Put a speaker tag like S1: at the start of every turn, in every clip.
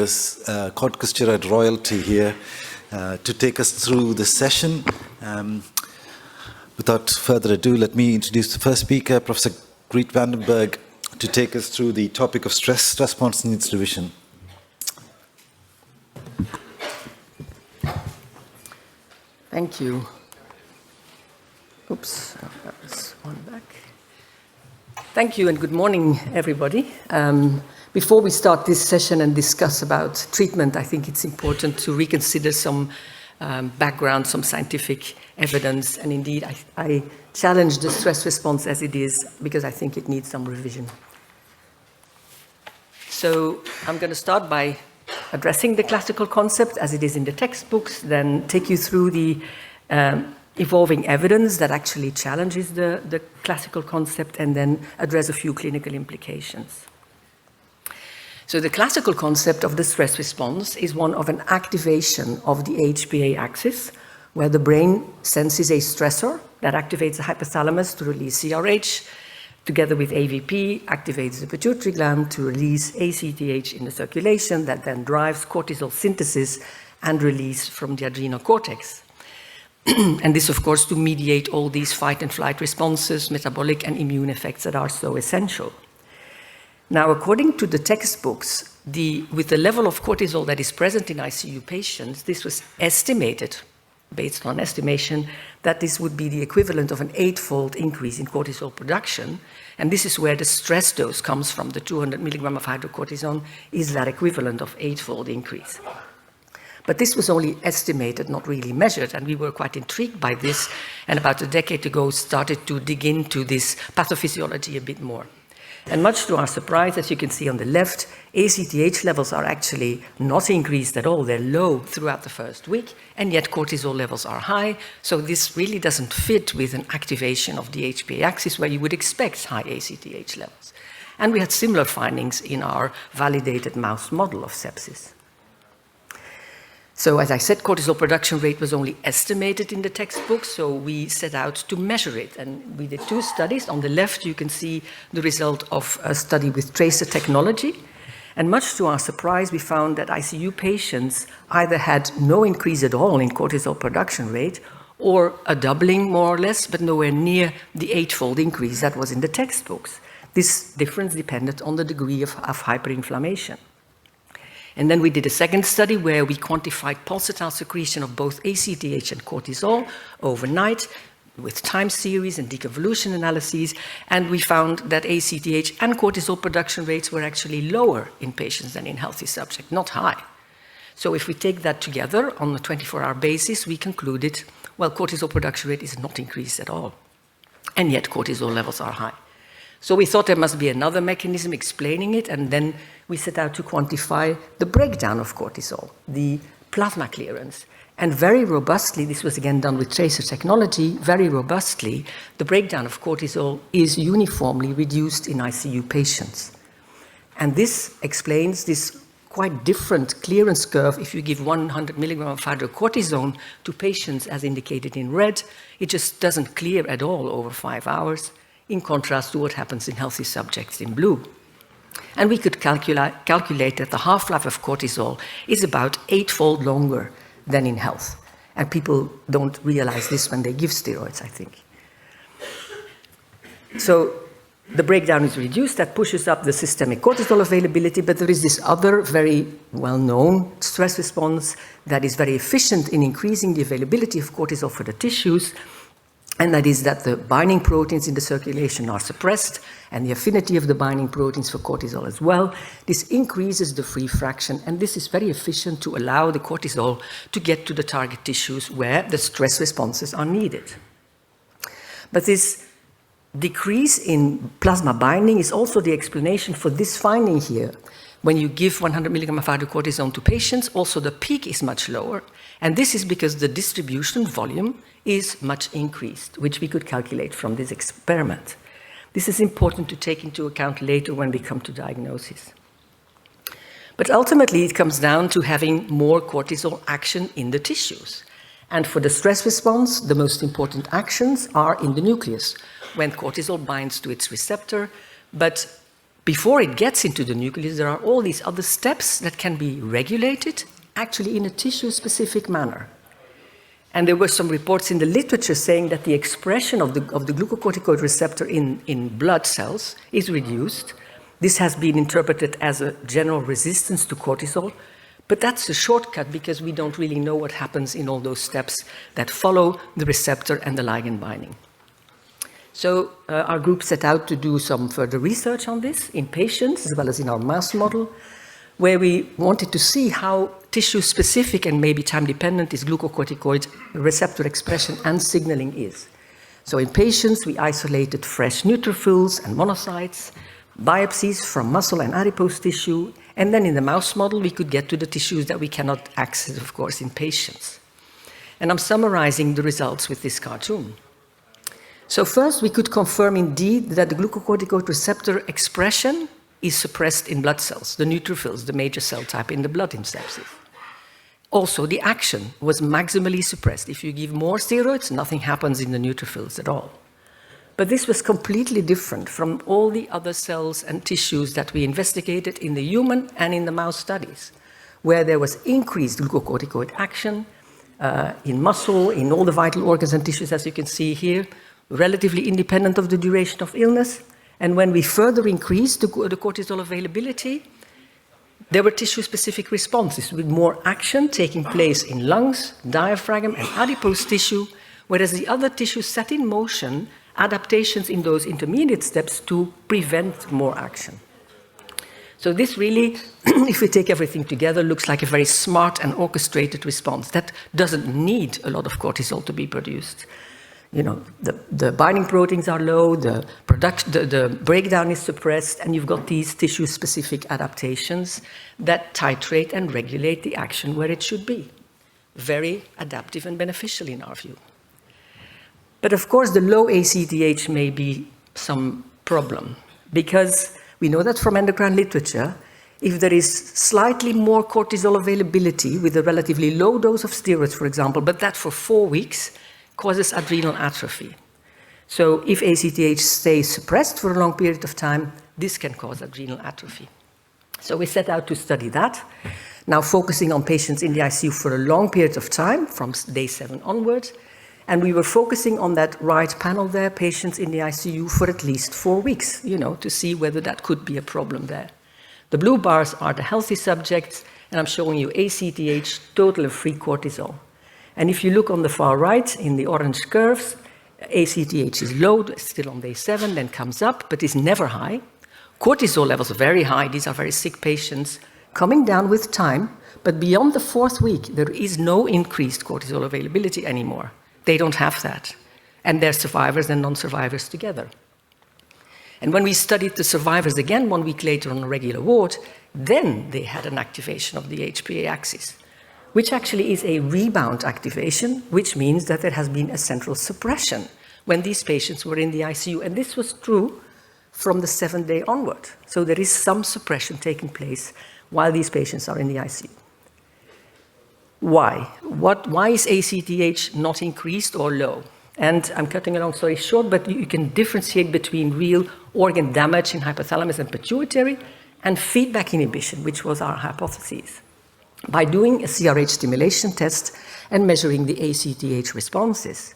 S1: Corticosteroid royalty here to take us through the session. Without further ado, let me introduce the first speaker, Professor Greet Vandenberg, to take us through the topic of stress response needs revision.
S2: Thank you. Oops, that was one back. Thank you and good morning, everybody. Before we start this session and discuss about treatment, I think it's important to reconsider some background, some scientific evidence, and indeed I challenge the stress response as it is because I think it needs some revision. So I'm going to start by addressing the classical concept as it is in the textbooks, then take you through the evolving evidence that actually challenges the classical concept, and then address a few clinical implications. So the classical concept of the stress response is one of an activation of the HPA axis, where the brain senses a stressor that activates the hypothalamus to release CRH, together with AVP, activates the pituitary gland to release ACTH in the circulation that then drives cortisol synthesis and release from the adrenal cortex. And this, of course, to mediate all these fight and flight responses, metabolic and immune effects that are so essential. Now, according to the textbooks, with the level of cortisol that is present in ICU patients, this was estimated, based on estimation, that this would be the equivalent of an 8-fold increase in cortisol production. And this is where the stress dose comes from. The 200 milligram of hydrocortisone is that equivalent of 8-fold increase. But this was only estimated, not really measured, and we were quite intrigued by this, and about a decade ago started to dig into this pathophysiology a bit more. And much to our surprise, as you can see on the left, ACTH levels are actually not increased at all. They're low throughout the first week, and yet cortisol levels are high. So this really doesn't fit with an activation of the HPA axis where you would expect high ACTH levels. And we had similar findings in our validated mouse model of sepsis. So as I said, cortisol production rate was only estimated in the textbook, so we set out to measure it. And we did 2 studies. On the left, you can see the result of a study with tracer technology. And much to our surprise, we found that ICU patients either had no increase at all in cortisol production rate, or a doubling more or less, but nowhere near the 8-fold increase that was in the textbooks. This difference depended on the degree of hyperinflammation. And then we did a second study where we quantified pulsatile secretion of both ACTH and cortisol overnight with time series and deconvolution analyses, and we found that ACTH and cortisol production rates were actually lower in patients than in healthy subjects, not high. So if we take that together on a 24-hour basis, we concluded, well, cortisol production rate is not increased at all, and yet cortisol levels are high. So we thought there must be another mechanism explaining it, and then we set out to quantify the breakdown of cortisol, the plasma clearance. And very robustly, this was again done with tracer technology, very robustly, the breakdown of cortisol is uniformly reduced in ICU patients. And this explains this quite different clearance curve. If you give 100 milligram of hydrocortisone to patients as indicated in red, it just doesn't clear at all over 5 hours, in contrast to what happens in healthy subjects in blue. And we could calculate that the half-life of cortisol is about 8-fold longer than in health. And people don't realize this when they give steroids, I think. So the breakdown is reduced, that pushes up the systemic cortisol availability, but there is this other very well-known stress response that is very efficient in increasing the availability of cortisol for the tissues, and that is that the binding proteins in the circulation are suppressed, and the affinity of the binding proteins for cortisol as well. This increases the free fraction, and this is very efficient to allow the cortisol to get to the target tissues where the stress responses are needed. But this decrease in plasma binding is also the explanation for this finding here. When you give 100 milligram of hydrocortisone to patients, also the peak is much lower, and this is because the distribution volume is much increased, which we could calculate from this experiment. This is important to take into account later when we come to diagnosis. But ultimately, it comes down to having more cortisol action in the tissues. And for the stress response, the most important actions are in the nucleus, when cortisol binds to its receptor, but before it gets into the nucleus, there are all these other steps that can be regulated, actually in a tissue-specific manner. And there were some reports in the literature saying that the expression of the glucocorticoid receptor in blood cells is reduced. This has been interpreted as a general resistance to cortisol, but that's a shortcut because we don't really know what happens in all those steps that follow the receptor and the ligand binding. So our group set out to do some further research on this in patients as well as in our mouse model, where we wanted to see how tissue-specific and maybe time-dependent this glucocorticoid receptor expression and signaling is. So in patients, we isolated fresh neutrophils and monocytes, biopsies from muscle and adipose tissue, and then in the mouse model, we could get to the tissues that we cannot access, of course, in patients. And I'm summarizing the results with this cartoon. So first, we could confirm indeed that the glucocorticoid receptor expression is suppressed in blood cells, the neutrophils, the major cell type in the blood in sepsis. Also, the action was maximally suppressed. If you give more steroids, nothing happens in the neutrophils at all. But this was completely different from all the other cells and tissues that we investigated in the human and in the mouse studies, where there was increased glucocorticoid action in muscle, in all the vital organs and tissues, as you can see here, relatively independent of the duration of illness. And when we further increased the cortisol availability, there were tissue-specific responses with more action taking place in lungs, diaphragm, and adipose tissue, whereas the other tissues set in motion adaptations in those intermediate steps to prevent more action. So this really, if we take everything together, looks like a very smart and orchestrated response that doesn't need a lot of cortisol to be produced. You know, the binding proteins are low, the breakdown is suppressed, and you've got these tissue-specific adaptations that titrate and regulate the action where it should be. Very adaptive and beneficial in our view. But of course, the low ACTH may be some problem, because we know that from endocrine literature, if there is slightly more cortisol availability with a relatively low dose of steroids, for example, but that for 4 weeks, causes adrenal atrophy. So if ACTH stays suppressed for a long period of time, this can cause adrenal atrophy. So we set out to study that, now focusing on patients in the ICU for a long period of time, from day 7 onwards, and we were focusing on that right panel there, patients in the ICU for at least 4 weeks, you know, to see whether that could be a problem there. The blue bars are the healthy subjects, and I'm showing you ACTH, total of free cortisol. And if you look on the far right in the orange curves, ACTH is low, still on day 7, then comes up, but is never high. Cortisol levels are very high. These are very sick patients, coming down with time, but beyond the 4th week, there is no increased cortisol availability anymore. They don't have that. And they're survivors and non-survivors together. And when we studied the survivors again 1 week later on a regular ward, then they had an activation of the HPA axis, which actually is a rebound activation, which means that there has been a central suppression when these patients were in the ICU. And this was true from the 7th day onward. So there is some suppression taking place while these patients are in the ICU. Why? Why is ACTH not increased or low? And I'm cutting a long story short, but you can differentiate between real organ damage in hypothalamus and pituitary and feedback inhibition, which was our hypothesis, by doing a CRH stimulation test and measuring the ACTH responses.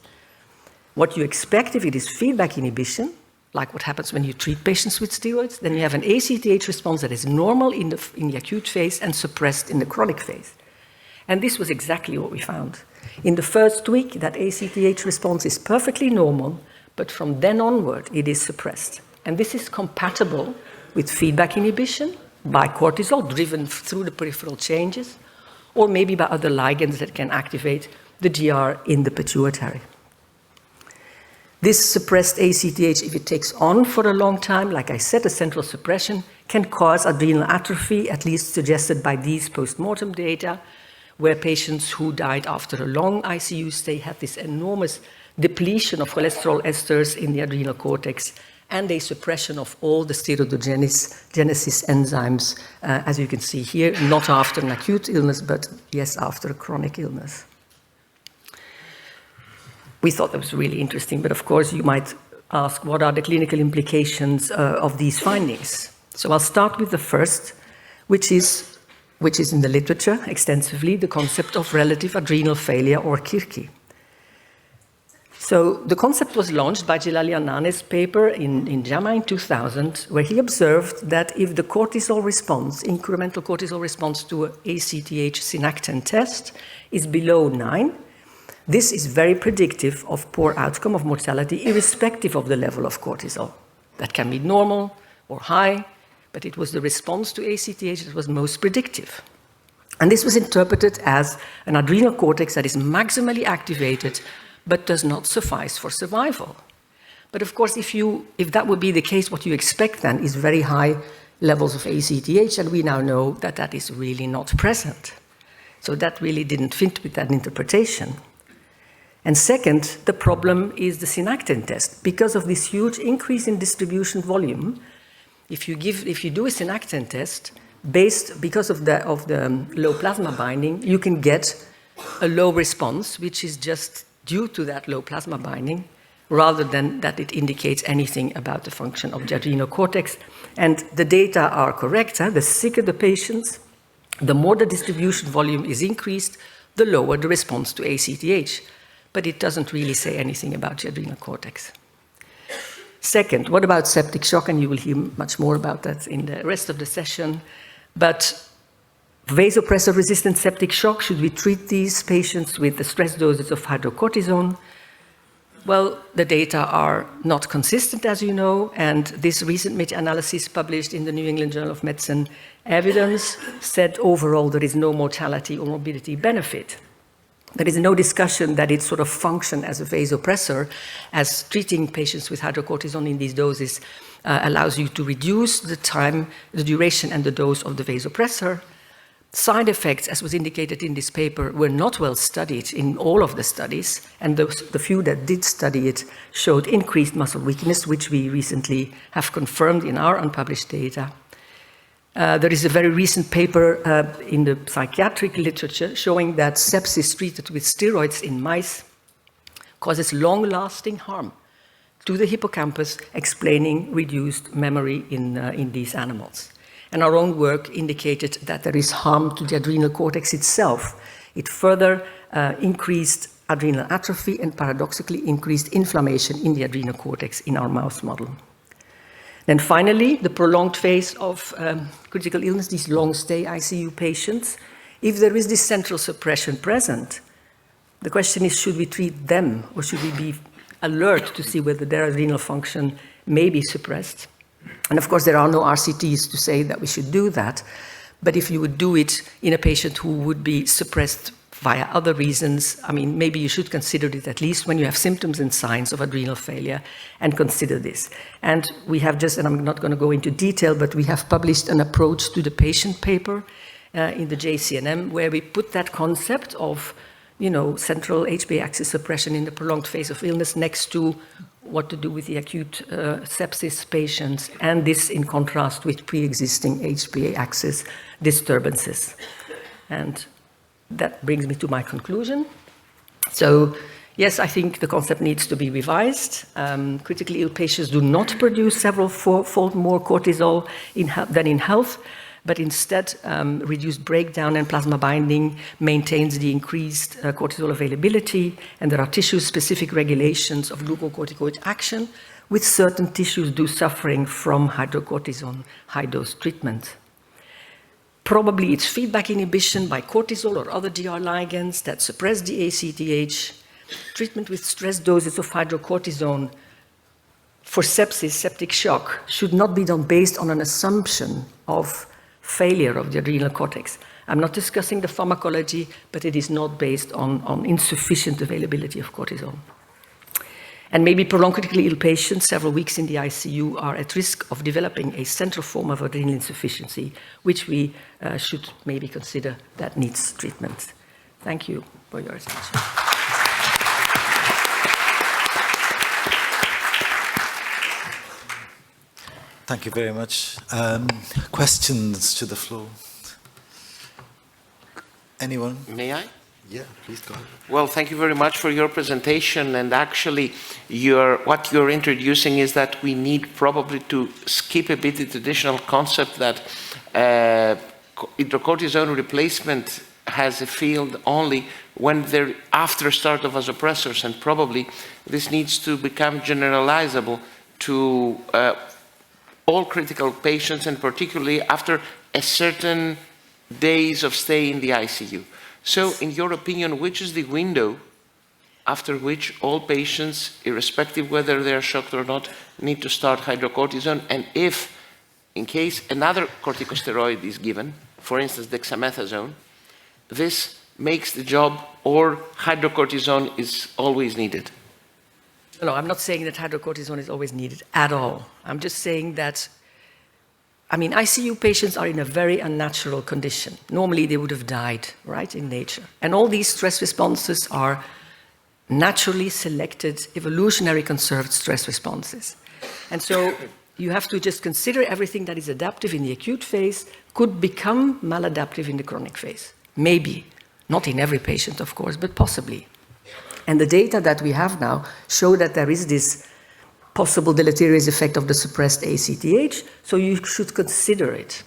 S2: What you expect if it is feedback inhibition, like what happens when you treat patients with steroids, then you have an ACTH response that is normal in the acute phase and suppressed in the chronic phase. And this was exactly what we found. In the first week, that ACTH response is perfectly normal, but from then onward, it is suppressed. And this is compatible with feedback inhibition by cortisol, driven through the peripheral changes, or maybe by other ligands that can activate the GR in the pituitary. This suppressed ACTH, if it takes on for a long time, like I said, a central suppression, can cause adrenal atrophy, at least suggested by these post-mortem data, where patients who died after a long ICU stay had this enormous depletion of cholesterol esters in the adrenal cortex and a suppression of all the steroidogenesis enzymes, as you can see here, not after an acute illness, but yes, after a chronic illness. We thought that was really interesting, but of course you might ask, what are the clinical implications of these findings? So I'll start with the first, which is in the literature extensively, the concept of relative adrenal failure, or KIRKI. So the concept was launched by Celali Annane's paper in JAMA in 2000, where he observed that if the cortisol response, incremental cortisol response to an ACTH synactin test is below 9, this is very predictive of poor outcome of mortality, irrespective of the level of cortisol. That can be normal or high, but it was the response to ACTH that was most predictive. And this was interpreted as an adrenal cortex that is maximally activated but does not suffice for survival. But of course, if that would be the case, what you expect then is very high levels of ACTH, and we now know that that is really not present. So that really didn't fit with that interpretation. And second, the problem is the synactin test. Because of this huge increase in distribution volume, if you do a synactin test, because of the low plasma binding, you can get a low response, which is just due to that low plasma binding, rather than that it indicates anything about the function of the adrenal cortex. And the data are correct. The sicker the patients, the more the distribution volume is increased, the lower the response to ACTH. But it doesn't really say anything about the adrenal cortex. Second, what about septic shock? And you will hear much more about that in the rest of the session. But vasopressor-resistant septic shock, should we treat these patients with the stress doses of hydrocortisone? Well, the data are not consistent, as you know, and this recent meta-analysis published in the New England Journal of Medicine Evidence said overall there is no mortality or morbidity benefit. There is no discussion that it sort of functions as a vasopressor, as treating patients with hydrocortisone in these doses allows you to reduce the time, the duration, and the dose of the vasopressor. Side effects, as was indicated in this paper, were not well studied in all of the studies, and the few that did study it showed increased muscle weakness, which we recently have confirmed in our unpublished data. There is a very recent paper in the psychiatric literature showing that sepsis treated with steroids in mice causes long-lasting harm to the hippocampus, explaining reduced memory in these animals. And our own work indicated that there is harm to the adrenal cortex itself. It further increased adrenal atrophy and paradoxically increased inflammation in the adrenal cortex in our mouse model. Then finally, the prolonged phase of critical illness, these long-stay ICU patients. If there is this central suppression present, the question is, should we treat them, or should we be alert to see whether their adrenal function may be suppressed? And of course, there are no RCTs to say that we should do that. But if you would do it in a patient who would be suppressed via other reasons, I mean, maybe you should consider it at least when you have symptoms and signs of adrenal failure, and consider this. And we have just, and I'm not going to go into detail, but we have published an approach to the patient paper in the JCNM, where we put that concept of, central HPA axis suppression in the prolonged phase of illness next to what to do with the acute sepsis patients, and this in contrast with pre-existing HPA axis disturbances. And that brings me to my conclusion. So, yes, I think the concept needs to be revised. Critically ill patients do not produce several-fold more cortisol than in health, but instead reduced breakdown and plasma binding maintains the increased cortisol availability, and there are tissue-specific regulations of glucocorticoid action, with certain tissues suffering from hydrocortisone high-dose treatment. Probably it's feedback inhibition by cortisol or other DR ligands that suppress the ACTH. Treatment with stress doses of hydrocortisone for sepsis, septic shock, should not be done based on an assumption of failure of the adrenal cortex. I'm not discussing the pharmacology, but it is not based on insufficient availability of cortisol. And maybe prolonged critically ill patients, several weeks in the ICU, are at risk of developing a central form of adrenal insufficiency, which we should maybe consider that needs treatment. Thank you for your attention.
S1: Thank you very much. Questions to the floor? Anyone?
S3: May I?
S1: Yeah, please go ahead.
S3: Well, thank you very much for your presentation. And actually, what you're introducing is that we need probably to skip a bit the traditional concept that hydrocortisone replacement has a field only when they're after start of vasopressors, and probably this needs to become generalizable to all critical patients, and particularly after a certain days of stay in the ICU. So, in your opinion, which is the window after which all patients, irrespective whether they are shocked or not, need to start hydrocortisone? And if, in case another corticosteroid is given, for instance, dexamethasone, this makes the job, or hydrocortisone is always needed?
S2: No, I'm not saying that hydrocortisone is always needed at all. I'm just saying that, I mean, ICU patients are in a very unnatural condition. Normally, they would have died, right, in nature. And all these stress responses are naturally selected, evolutionary conserved stress responses. And so you have to just consider everything that is adaptive in the acute phase could become maladaptive in the chronic phase. Maybe. Not in every patient, of course, but possibly. And the data that we have now show that there is this possible deleterious effect of the suppressed ACTH, so you should consider it,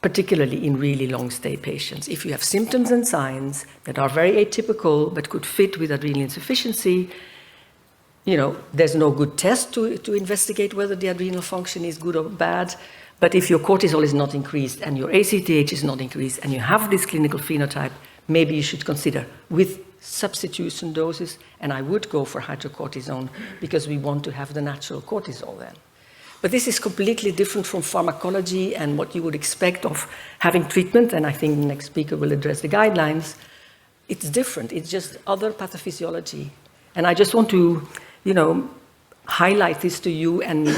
S2: particularly in really long-stay patients. If you have symptoms and signs that are very atypical but could fit with adrenal insufficiency, there's no good test to investigate whether the adrenal function is good or bad. But if your cortisol is not increased and your ACTH is not increased and you have this clinical phenotype, maybe you should consider with substitution doses, and I would go for hydrocortisone because we want to have the natural cortisol then. But this is completely different from pharmacology and what you would expect of having treatment, and I think the next speaker will address the guidelines. It's different. It's just other pathophysiology. And I just want to, highlight this to you and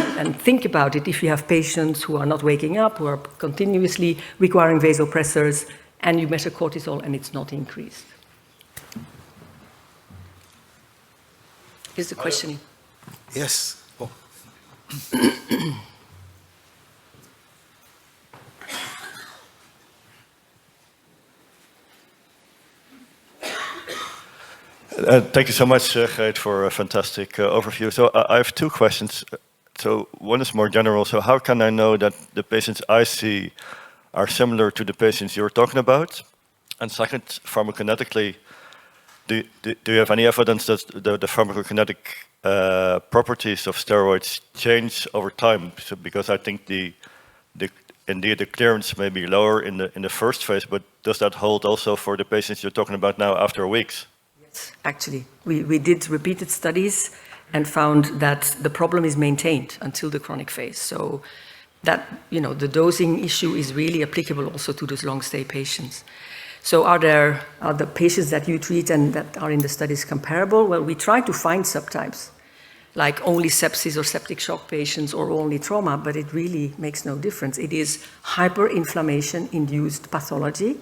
S2: think about it if you have patients who are not waking up, who are continuously requiring vasopressors, and you measure cortisol and it's not increased. Here's the question.
S1: Yes. Oh.
S4: Thank you so much, Gert, for a fantastic overview. So I have two questions. So one is more general. So how can I know that the patients I see are similar to the patients you're talking about? And second, pharmacokinetically, do you have any evidence that the pharmacokinetic properties of steroids change over time? So, because I think indeed the clearance may be lower in the first phase, but does that hold also for the patients you're talking about now after weeks?
S2: Yes, actually, we did repeated studies and found that the problem is maintained until the chronic phase. So that, the dosing issue is really applicable also to those long-stay patients. So are the patients that you treat and that are in the studies comparable? Well, we try to find subtypes, like only sepsis or septic shock patients or only trauma, but it really makes no difference. It is hyperinflammation-induced pathology.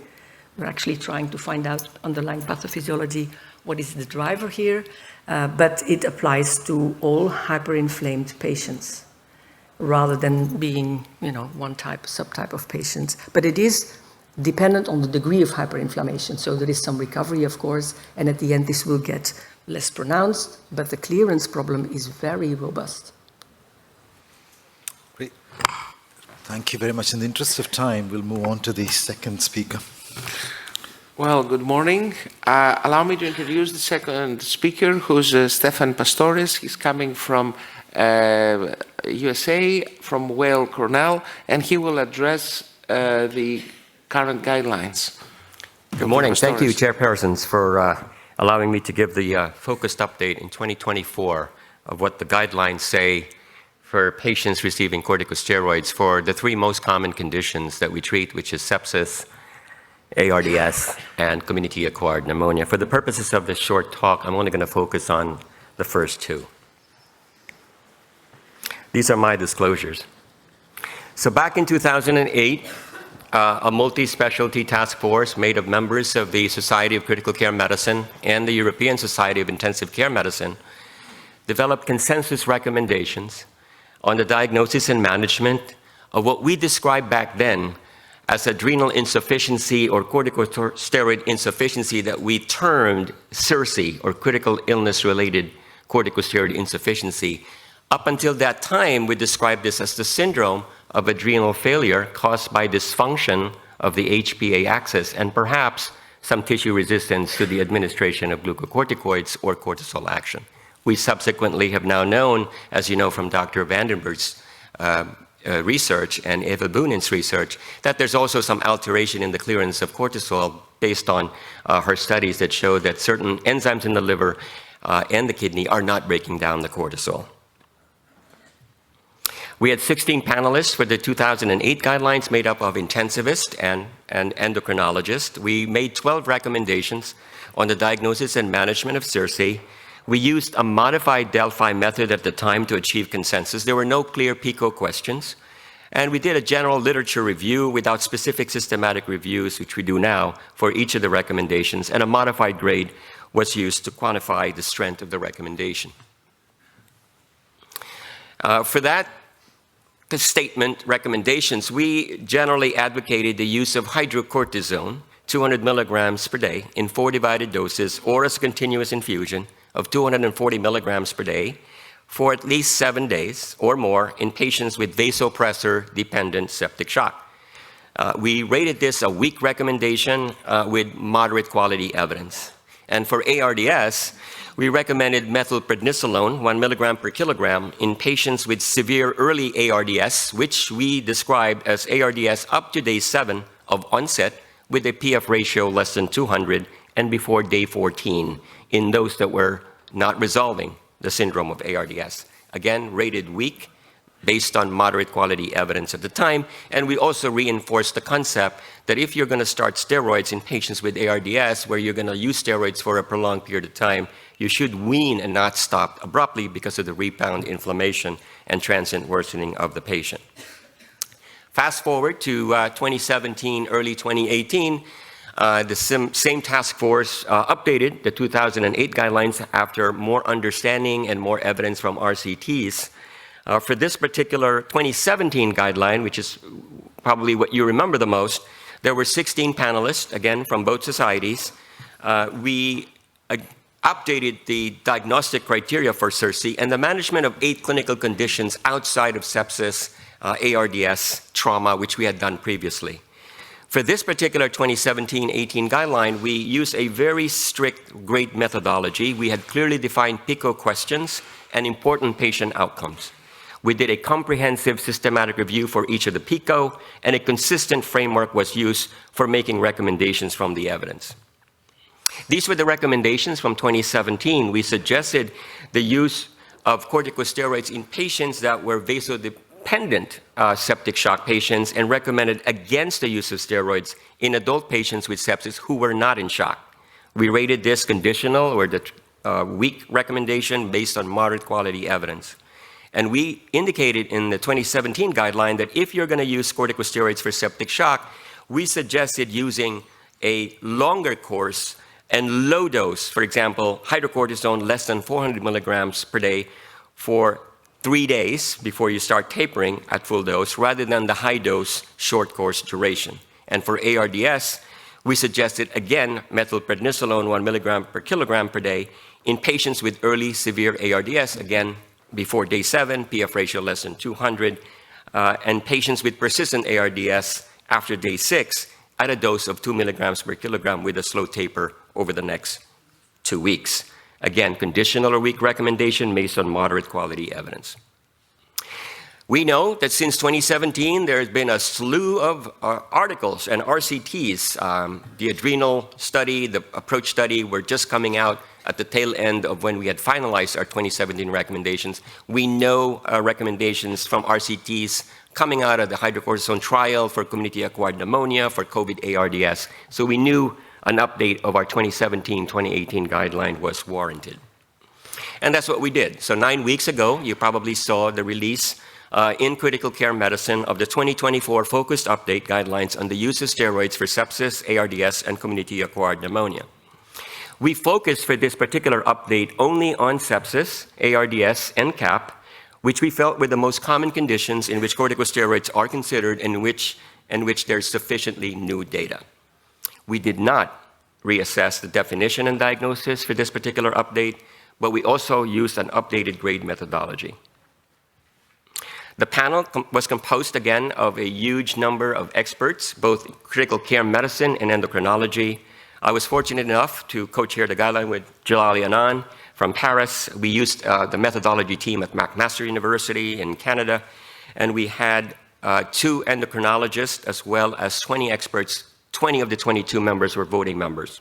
S2: We're actually trying to find out underlying pathophysiology, what is the driver here, but it applies to all hyperinflamed patients rather than being, one subtype of patients. But it is dependent on the degree of hyperinflammation. So there is some recovery, of course, and at the end this will get less pronounced, but the clearance problem is very robust.
S1: Great. Thank you very much. In the interest of time, we'll move on to the second speaker.
S3: Well, good morning. Allow me to introduce the second speaker, who's Stefan Pastores. He's coming from USA, from Weill Cornell, and he will address the current guidelines.
S5: Good morning. Thank you, Chairpersons, for allowing me to give the focused update in 2024 of what the guidelines say for patients receiving corticosteroids for the three most common conditions that we treat, which is sepsis, ARDS, and community-acquired pneumonia. For the purposes of this short talk, I'm only going to focus on the first two. These are my disclosures. So back in 2008, a multi-specialty task force made of members of the Society of Critical Care Medicine and the European Society of Intensive Care Medicine developed consensus recommendations on the diagnosis and management of what we described back then as adrenal insufficiency or corticosteroid insufficiency that we termed CIRSE, or critical illness-related corticosteroid insufficiency. Up until that time, we described this as the syndrome of adrenal failure caused by dysfunction of the HPA axis and perhaps some tissue resistance to the administration of glucocorticoids or cortisol action. We subsequently have now known, as you know from Dr. Vandenberg's research and Eva Boonin's research, that there's also some alteration in the clearance of cortisol based on her studies that show that certain enzymes in the liver and the kidney are not breaking down the cortisol. We had 16 panelists for the 2008 guidelines made up of intensivists and endocrinologists. We made 12 recommendations on the diagnosis and management of CIRSE. We used a modified Delphi method at the time to achieve consensus. There were no clear PICO questions. And we did a general literature review without specific systematic reviews, which we do now, for each of the recommendations. And a modified grade was used to quantify the strength of the recommendation. For that statement recommendations, we generally advocated the use of hydrocortisone, 200 milligrams per day, in 4 divided doses, or as continuous infusion of 240 milligrams per day for at least 7 days or more in patients with vasopressor-dependent septic shock. We rated this a weak recommendation with moderate quality evidence. And for ARDS, we recommended methylprednisolone, 1 milligram per kilogram, in patients with severe early ARDS, which we described as ARDS up to day 7 of onset with a PF ratio less than 200 and before day 14 in those that were not resolving the syndrome of ARDS. Again, rated weak based on moderate quality evidence at the time. And we also reinforced the concept that if you're going to start steroids in patients with ARDS, where you're going to use steroids for a prolonged period of time, you should wean and not stop abruptly because of the rebound inflammation and transient worsening of the patient. Fast forward to 2017, early 2018, the same task force updated the 2008 guidelines after more understanding and more evidence from RCTs. For this particular 2017 guideline, which is probably what you remember the most, there were 16 panelists, again, from both societies. We updated the diagnostic criteria for CIRSE and the management of 8 clinical conditions outside of sepsis, ARDS, trauma, which we had done previously. For this particular 2017-18 guideline, we used a very strict grade methodology. We had clearly defined PICO questions and important patient outcomes. We did a comprehensive systematic review for each of the PICO, and a consistent framework was used for making recommendations from the evidence. These were the recommendations from 2017. We suggested the use of corticosteroids in patients that were vasodependent septic shock patients and recommended against the use of steroids in adult patients with sepsis who were not in shock. We rated this conditional or the weak recommendation based on moderate quality evidence. And we indicated in the 2017 guideline that if you're going to use corticosteroids for septic shock, we suggested using a longer course and low dose, for example, hydrocortisone less than 400 milligrams per day for 3 days before you start tapering at full dose, rather than the high dose short course duration. And for ARDS, we suggested, again, methylprednisolone 1 milligram per kilogram per day in patients with early severe ARDS, again, before day 7, PF ratio less than 200, and patients with persistent ARDS after day 6 at a dose of 2 milligrams per kilogram with a slow taper over the next 2 weeks. Again, conditional or weak recommendation based on moderate quality evidence. We know that since 2017, there has been a slew of articles and RCTs. The adrenal study, the approach study were just coming out at the tail end of when we had finalized our 2017 recommendations. We know recommendations from RCTs coming out of the hydrocortisone trial for community-acquired pneumonia, for COVID ARDS. So we knew an update of our 2017-2018 guideline was warranted. And that's what we did. So 9 weeks ago, you probably saw the release in critical care medicine of the 2024 focused update guidelines on the use of steroids for sepsis, ARDS, and community-acquired pneumonia. We focused for this particular update only on sepsis, ARDS, and CAP, which we felt were the most common conditions in which corticosteroids are considered and in which in which there's sufficiently new data. We did not reassess the definition and diagnosis for this particular update, but we also used an updated grade methodology. The panel was composed again of a huge number of experts, both in critical care medicine and endocrinology. I was fortunate enough to co-chair the guideline with Jalali Anand from Paris. We used the methodology team at McMaster University in Canada, and we had 2 endocrinologists as well as 20 experts. 20 of the 22 members were voting members.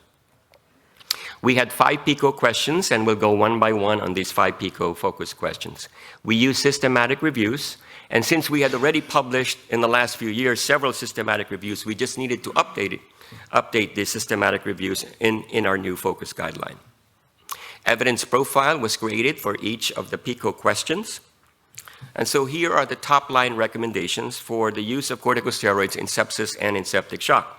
S5: We had 5 PICO questions, and we'll go one by one on these 5 PICO focus questions. We used systematic reviews, and since we had already published in the last few years several systematic reviews, we just needed to update the systematic reviews in our new focus guideline. Evidence profile was created for each of the PICO questions. And so here are the top-line recommendations for the use of corticosteroids in sepsis and in septic shock.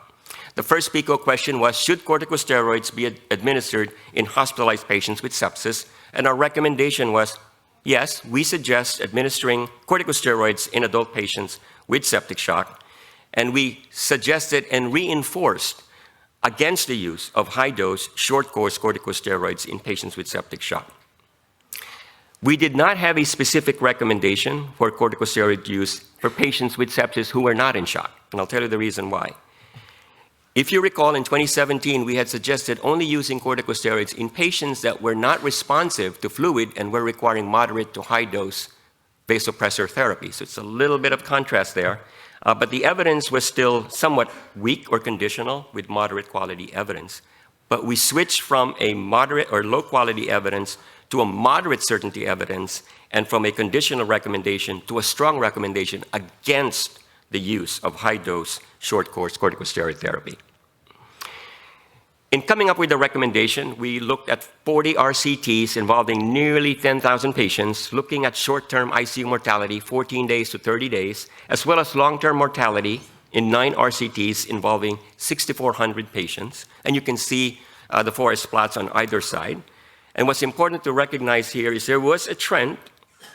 S5: The first PICO question was, should corticosteroids be administered in hospitalized patients with sepsis? And our recommendation was, yes, we suggest administering corticosteroids in adult patients with septic shock. And we suggested and reinforced against the use of high-dose, short-course corticosteroids in patients with septic shock. We did not have a specific recommendation for corticosteroid use for patients with sepsis who were not in shock, and I'll tell you the reason why. If you recall, in 2017, we had suggested only using corticosteroids in patients that were not responsive to fluid and were requiring moderate to high-dose vasopressor therapy. So it's a little bit of contrast there. But the evidence was still somewhat weak or conditional with moderate quality evidence. But we switched from a moderate or low quality evidence to a moderate certainty evidence, and from a conditional recommendation to a strong recommendation against the use of high-dose, short-course corticosteroid therapy. In coming up with the recommendation, we looked at 40 RCTs involving nearly 10,000 patients, looking at short-term ICU mortality, 14 days to 30 days, as well as long-term mortality in 9 RCTs involving 6,400 patients. And you can see the forest plots on either side. And what's important to recognize here is there was a trend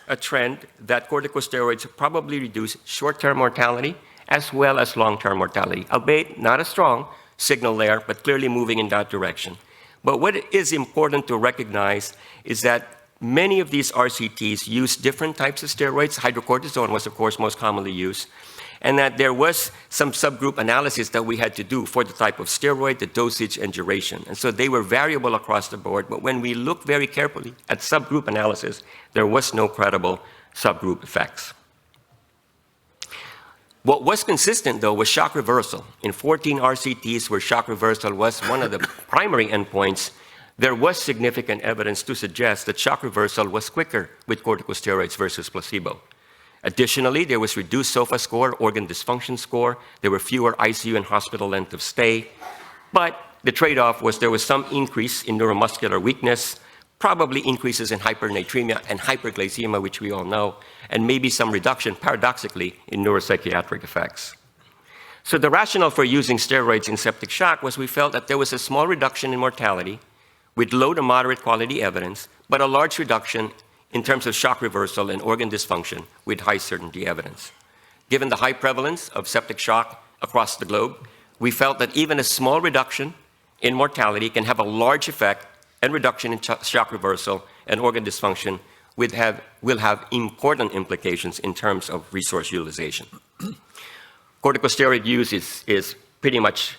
S5: that corticosteroids probably reduce short-term mortality as well as long-term mortality, albeit not a strong signal there, but clearly moving in that direction. But what is important to recognize is that many of these RCTs use different types of steroids. Hydrocortisone was, of course, most commonly used, and that there was some subgroup analysis that we had to do for the type of steroid, the dosage, and duration. And so they were variable across the board, but when we looked very carefully at subgroup analysis, there was no credible subgroup effects. What was consistent, though, was shock reversal. In 14 RCTs where shock reversal was one of the primary endpoints, there was significant evidence to suggest that shock reversal was quicker with corticosteroids versus placebo. Additionally, there was reduced SOFA score, organ dysfunction score. There were fewer ICU and hospital length of stay. But the trade-off was there was some increase in neuromuscular weakness, probably increases in hypernatremia and hyperglycemia, which we all know, and maybe some reduction, paradoxically, in neuropsychiatric effects. So the rationale for using steroids in septic shock was we felt that there was a small reduction in mortality with low to moderate quality evidence, but a large reduction in terms of shock reversal and organ dysfunction with high certainty evidence. Given the high prevalence of septic shock across the globe, we felt that even a small reduction in mortality can have a large effect, and reduction in shock reversal and organ dysfunction will have important implications in terms of resource utilization. Corticosteroid use is pretty much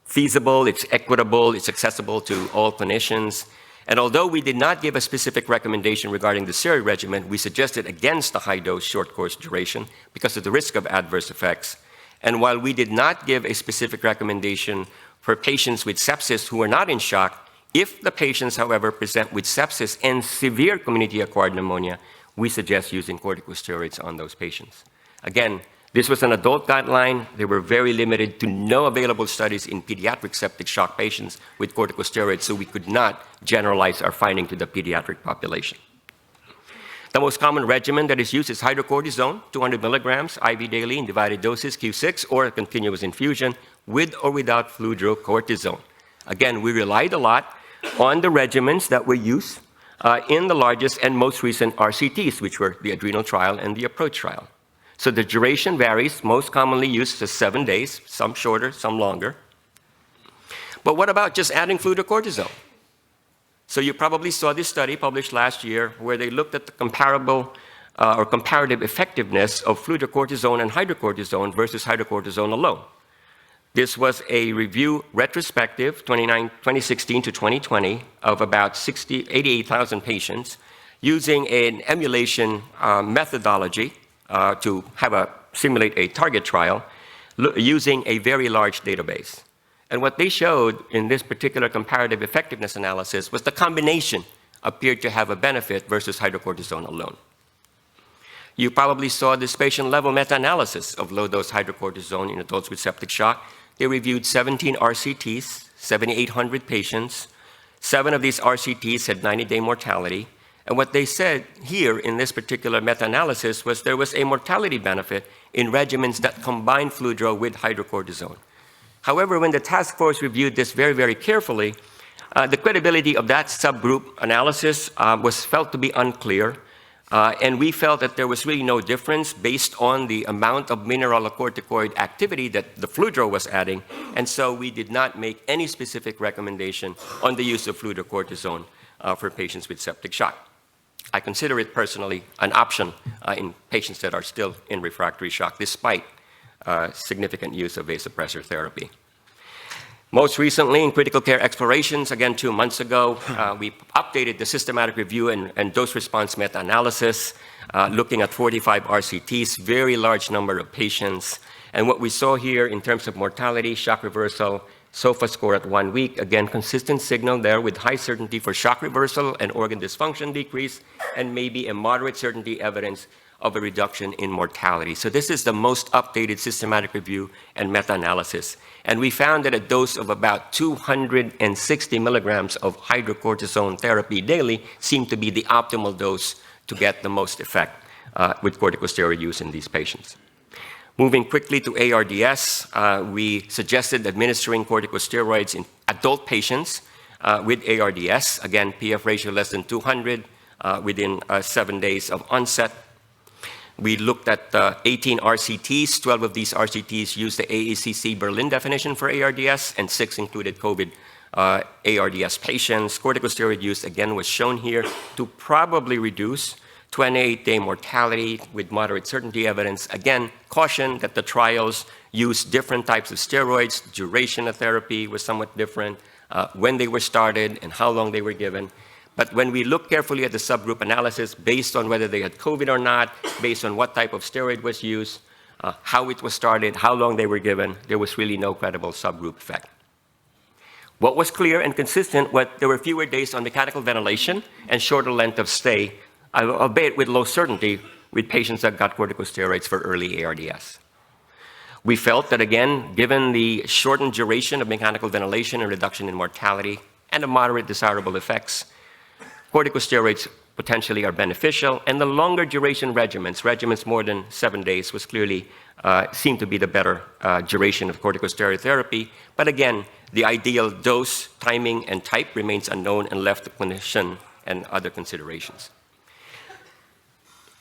S5: feasible, it's equitable, it's accessible to all clinicians. And although we did not give a specific recommendation regarding the steroid regimen, we suggested against the high-dose short-course duration because of the risk of adverse effects. And while we did not give a specific recommendation for patients with sepsis who are not in shock, if the patients, however, present with sepsis and severe community-acquired pneumonia, we suggest using corticosteroids on those patients. Again, this was an adult guideline. They were very limited to no available studies in pediatric septic shock patients with corticosteroids, so we could not generalize our finding to the pediatric population. The most common regimen that is used is hydrocortisone, 200 milligrams IV daily in divided doses, Q6, or a continuous infusion with or without fludrocortisone. Again, we relied a lot on the regimens that were used in the largest and most recent RCTs, which were the adrenal trial and the approach trial. So the duration varies, most commonly used is 7 days, some shorter, some longer. But what about just adding fludrocortisone? So you probably saw this study published last year where they looked at the comparable or comparative effectiveness of fludrocortisone and hydrocortisone versus hydrocortisone alone. This was a review retrospective, 2016 to 2020, of about 88,000 patients using an emulation methodology to simulate a target trial using a very large database. And what they showed in this particular comparative effectiveness analysis was the combination appeared to have a benefit versus hydrocortisone alone. You probably saw this patient-level meta-analysis of low-dose hydrocortisone in adults with septic shock. They reviewed 17 RCTs, 7,800 patients. 7 of these RCTs had 90-day mortality. And what they said here in this particular meta-analysis was there was a mortality benefit in regimens that combine fludro with hydrocortisone. However, when the task force reviewed this very, very carefully, the credibility of that subgroup analysis was felt to be unclear. And we felt that there was really no difference based on the amount of mineralocorticoid activity that the fludro was adding. And so we did not make any specific recommendation on the use of fludrocortisone for patients with septic shock. I consider it personally an option in patients that are still in refractory shock, despite significant use of vasopressor therapy. Most recently, in critical care explorations, again 2 months ago, we updated the systematic review and dose response meta-analysis, looking at 45 RCTs, very large number of patients. And what we saw here in terms of mortality, shock reversal, SOFA score at 1 week, again, consistent signal there with high certainty for shock reversal and organ dysfunction decrease, and maybe a moderate certainty evidence of a reduction in mortality. So this is the most updated systematic review and meta-analysis. And we found that a dose of about 260 milligrams of hydrocortisone therapy daily seemed to be the optimal dose to get the most effect with corticosteroid use in these patients. Moving quickly to ARDS, we suggested administering corticosteroids in adult patients with ARDS, again, PF ratio less than 200 within 7 days of onset. We looked at 18 RCTs. 12 of these RCTs used the AACC Berlin definition for ARDS, and 6 included COVID ARDS patients. Corticosteroid use, again, was shown here to probably reduce 28-day mortality with moderate certainty evidence. Again, caution that the trials use different types of steroids. Duration of therapy was somewhat different, when they were started and how long they were given. But when we look carefully at the subgroup analysis, based on whether they had COVID or not, based on what type of steroid was used, how it was started, how long they were given, there was really no credible subgroup effect. What was clear and consistent was there were fewer days on mechanical ventilation and shorter length of stay, albeit with low certainty, with patients that got corticosteroids for early ARDS. We felt that, again, given the shortened duration of mechanical ventilation and reduction in mortality and the moderate desirable effects, corticosteroids potentially are beneficial, and the longer duration regimens more than 7 days, was clearly seemed to be the better duration of corticosteroid therapy. But again, the ideal dose, timing, and type remains unknown and left to clinician and other considerations.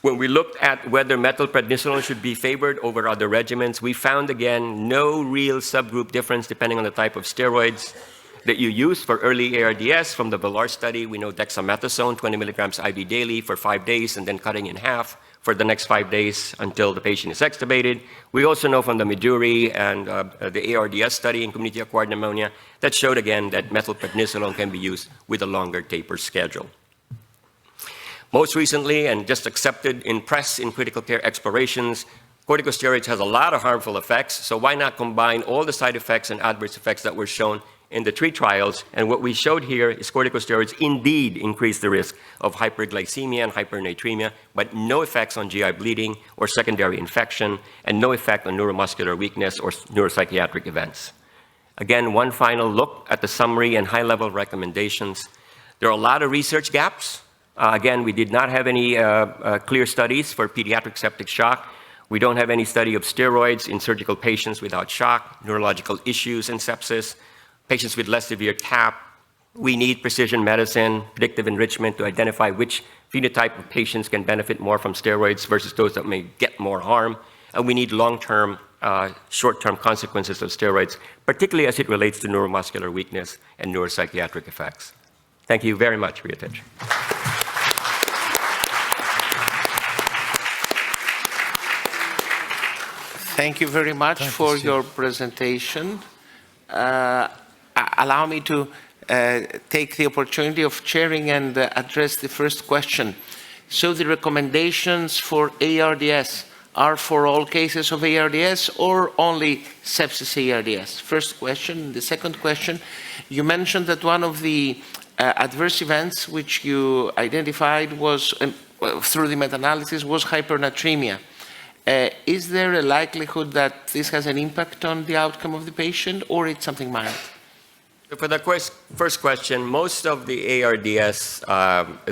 S5: When we looked at whether methylprednisolone should be favored over other regimens, we found, again, no real subgroup difference depending on the type of steroids that you use for early ARDS. From the Villar study, we know dexamethasone, 20 milligrams IV daily for 5 days, and then cutting in half for the next 5 days until the patient is extubated. We also know from the Miduri and the ARDS study in community-acquired pneumonia that showed, again, that methylprednisolone can be used with a longer taper schedule. Most recently, and just accepted in press in critical care explorations, corticosteroids has a lot of harmful effects, so why not combine all the side effects and adverse effects that were shown in the 3 trials? And what we showed here is corticosteroids indeed increase the risk of hyperglycemia and hypernatremia, but no effects on GI bleeding or secondary infection, and no effect on neuromuscular weakness or neuropsychiatric events. Again, one final look at the summary and high-level recommendations. There are a lot of research gaps. Again, we did not have any clear studies for pediatric septic shock. We don't have any study of steroids in surgical patients without shock, neurological issues and sepsis, patients with less severe TAP. We need precision medicine, predictive enrichment to identify which phenotype of patients can benefit more from steroids versus those that may get more harm. and we need long-term, short-term consequences of steroids, particularly as it relates to neuromuscular weakness and neuropsychiatric effects. Thank you very much for your attention.
S3: Thank you very much for your presentation. Allow me to take the opportunity of chairing and address the first question. So the recommendations for ARDS are for all cases of ARDS or only sepsis ARDS? First question. The second question, you mentioned that one of the adverse events which you identified was, through the meta-analysis, was hypernatremia. Is there a likelihood that this has an impact on the outcome of the patient, or it's something mild?
S5: For the first question, most of the ARDS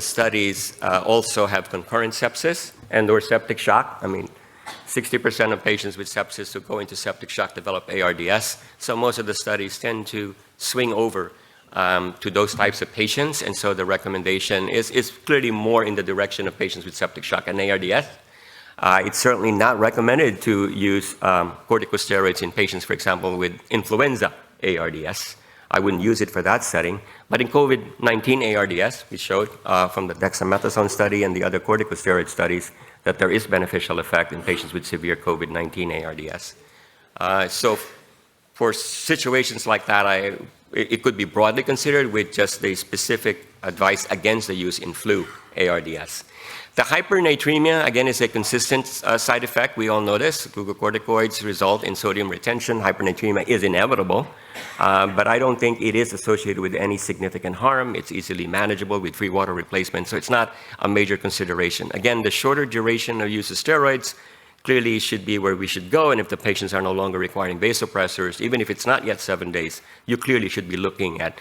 S5: studies also have concurrent sepsis and/or septic shock. I mean, 60% of patients with sepsis who go into septic shock develop ARDS. So most of the studies tend to swing over to those types of patients, and so the recommendation is clearly more in the direction of patients with septic shock and ARDS. It's certainly not recommended to use corticosteroids in patients, for example, with influenza ARDS. I wouldn't use it for that setting. But in COVID-19 ARDS, we showed from the dexamethasone study and the other corticosteroid studies that there is beneficial effect in patients with severe COVID-19 ARDS. So for situations like that, it could be broadly considered with just the specific advice against the use in flu ARDS. The hypernatremia, again, is a consistent side effect. We all know this. Glucocorticoids result in sodium retention. Hypernatremia is inevitable, but I don't think it is associated with any significant harm. It's easily manageable with free water replacement, so it's not a major consideration. Again, the shorter duration of use of steroids clearly should be where we should go, and if the patients are no longer requiring vasopressors, even if it's not yet 7 days, you clearly should be looking at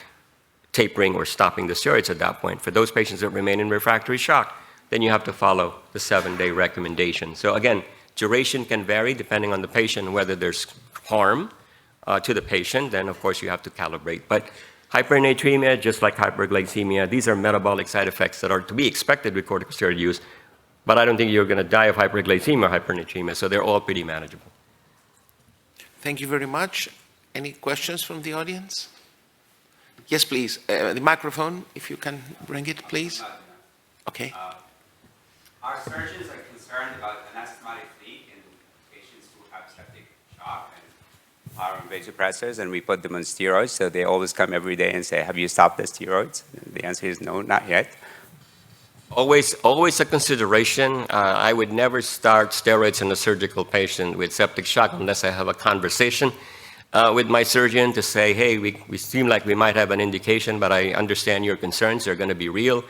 S5: tapering or stopping the steroids at that point. For those patients that remain in refractory shock, then you have to follow the 7-day recommendation. So again, duration can vary depending on the patient, whether there's harm to the patient, then of course you have to calibrate. But hypernatremia, just like hyperglycemia, these are metabolic side effects that are to be expected with corticosteroid use, but I don't think you're going to die of hyperglycemia or hypernatremia, so they're all pretty manageable.
S3: Thank you very much. Any questions from the audience? Yes, please. The microphone, if you can bring it, please. Okay.
S6: Our surgeons are concerned about anastomotic leak in patients who have septic shock and are on vasopressors, and we put them on steroids, so they always come every day and say, have you stopped the steroids? The answer is no, not yet.
S5: Always a consideration. I would never start steroids in a surgical patient with septic shock unless I have a conversation with my surgeon to say, hey, we seem like we might have an indication, but I understand your concerns. They're going to be real.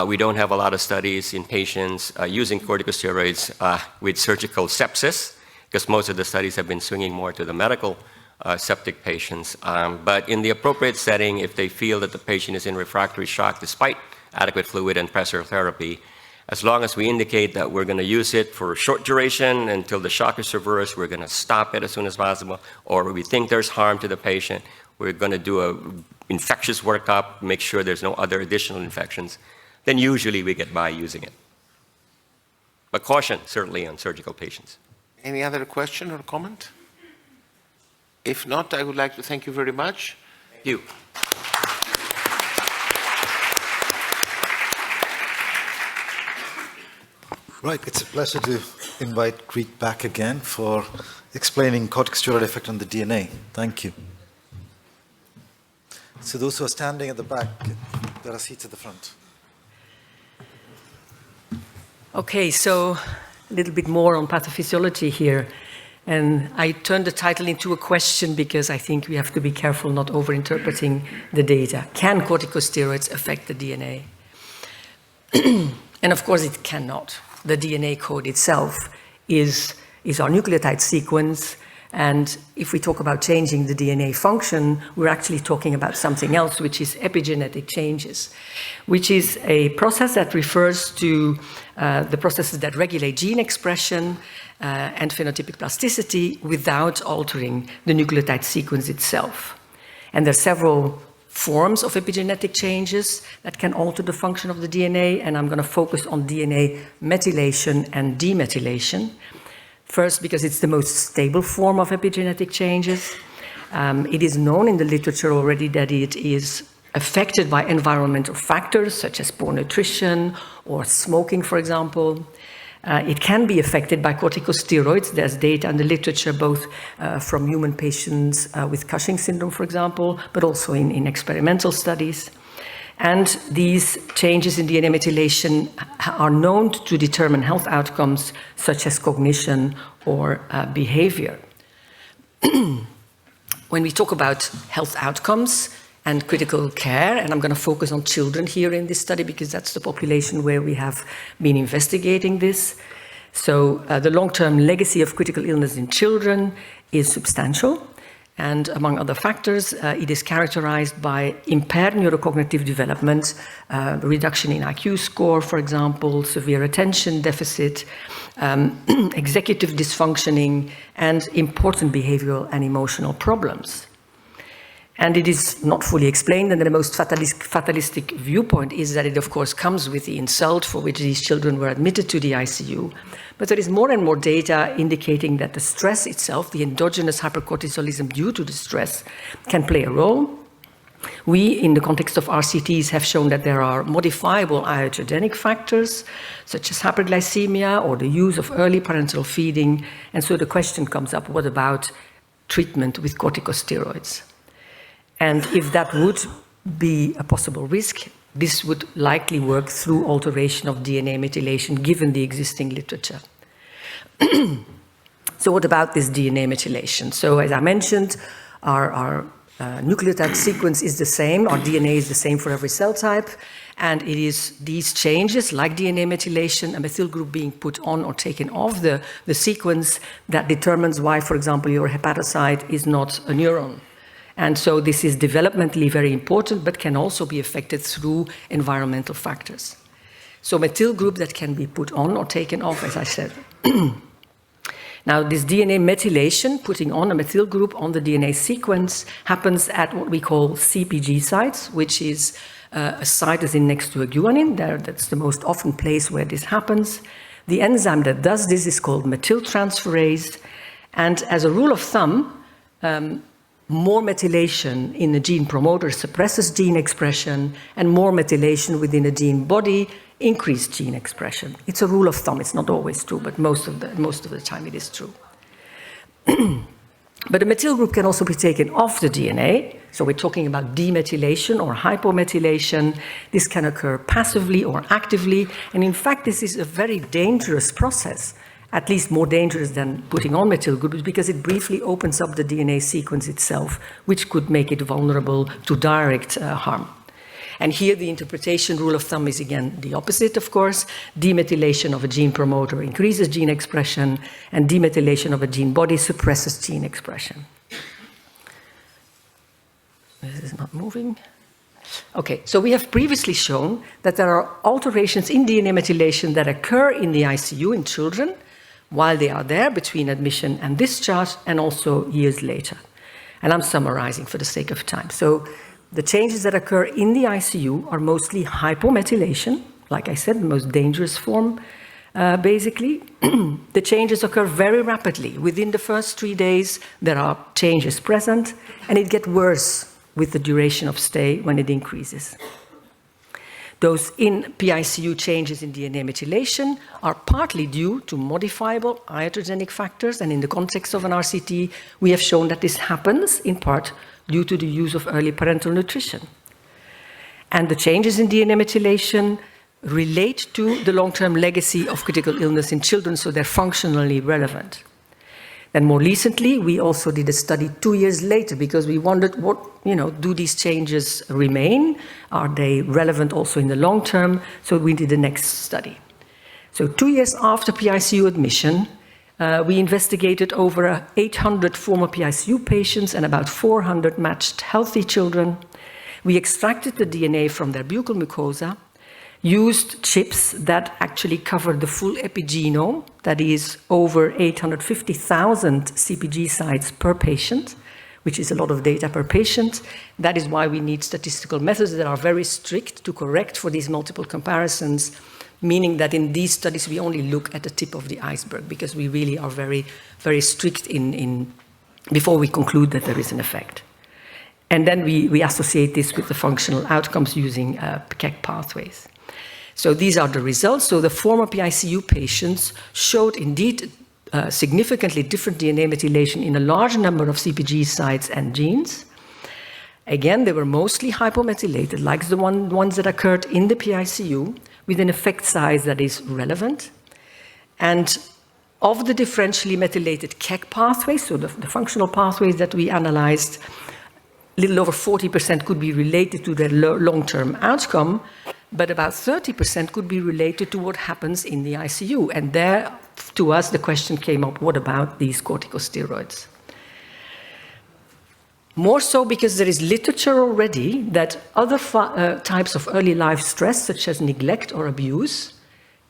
S5: We don't have a lot of studies in patients using corticosteroids with surgical sepsis, because most of the studies have been swinging more to the medical septic patients. But in the appropriate setting, if they feel that the patient is in refractory shock despite adequate fluid and pressor therapy, as long as we indicate that we're going to use it for a short duration until the shock is reversed, we're going to stop it as soon as possible, or we think there's harm to the patient, we're going to do an infectious workup, make sure there's no other additional infections, then usually we get by using it. But caution, certainly, on surgical patients.
S3: Any other question or comment? If not, I would like to thank you very much.
S5: Thank you.
S1: Right, it's a pleasure to invite Greet back again for explaining corticosteroid effect on the DNA. Thank you. So those who are standing at the back, there are seats at the front.
S2: Okay, so a little bit more on pathophysiology here. And I turned the title into a question because I think we have to be careful not overinterpreting the data. Can corticosteroids affect the DNA? And of course it cannot. The DNA code itself is our nucleotide sequence, and if we talk about changing the DNA function, we're actually talking about something else, which is epigenetic changes, which is a process that refers to the processes that regulate gene expression and phenotypic plasticity without altering the nucleotide sequence itself. And there are several forms of epigenetic changes that can alter the function of the DNA, and I'm going to focus on DNA methylation and demethylation. First, because it's the most stable form of epigenetic changes. It is known in the literature already that it is affected by environmental factors such as poor nutrition or smoking, for example. It can be affected by corticosteroids. There's data in the literature both from human patients with Cushing syndrome, for example, but also in experimental studies. And these changes in DNA methylation are known to determine health outcomes such as cognition or behavior. When we talk about health outcomes and critical care, and I'm going to focus on children here in this study because that's the population where we have been investigating this. So the long-term legacy of critical illness in children is substantial. And among other factors, it is characterized by impaired neurocognitive development, reduction in IQ score, for example, severe attention deficit, executive dysfunctioning, and important behavioral and emotional problems. And it is not fully explained, and the most fatalistic viewpoint is that it, of course, comes with the insult for which these children were admitted to the ICU. But there is more and more data indicating that the stress itself, the endogenous hypercortisolism due to the stress, can play a role. We, in the context of RCTs, have shown that there are modifiable iatrogenic factors, such as hyperglycemia or the use of early parenteral feeding. And so the question comes up, what about treatment with corticosteroids? And if that would be a possible risk, this would likely work through alteration of DNA methylation, given the existing literature. So what about this DNA methylation? So as I mentioned, our nucleotide sequence is the same, our DNA is the same for every cell type, and it is these changes, like DNA methylation, a methyl group being put on or taken off the sequence that determines why, for example, your hepatocyte is not a neuron. And so this is developmentally very important, but can also be affected through environmental factors. So methyl group that can be put on or taken off, as I said. Now, this DNA methylation, putting on a methyl group on the DNA sequence, happens at what we call CPG sites, which is a site that's next to a guanine. That's the most often place where this happens. The enzyme that does this is called methyltransferase. And as a rule of thumb, more methylation in the gene promoter suppresses gene expression, and more methylation within a gene body increases gene expression. It's a rule of thumb. It's not always true, but most of the time it is true. But a methyl group can also be taken off the DNA. So we're talking about demethylation or hypomethylation. This can occur passively or actively. And in fact, this is a very dangerous process, at least more dangerous than putting on methyl groups, because it briefly opens up the DNA sequence itself, which could make it vulnerable to direct harm. And here the interpretation rule of thumb is again the opposite, of course. Demethylation of a gene promoter increases gene expression, and demethylation of a gene body suppresses gene expression. This is not moving. Okay, so we have previously shown that there are alterations in DNA methylation that occur in the ICU in children while they are there between admission and discharge, and also years later. And I'm summarizing for the sake of time. So the changes that occur in the ICU are mostly hypomethylation, like I said, the most dangerous form, basically. The changes occur very rapidly. Within the first 3 days, there are changes present, and it gets worse with the duration of stay when it increases. Those in PICU changes in DNA methylation are partly due to modifiable iatrogenic factors, and in the context of an RCT, we have shown that this happens in part due to the use of early parental nutrition. And the changes in DNA methylation relate to the long-term legacy of critical illness in children, so they're functionally relevant. Then more recently, we also did a study 2 years later because we wondered, do these changes remain? Are they relevant also in the long term? So we did the next study. So 2 years after PICU admission, we investigated over 800 former PICU patients and about 400 matched healthy children. We extracted the DNA from their buccal mucosa, used chips that actually covered the full epigenome, that is over 850,000 CPG sites per patient, which is a lot of data per patient. That is why we need statistical methods that are very strict to correct for these multiple comparisons meaning that in these studies we only look at the tip of the iceberg because we really are very, very strict before we conclude that there is an effect. And then we associate this with the functional outcomes using KEC pathways. So these are the results. So the former PICU patients showed indeed significantly different DNA methylation in a large number of CpG sites and genes. Again, they were mostly hypomethylated, like the ones that occurred in the PICU, with an effect size that is relevant. And of the differentially methylated KEC pathways, so the functional pathways that we analyzed, a little over 40% could be related to their long-term outcome, but about 30% could be related to what happens in the ICU. And there, to us, the question came up, what about these corticosteroids? More so because there is literature already that other types of early life stress, such as neglect or abuse,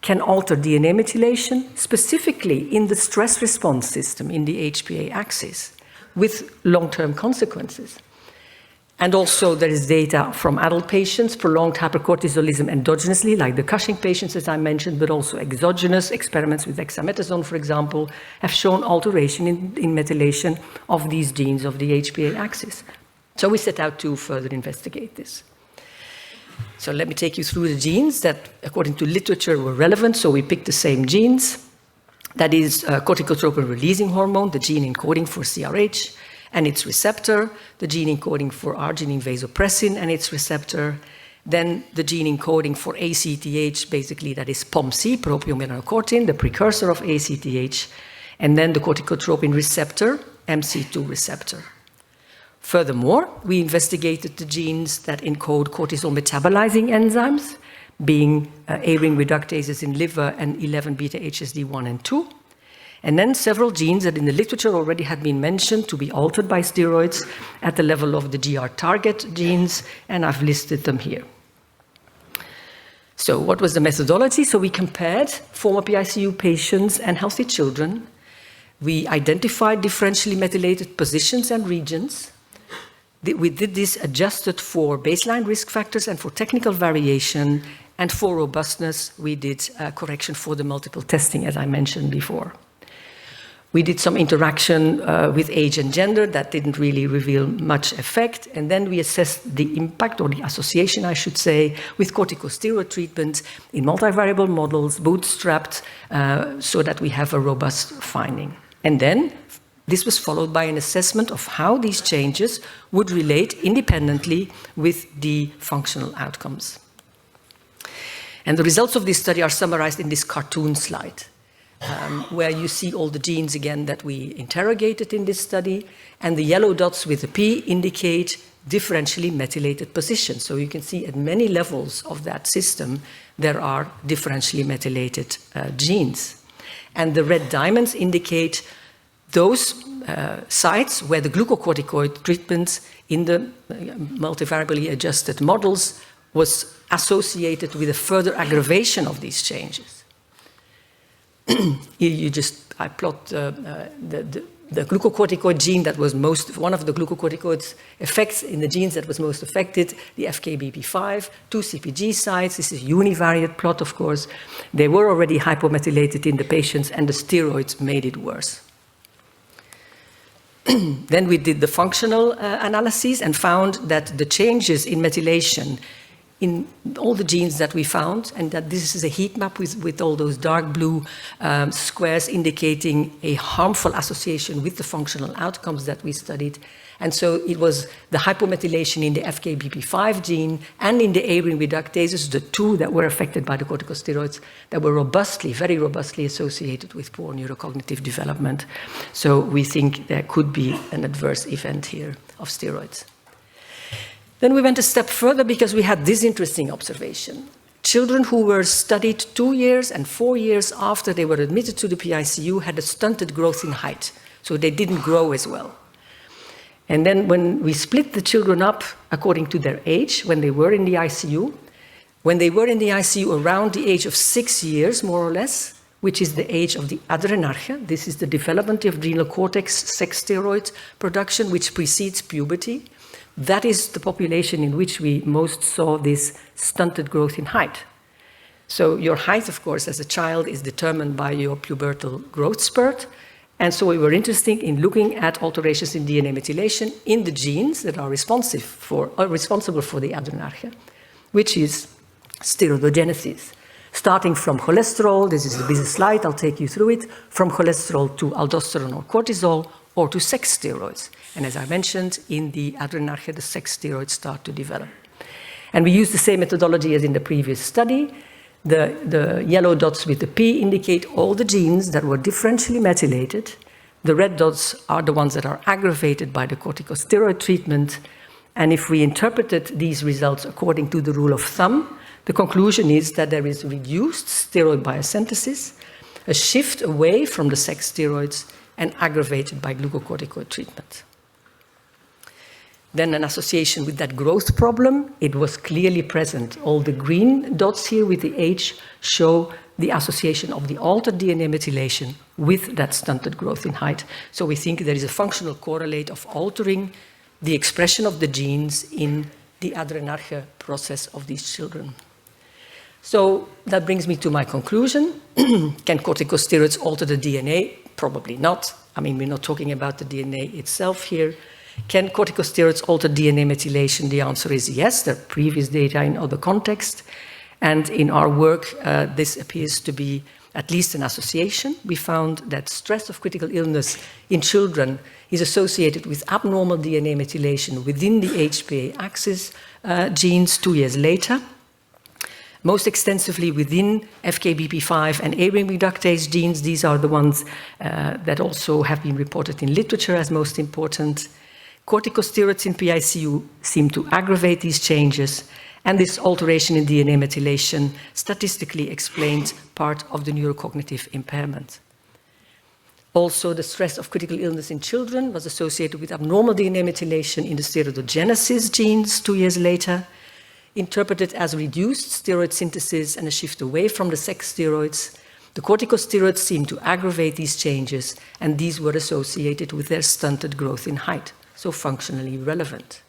S2: can alter DNA methylation, specifically in the stress response system in the HPA axis, with long-term consequences. And also there is data from adult patients, prolonged hypercortisolism endogenously, like the Cushing patients, as I mentioned, but also exogenous experiments with dexamethasone, for example, have shown alteration in methylation of these genes of the HPA axis. So we set out to further investigate this. So let me take you through the genes that, according to literature, were relevant. So we picked the same genes. That is corticotropin-releasing hormone, the gene encoding for CRH, and its receptor, the gene encoding for arginine vasopressin and its receptor, then the gene encoding for ACTH, basically that is POMC, propiomyelanocortin, the precursor of ACTH, and then the corticotropin receptor, MC2 receptor. Furthermore, we investigated the genes that encode cortisol metabolizing enzymes, being A-ring reductases in liver and 11-beta-HSD1 and 2, and then several genes that in the literature already had been mentioned to be altered by steroids at the level of the GR target genes, and I've listed them here. So what was the methodology? So we compared former PICU patients and healthy children. We identified differentially methylated positions and regions. We did this adjusted for baseline risk factors and for technical variation, and for robustness, we did correction for the multiple testing, as I mentioned before. We did some interaction with age and gender that didn't really reveal much effect. And then we assessed the impact, or the association, I should say, with corticosteroid treatment in multivariable models, bootstrapped, so that we have a robust finding. And then this was followed by an assessment of how these changes would relate independently with the functional outcomes. And the results of this study are summarized in this cartoon slide. Where you see all the genes again that we interrogated in this study, and the yellow dots with a P indicate differentially methylated positions. So you can see at many levels of that system, there are differentially methylated genes. And the red diamonds indicate those sites where the glucocorticoid treatment in the multivariably adjusted models was associated with a further aggravation of these changes. I plot the glucocorticoid gene that was one of the glucocorticoids effects in the genes that was most affected, the FKBP5, 2 CpG sites. This is a univariate plot, of course. They were already hypomethylated in the patients, and the steroids made it worse. Then we did the functional analyses and found that the changes in methylation in all the genes that we found, and that this is a heat map with all those dark blue squares indicating a harmful association with the functional outcomes that we studied. And so it was the hypomethylation in the FKBP5 gene and in the A-ring reductases, the two that were affected by the corticosteroids, that were robustly, very robustly associated with poor neurocognitive development. So we think there could be an adverse event here of steroids. Then we went a step further because we had this interesting observation. Children who were studied 2 years and 4 years after they were admitted to the PICU had a stunted growth in height, so they didn't grow as well. And then when we split the children up according to their age, when they were in the ICU, around the age of 6 years, more or less, which is the age of the adrenarche, this is the development of adrenal cortex sex steroid production, which precedes puberty. That is the population in which we most saw this stunted growth in height. So your height, of course, as a child is determined by your pubertal growth spurt. And so we were interested in looking at alterations in DNA methylation in the genes that are responsible for the adrenarche, which is steroidogenesis. Starting from cholesterol, this is a busy slide, I'll take you through it, from cholesterol to aldosterone or cortisol, or to sex steroids. And as I mentioned, in the adrenarche, the sex steroids start to develop. And we use the same methodology as in the previous study. The yellow dots with the P indicate all the genes that were differentially methylated. The red dots are the ones that are aggravated by the corticosteroid treatment. And if we interpreted these results according to the rule of thumb, the conclusion is that there is reduced steroid biosynthesis, a shift away from the sex steroids, and aggravated by glucocorticoid treatment. Then an association with that growth problem, it was clearly present. All the green dots here with the H show the association of the altered DNA methylation with that stunted growth in height. So we think there is a functional correlate of altering the expression of the genes in the adrenarche process of these children. So that brings me to my conclusion. Can corticosteroids alter the DNA? Probably not. I mean, we're not talking about the DNA itself here. Can corticosteroids alter DNA methylation? The answer is yes. There are previous data in other contexts. And in our work, this appears to be at least an association. We found that stress of critical illness in children is associated with abnormal DNA methylation within the HPA axis genes 2 years later. Most extensively within FKBP5 and A-ring reductase genes. These are the ones that also have been reported in literature as most important. Corticosteroids in PICU seem to aggravate these changes, and this alteration in DNA methylation statistically explains part of the neurocognitive impairment. Also, the stress of critical illness in children was associated with abnormal DNA methylation in the steroidogenesis genes 2 years later, interpreted as reduced steroid synthesis and a shift away from the sex steroids. The corticosteroids seem to aggravate these changes, and these were associated with their stunted growth in height, so functionally relevant.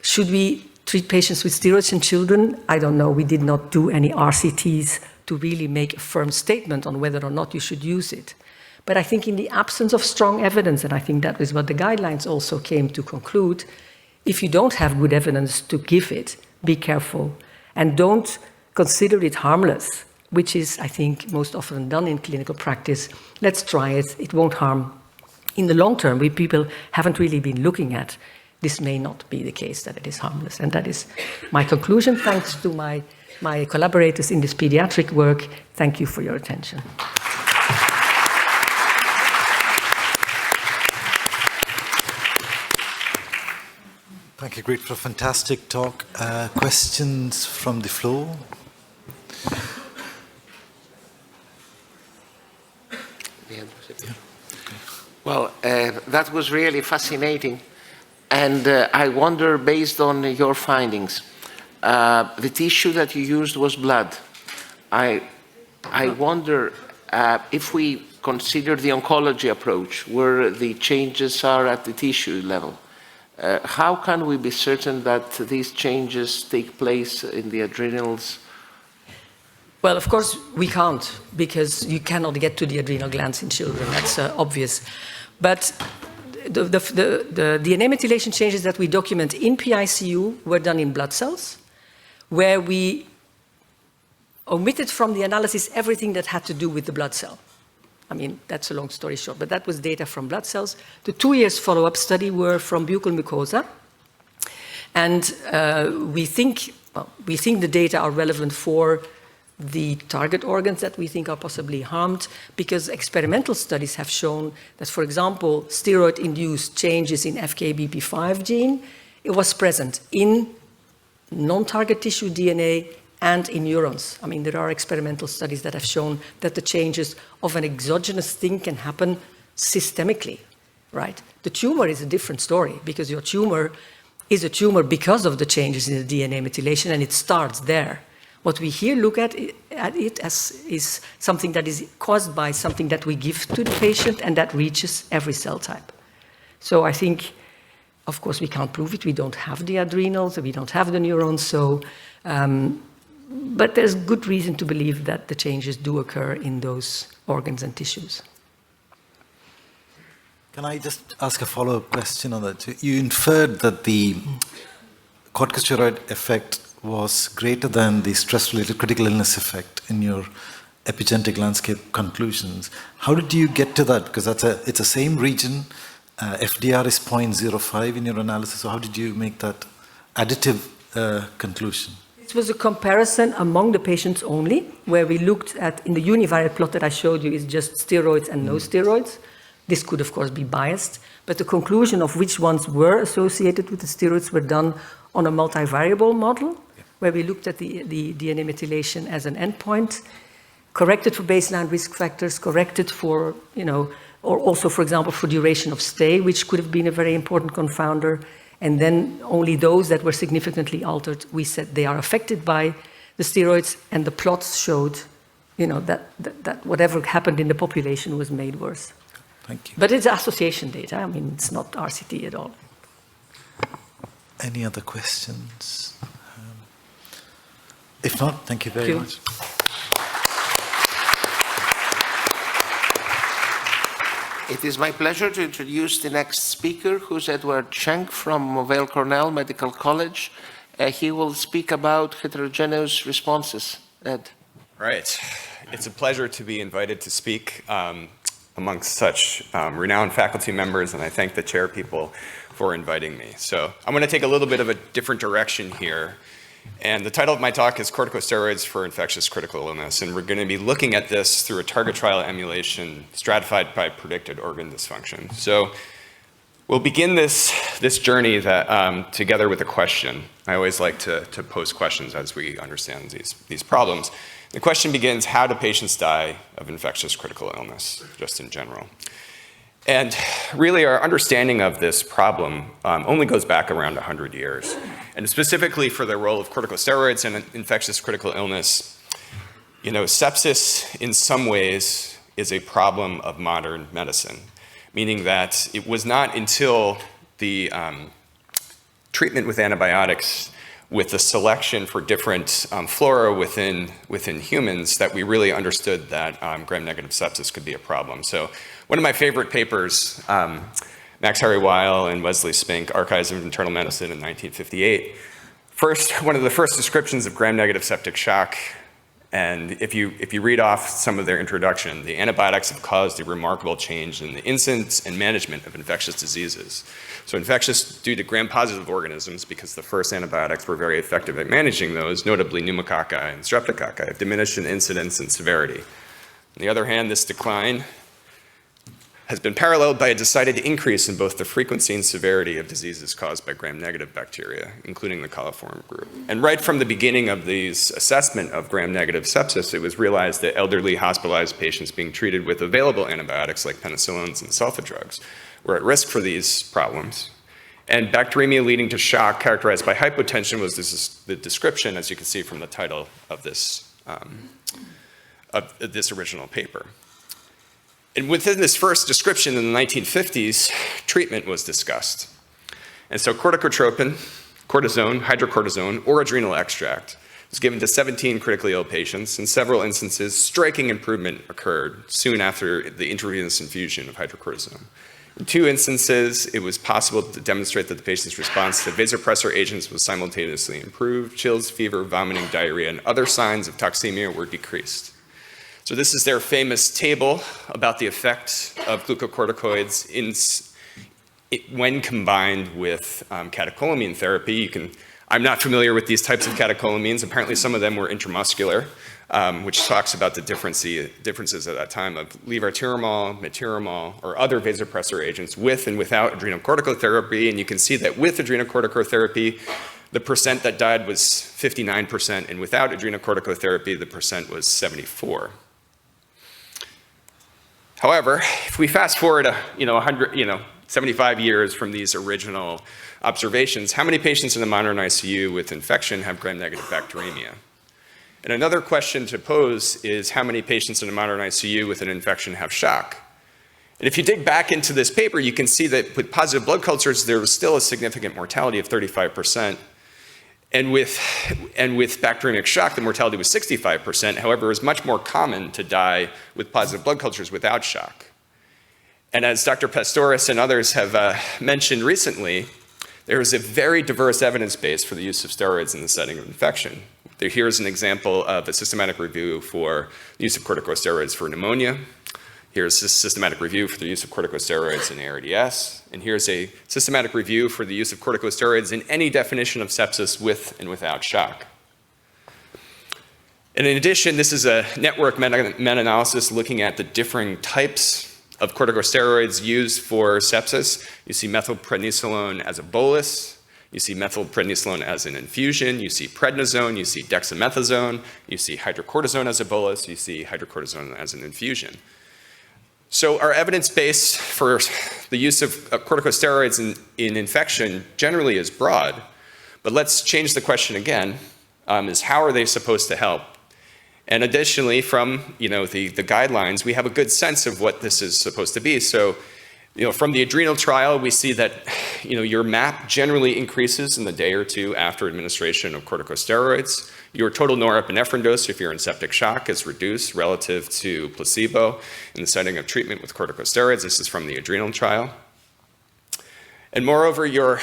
S2: Should we treat patients with steroids in children? I don't know. We did not do any RCTs to really make a firm statement on whether or not you should use it. But I think in the absence of strong evidence, and I think that is what the guidelines also came to conclude, if you don't have good evidence to give it, be careful and don't consider it harmless, which is, I think, most often done in clinical practice. Let's try it. It won't harm. In the long term, we people haven't really been looking at, this may not be the case that it is harmless. And that is my conclusion. Thanks to my collaborators in this pediatric work. Thank you for your attention.
S1: Thank you, great, for a fantastic talk. Questions from the floor?
S3: Well, that was really fascinating. And I wonder, based on your findings, the tissue that you used was blood. I wonder if we consider the oncology approach, where the changes are at the tissue level, how can we be certain that these changes take place in the adrenals?
S2: Well, of course, we can't, because you cannot get to the adrenal glands in children. That's obvious. But the DNA methylation changes that we document in PICU were done in blood cells, where we omitted from the analysis everything that had to do with the blood cell. I mean, that's a long story short, but that was data from blood cells. The 2 years follow-up study were from buccal mucosa. And we think the data are relevant for the target organs that we think are possibly harmed, because experimental studies have shown that, for example, steroid-induced changes in FKBP5 gene, it was present in non-target tissue DNA and in neurons. I mean, there are experimental studies that have shown that the changes of an exogenous thing can happen systemically, right? The tumor is a different story, because your tumor is a tumor because of the changes in the DNA methylation, and it starts there. What we here look at it as is something that is caused by something that we give to the patient and that reaches every cell type. So I think, of course, we can't prove it. We don't have the adrenals, we don't have the neurons. So But there's good reason to believe that the changes do occur in those organs and tissues.
S1: Can I just ask a follow-up question on that? You inferred that the corticosteroid effect was greater than the stress-related critical illness effect in your epigenetic landscape conclusions. How did you get to that? Because it's the same region. FDR is 0.05 in your analysis. So how did you make that additive conclusion?
S2: It was a comparison among the patients only, where we looked at, in the univariate plot that I showed you, is just steroids and no steroids. This could, of course, be biased, but the conclusion of which ones were associated with the steroids were done on a multivariable model, where we looked at the DNA methylation as an endpoint, corrected for baseline risk factors, corrected for, or also, for example, for duration of stay, which could have been a very important confounder, and then only those that were significantly altered, we said they are affected by the steroids, and the plots showed, that whatever happened in the population was made worse.
S1: Thank you.
S2: But it's association data. I mean, it's not RCT at all.
S1: Any other questions? If not, thank you very much.
S3: It is my pleasure to introduce the next speaker, who's Edward Schenk from Weill Cornell Medical College. He will speak about heterogeneous responses. Ed.
S7: Right. It's a pleasure to be invited to speak amongst such renowned faculty members, and I thank the chair people for inviting me. So I'm going to take a little bit of a different direction here. And the title of my talk is Corticosteroids for Infectious Critical Illness, and we're going to be looking at this through a target trial emulation stratified by predicted organ dysfunction. So we'll begin this journey that, together with a question. I always like to pose questions as we understand these problems. The question begins, how do patients die of infectious critical illness, just in general? And really, our understanding of this problem only goes back around 100 years. And specifically for the role of corticosteroids in infectious critical illness, sepsis in some ways is a problem of modern medicine, meaning that it was not until the treatment with antibiotics, with the selection for different flora within humans, that we really understood that gram-negative sepsis could be a problem. So one of my favorite papers, Max Harry-Weil and Wesley Spink, Archives of Internal Medicine in 1958. One of the first descriptions of gram-negative septic shock, and if you read off some of their introduction, the antibiotics have caused a remarkable change in the incidence and management of infectious diseases. So infectious due to gram-positive organisms, because the first antibiotics were very effective at managing those, notably pneumococci and streptococci, diminished in incidence and severity. On the other hand, this decline has been paralleled by a decided increase in both the frequency and severity of diseases caused by gram-negative bacteria, including the coliform group. And right from the beginning of this assessment of gram-negative sepsis, it was realized that elderly hospitalized patients being treated with available antibiotics like penicillins and sulfa drugs were at risk for these problems. And bacteremia leading to shock characterized by hypotension was the description, as you can see from the title of this original paper. And within this first description in the 1950s, treatment was discussed. And so corticotropin, cortisone, hydrocortisone, or adrenal extract was given to 17 critically ill patients. In several instances, striking improvement occurred soon after the intravenous infusion of hydrocortisone. In 2 instances, it was possible to demonstrate that the patient's response to vasopressor agents was simultaneously improved. Chills, fever, vomiting, diarrhea, and other signs of toxemia were decreased. So this is their famous table about the effect of glucocorticoids when combined with catecholamine therapy. I'm not familiar with these types of catecholamines. Apparently some of them were intramuscular, which talks about the differences at that time of levetiramal, meteramol, or other vasopressor agents with and without adrenocorticotherapy. And you can see that with adrenocorticotherapy, the percent that died was 59%, and without adrenocorticotherapy, the percent was 74%. However, if we fast forward 75 years from these original observations, how many patients in the modern ICU with infection have gram-negative bacteremia? And another question to pose is how many patients in a modern ICU with an infection have shock? And if you dig back into this paper, you can see that with positive blood cultures, there was still a significant mortality of 35%. And with bacteremic shock, the mortality was 65%. However, it was much more common to die with positive blood cultures without shock. And as Dr. Pastoris and others have mentioned recently, there is a very diverse evidence base for the use of steroids in the setting of infection. Here's an example of a systematic review for the use of corticosteroids for pneumonia. Here's a systematic review for the use of corticosteroids in ARDS. And here's a systematic review for the use of corticosteroids in any definition of sepsis with and without shock. And in addition, this is a network meta-analysis looking at the differing types of corticosteroids used for sepsis. You see methylprednisolone as a bolus. You see methylprednisolone as an infusion. You see prednisone. You see dexamethasone. You see hydrocortisone as a bolus. You see hydrocortisone as an infusion. So our evidence base for the use of corticosteroids in infection generally is broad, but let's change the question again, is how are they supposed to help? And additionally, from the guidelines, we have a good sense of what this is supposed to be. So from the adrenal trial, we see that your MAP generally increases in the day or two after administration of corticosteroids. Your total norepinephrine dose, if you're in septic shock, is reduced relative to placebo in the setting of treatment with corticosteroids. This is from the adrenal trial. And moreover, your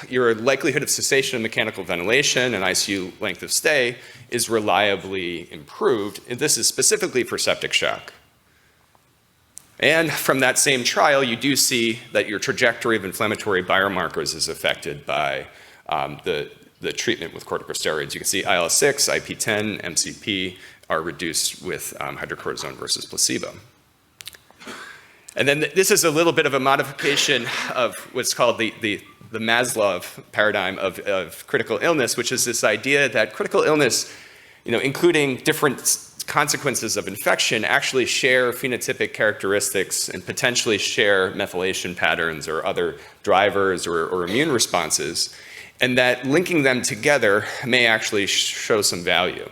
S7: likelihood of cessation of mechanical ventilation and ICU length of stay is reliably improved. And this is specifically for septic shock. And from that same trial, you do see that your trajectory of inflammatory biomarkers is affected by the treatment with corticosteroids. You can see IL-6, IP-10, MCP are reduced with hydrocortisone versus placebo. And then this is a little bit of a modification of what's called the Maslow paradigm of critical illness, which is this idea that critical illness, including different consequences of infection, actually share phenotypic characteristics and potentially share methylation patterns or other drivers or immune responses, and that linking them together may actually show some value.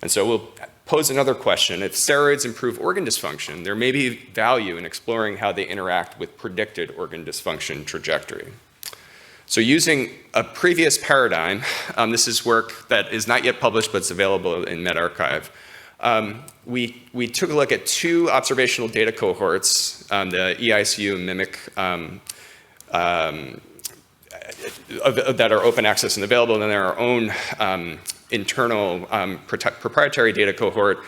S7: And so we'll pose another question. If steroids improve organ dysfunction, there may be value in exploring how they interact with predicted organ dysfunction trajectory. So using a previous paradigm, this is work that is not yet published, but it's available in medRxiv. We took a look at two observational data cohorts, the EICU and MIMIC, that are open access and available, and then our own internal proprietary data cohort.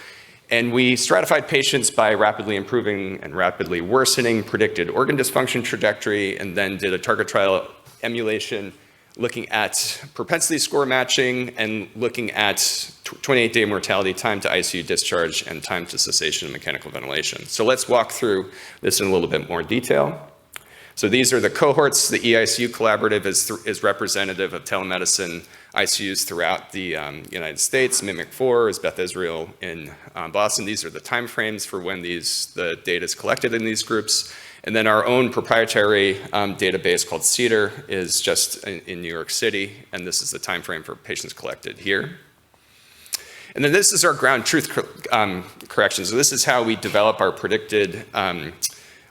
S7: And we stratified patients by rapidly improving and rapidly worsening predicted organ dysfunction trajectory, and then did a target trial emulation looking at propensity score matching and looking at 28-day mortality, time to ICU discharge, and time to cessation of mechanical ventilation. So let's walk through this in a little bit more detail. So these are the cohorts. The EICU collaborative is representative of telemedicine ICUs throughout the United States. MIMIC-4 is Beth Israel in Boston. These are the timeframes for when the data is collected in these groups. And then our own proprietary database called CEDAR is just in New York City, and this is the time frame for patients collected here. And then this is our ground truth correction. So this is how we develop our predicted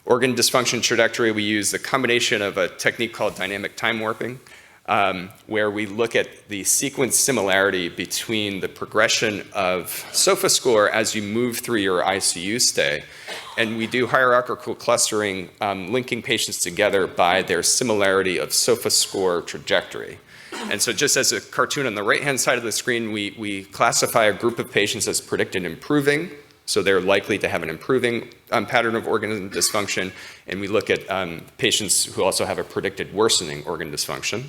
S7: organ dysfunction trajectory. We use the combination of a technique called dynamic time warping, where we look at the sequence similarity between the progression of SOFA score as you move through your ICU stay. And we do hierarchical clustering, linking patients together by their similarity of SOFA score trajectory. And so just as a cartoon on the right-hand side of the screen, we classify a group of patients as predicted improving. So they're likely to have an improving pattern of organ dysfunction. And we look at patients who also have a predicted worsening organ dysfunction.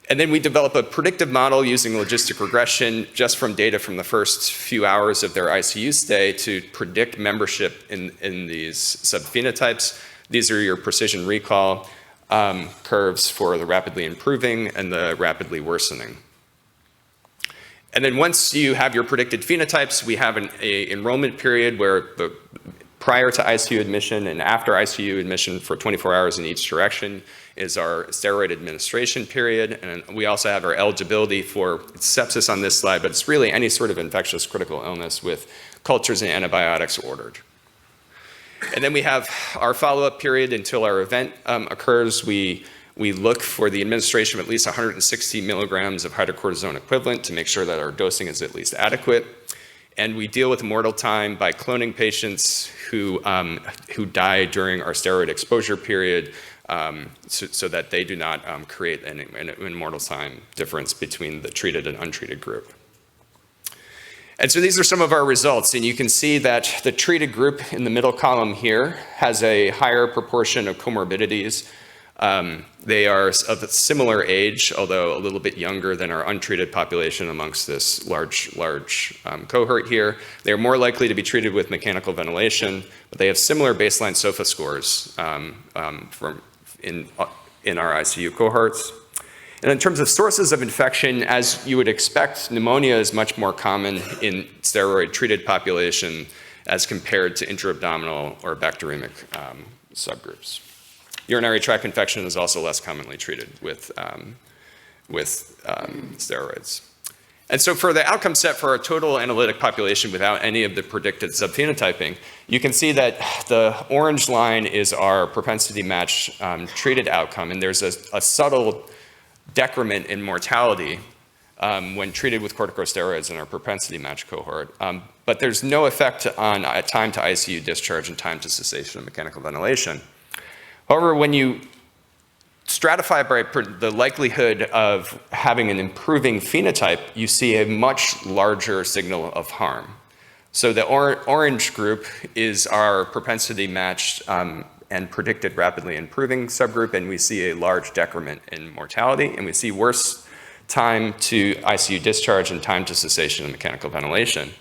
S7: And then we develop a predictive model using logistic regression just from data from the first few hours of their ICU stay to predict membership in these subphenotypes. These are your precision recall curves for the rapidly improving and the rapidly worsening. And then once you have your predicted phenotypes, we have an enrollment period where prior to ICU admission and after ICU admission for 24 hours in each direction is our steroid administration period. And we also have our eligibility for sepsis on this slide, but it's really any sort of infectious critical illness with cultures and antibiotics ordered. And then we have our follow-up period until our event occurs. We We look for the administration of at least 160 milligrams of hydrocortisone equivalent to make sure that our dosing is at least adequate. And we deal with mortal time by cloning patients who die during our steroid exposure period so that they do not create an immortal time difference between the treated and untreated group. And so these are some of our results, and you can see that the treated group in the middle column here has a higher proportion of comorbidities. They are of a similar age, although a little bit younger than our untreated population amongst this large cohort here. They're more likely to be treated with mechanical ventilation, but they have similar baseline SOFA scores in our ICU cohorts. And in terms of sources of infection, as you would expect, pneumonia is much more common in steroid-treated population as compared to intra-abdominal or bacteremic subgroups. Urinary tract infection is also less commonly treated with steroids. And so for the outcome set for our total analytic population without any of the predicted subphenotyping, you can see that the orange line is our propensity match treated outcome, and there's a subtle decrement in mortality when treated with corticosteroids in our propensity match cohort. But there's no effect on time to ICU discharge and time to cessation of mechanical ventilation. However, when you stratify by the likelihood of having an improving phenotype, you see a much larger signal of harm. So the orange group is our propensity matched and predicted rapidly improving subgroup, and we see a large decrement in mortality, and we see worse time to ICU discharge and time to cessation of mechanical ventilation.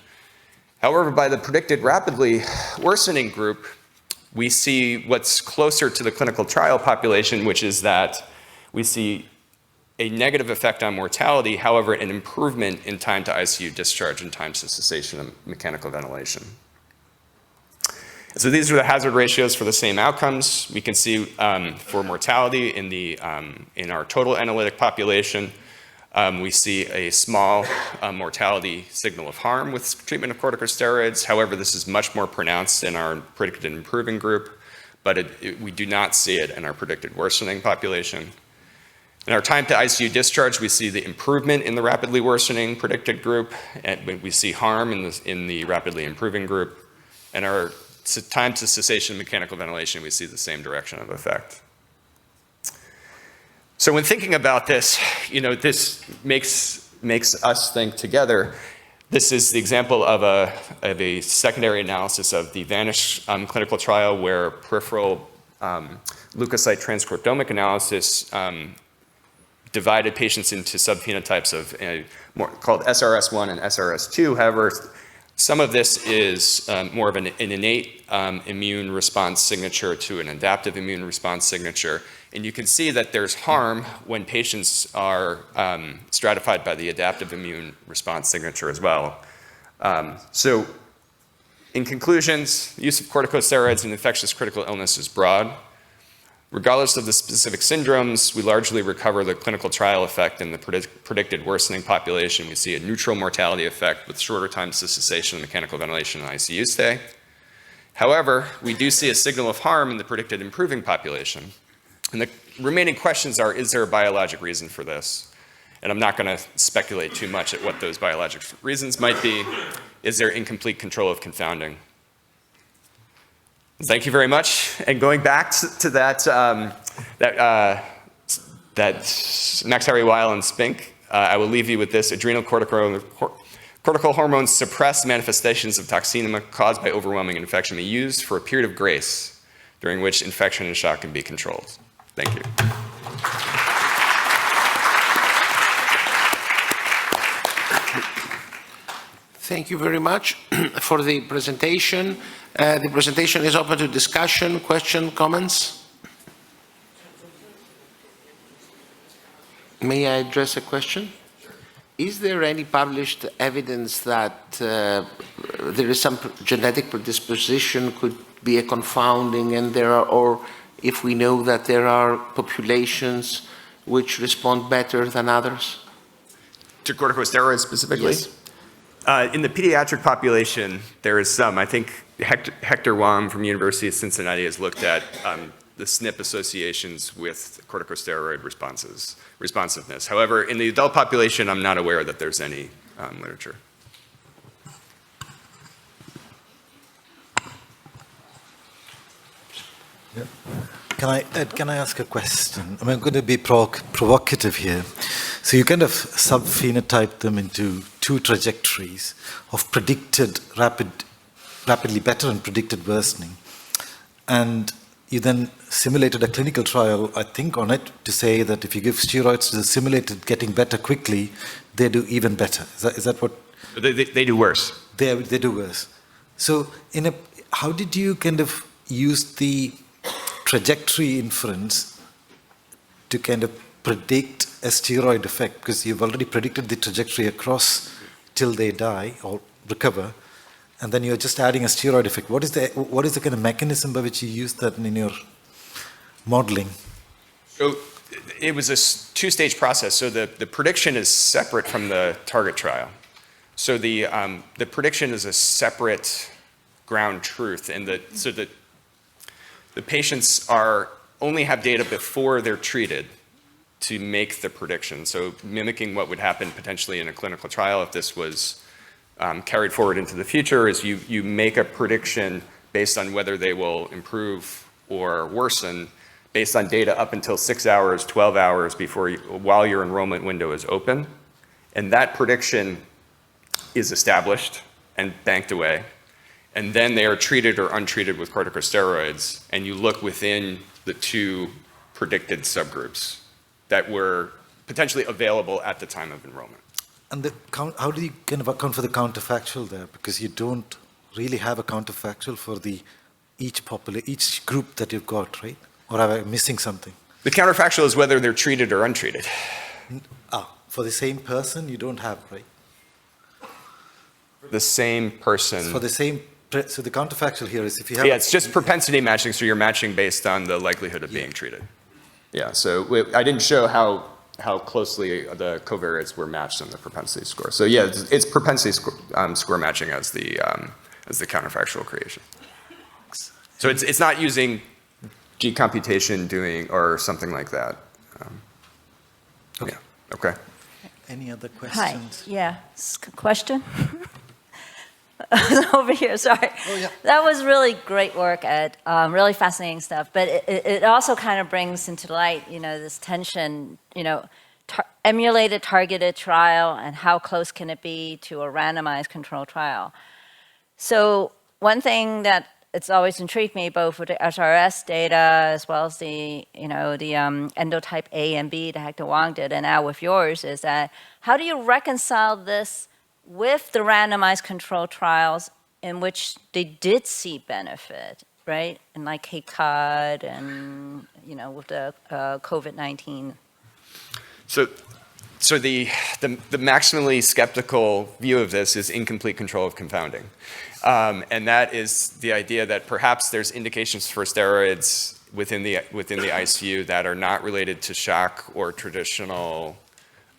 S7: However, by the predicted rapidly worsening group, we see what's closer to the clinical trial population, which is that we see a negative effect on mortality, however, an improvement in time to ICU discharge and time to cessation of mechanical ventilation. So these are the hazard ratios for the same outcomes. We can see for mortality in our total analytic population, we see a small mortality signal of harm with treatment of corticosteroids. However, this is much more pronounced in our predicted improving group, but we do not see it in our predicted worsening population. In our time to ICU discharge, we see the improvement in the rapidly worsening predicted group, and we see harm in the rapidly improving group. And our time to cessation of mechanical ventilation, we see the same direction of effect. So when thinking about this, this makes us think together. This is the example of a secondary analysis of the VANISH clinical trial where peripheral leukocyte transcriptomic analysis divided patients into subphenotypes of called SRS1 and SRS2. However, some of this is more of an innate immune response signature to an adaptive immune response signature. And you can see that there's harm when patients are stratified by the adaptive immune response signature as well. So in conclusions, the use of corticosteroids in infectious critical illness is broad. Regardless of the specific syndromes, we largely recover the clinical trial effect in the predicted worsening population. We see a neutral mortality effect with shorter times to cessation of mechanical ventilation and ICU stay. However, we do see a signal of harm in the predicted improving population. And the remaining questions are, is there a biologic reason for this? And I'm not going to speculate too much at what those biologic reasons might be. Is there incomplete control of confounding? Thank you very much. And going back to that Max Harry Weil and Spink, I will leave you with this. Adrenal cortical hormones suppress manifestations of toxemia caused by overwhelming infection be used for a period of grace during which infection and shock can be controlled. Thank you.
S3: Thank you very much for the presentation. The presentation is open to discussion, question, comments. May I address a question? Is there any published evidence that there is some genetic predisposition could be a confounding, and or if we know that there are populations which respond better than others?
S7: To corticosteroids specifically?
S3: Yes.
S7: In the pediatric population, there is some. I think Hector Wong from University of Cincinnati has looked at the SNP associations with corticosteroid responsiveness. However, in the adult population, I'm not aware that there's any literature.
S1: Yeah. Can I ask a question? I'm going to be provocative here. So you kind of subphenotype them into two trajectories of predicted rapidly better and predicted worsening. And you then simulated a clinical trial, I think, on it to say that if you give steroids to the simulated getting better quickly, they do even better. Is that what?
S7: They do worse.
S1: They do worse. So how did you kind of use the trajectory inference to kind of predict a steroid effect? Because you've already predicted the trajectory across till they die or recover, and then you're just adding a steroid effect. What is the kind of mechanism by which you use that in your modeling?
S7: So it was a two-stage process. So the prediction is separate from the target trial. So the prediction is a separate ground truth, and the patients only have data before they're treated to make the prediction. So mimicking what would happen potentially in a clinical trial if this was carried forward into the future is you make a prediction based on whether they will improve or worsen based on data up until 6 hours, 12 hours while your enrollment window is open. And that prediction is established and banked away. And then they are treated or untreated with corticosteroids, and you look within the two predicted subgroups that were potentially available at the time of enrollment.
S1: And how do you kind of account for the counterfactual there? Because you don't really have a counterfactual for each group that you've got, right? Or am I missing something?
S7: The counterfactual is whether they're treated or untreated.
S1: For the same person, you don't have, right?
S7: The same person.
S1: So the counterfactual here is if you have...
S7: Yeah, it's just propensity matching, so you're matching based on the likelihood of being treated. Yeah, so I didn't show how closely the covariates were matched on the propensity score. So yeah, it's propensity score matching as the counterfactual creation. So it's not using G computation or something like that.
S1: Okay.
S7: Yeah, okay.
S1: Any other
S8: Hi,
S1: questions?
S8: yeah, question? Over here, sorry.
S1: Oh, yeah.
S8: That was really great work, Ed. Really fascinating stuff. But it also kind of brings into light, this tension, emulated targeted trial and how close can it be to a randomized control trial. So one thing that it's always intrigued me, both with the SRS data as well as the endotype A and B that Hector Wang did, and now with yours, is that how do you reconcile this with the randomized control trials in which they did see benefit, right? And like KCOD and, with the COVID-19.
S7: So the maximally skeptical view of this is incomplete control of confounding. And that is the idea that perhaps there's indications for steroids within the ICU that are not related to shock or traditional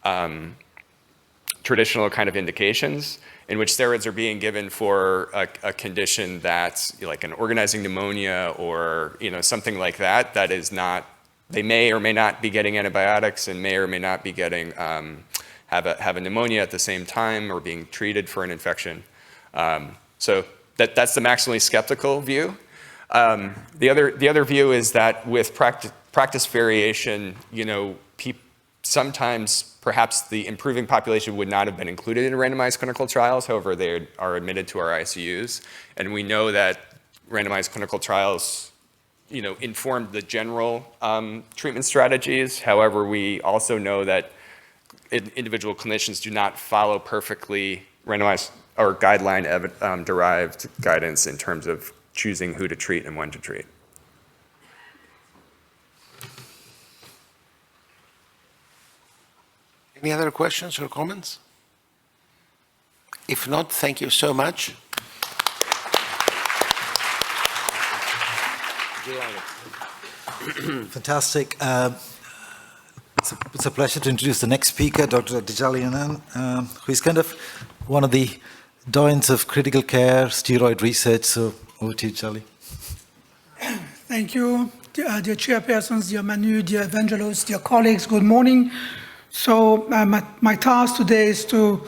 S7: kind of indications, in which steroids are being given for a condition that's like an organizing pneumonia or something like that, that is not, they may or may not be getting antibiotics and may or may not be getting, have a pneumonia at the same time or being treated for an infection. So that's the maximally skeptical view. The other view is that with practice variation, sometimes perhaps the improving population would not have been included in randomized clinical trials. However, they are admitted to our ICUs. And we know that randomized clinical trials, informed the general treatment strategies. However, we also know that individual clinicians do not follow perfectly randomized or guideline-derived guidance in terms of choosing who to treat and when to treat.
S3: Any other questions or comments? If not, thank you so much.
S1: Fantastic. It's a pleasure to introduce the next speaker, Dr. Djalianan, who is kind of one of the doyens of critical care, steroid research. So over to you, Jali.
S9: Thank you. dear chairpersons, dear Manu, dear Evangelos, dear colleagues, good morning. So my task today is to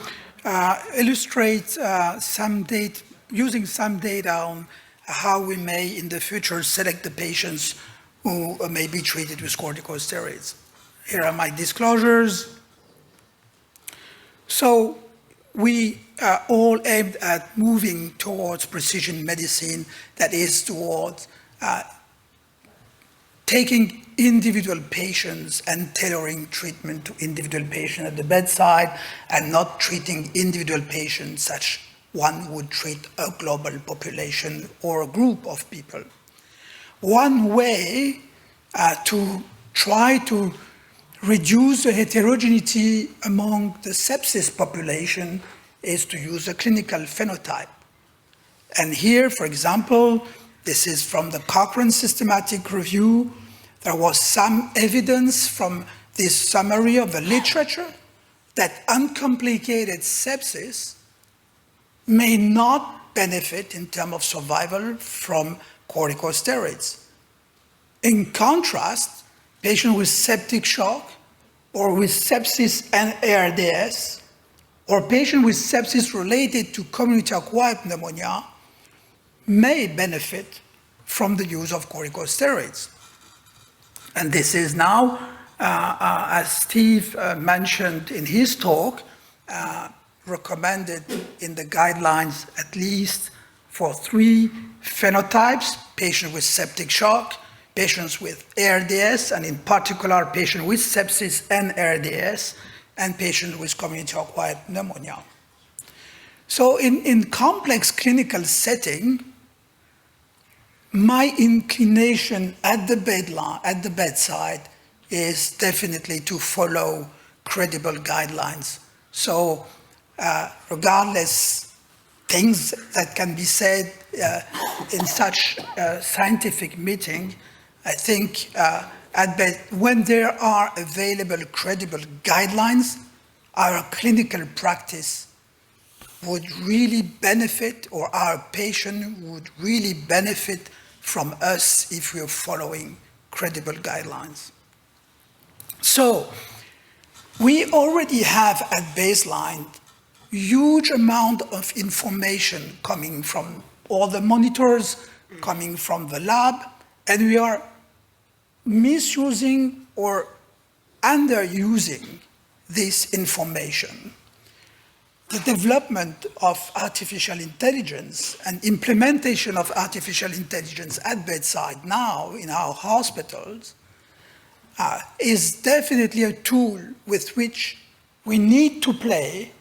S9: illustrate using some data on how we may in the future select the patients who may be treated with corticosteroids. Here are my disclosures. So we are all aimed at moving towards precision medicine, that is towards taking individual patients and tailoring treatment to individual patients at the bedside and not treating individual patients such one would treat a global population or a group of people. One way to try to reduce the heterogeneity among the sepsis population is to use a clinical phenotype. And here, for example, this is from the Cochrane Systematic Review. There was some evidence from this summary of the literature that uncomplicated sepsis may not benefit in terms of survival from corticosteroids. In contrast, patients with septic shock or with sepsis and ARDS, or patients with sepsis related to community-acquired pneumonia may benefit from the use of corticosteroids. And this is now, as Steve mentioned in his talk, recommended in the guidelines at least for 3 phenotypes: patients with septic shock, patients with ARDS, and in particular, patients with sepsis and ARDS, and patients with community-acquired pneumonia. So in complex clinical setting, my inclination at the bedside is definitely to follow credible guidelines. So regardless things that can be said in such a scientific meeting, I think when there are available credible guidelines, our clinical practice would really benefit, or our patient would really benefit from us if we're following credible guidelines. So we already have at baseline huge amount of information coming from all the monitors, coming from the lab, and we are misusing or underusing this information. The development of artificial intelligence and implementation of artificial intelligence at bedside now in our hospitals is definitely a tool with which we need to play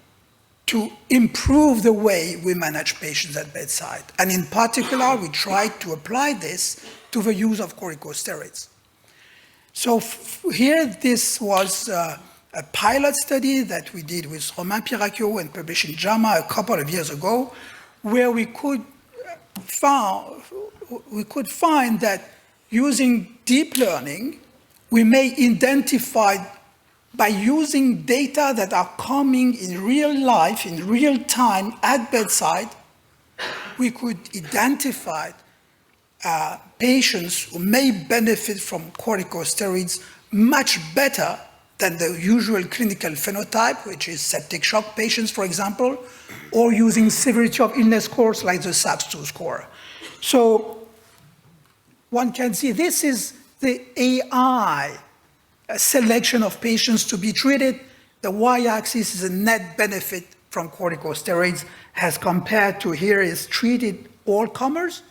S9: to improve the way we manage patients at bedside. And in particular, we try to apply this to the use of corticosteroids. So here, this was a pilot study that we did with Romain Piracchio and published in JAMA a couple of years ago, where we could find that using deep learning, we may identify, by using data that are coming in real life, in real time at bedside, we could identify patients who may benefit from corticosteroids much better than the usual clinical phenotype, which is septic shock patients, for example, or using severity of illness scores like the SAPS-2 score. So one can see this is the AI selection of patients to be treated. The y-axis is a net benefit from corticosteroids as compared to here is treated all comers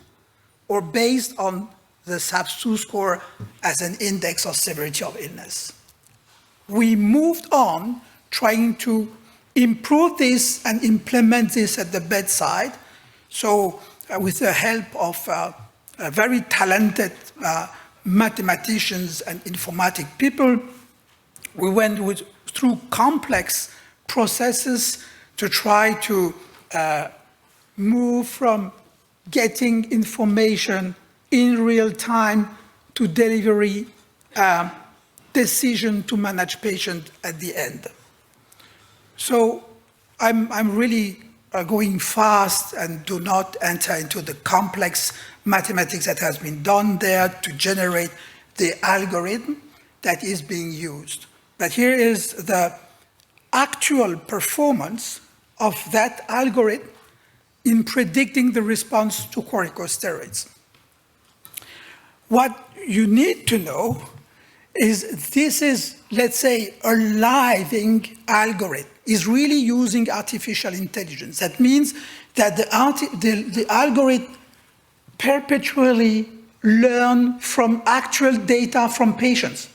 S9: or based on the SAPS-2 score as an index of severity of illness. We moved on trying to improve this and implement this at the bedside. So with the help of very talented mathematicians and informatic people, we went through complex processes to try to move from getting information in real time to delivery decision to manage patient at the end. So I'm really going fast and do not enter into the complex mathematics that has been done there to generate the algorithm that is being used. But here is the actual performance of that algorithm in predicting the response to corticosteroids. What you need to know is this is, let's say, a living algorithm, is really using artificial intelligence. That means that the algorithm perpetually learn from actual data from patients.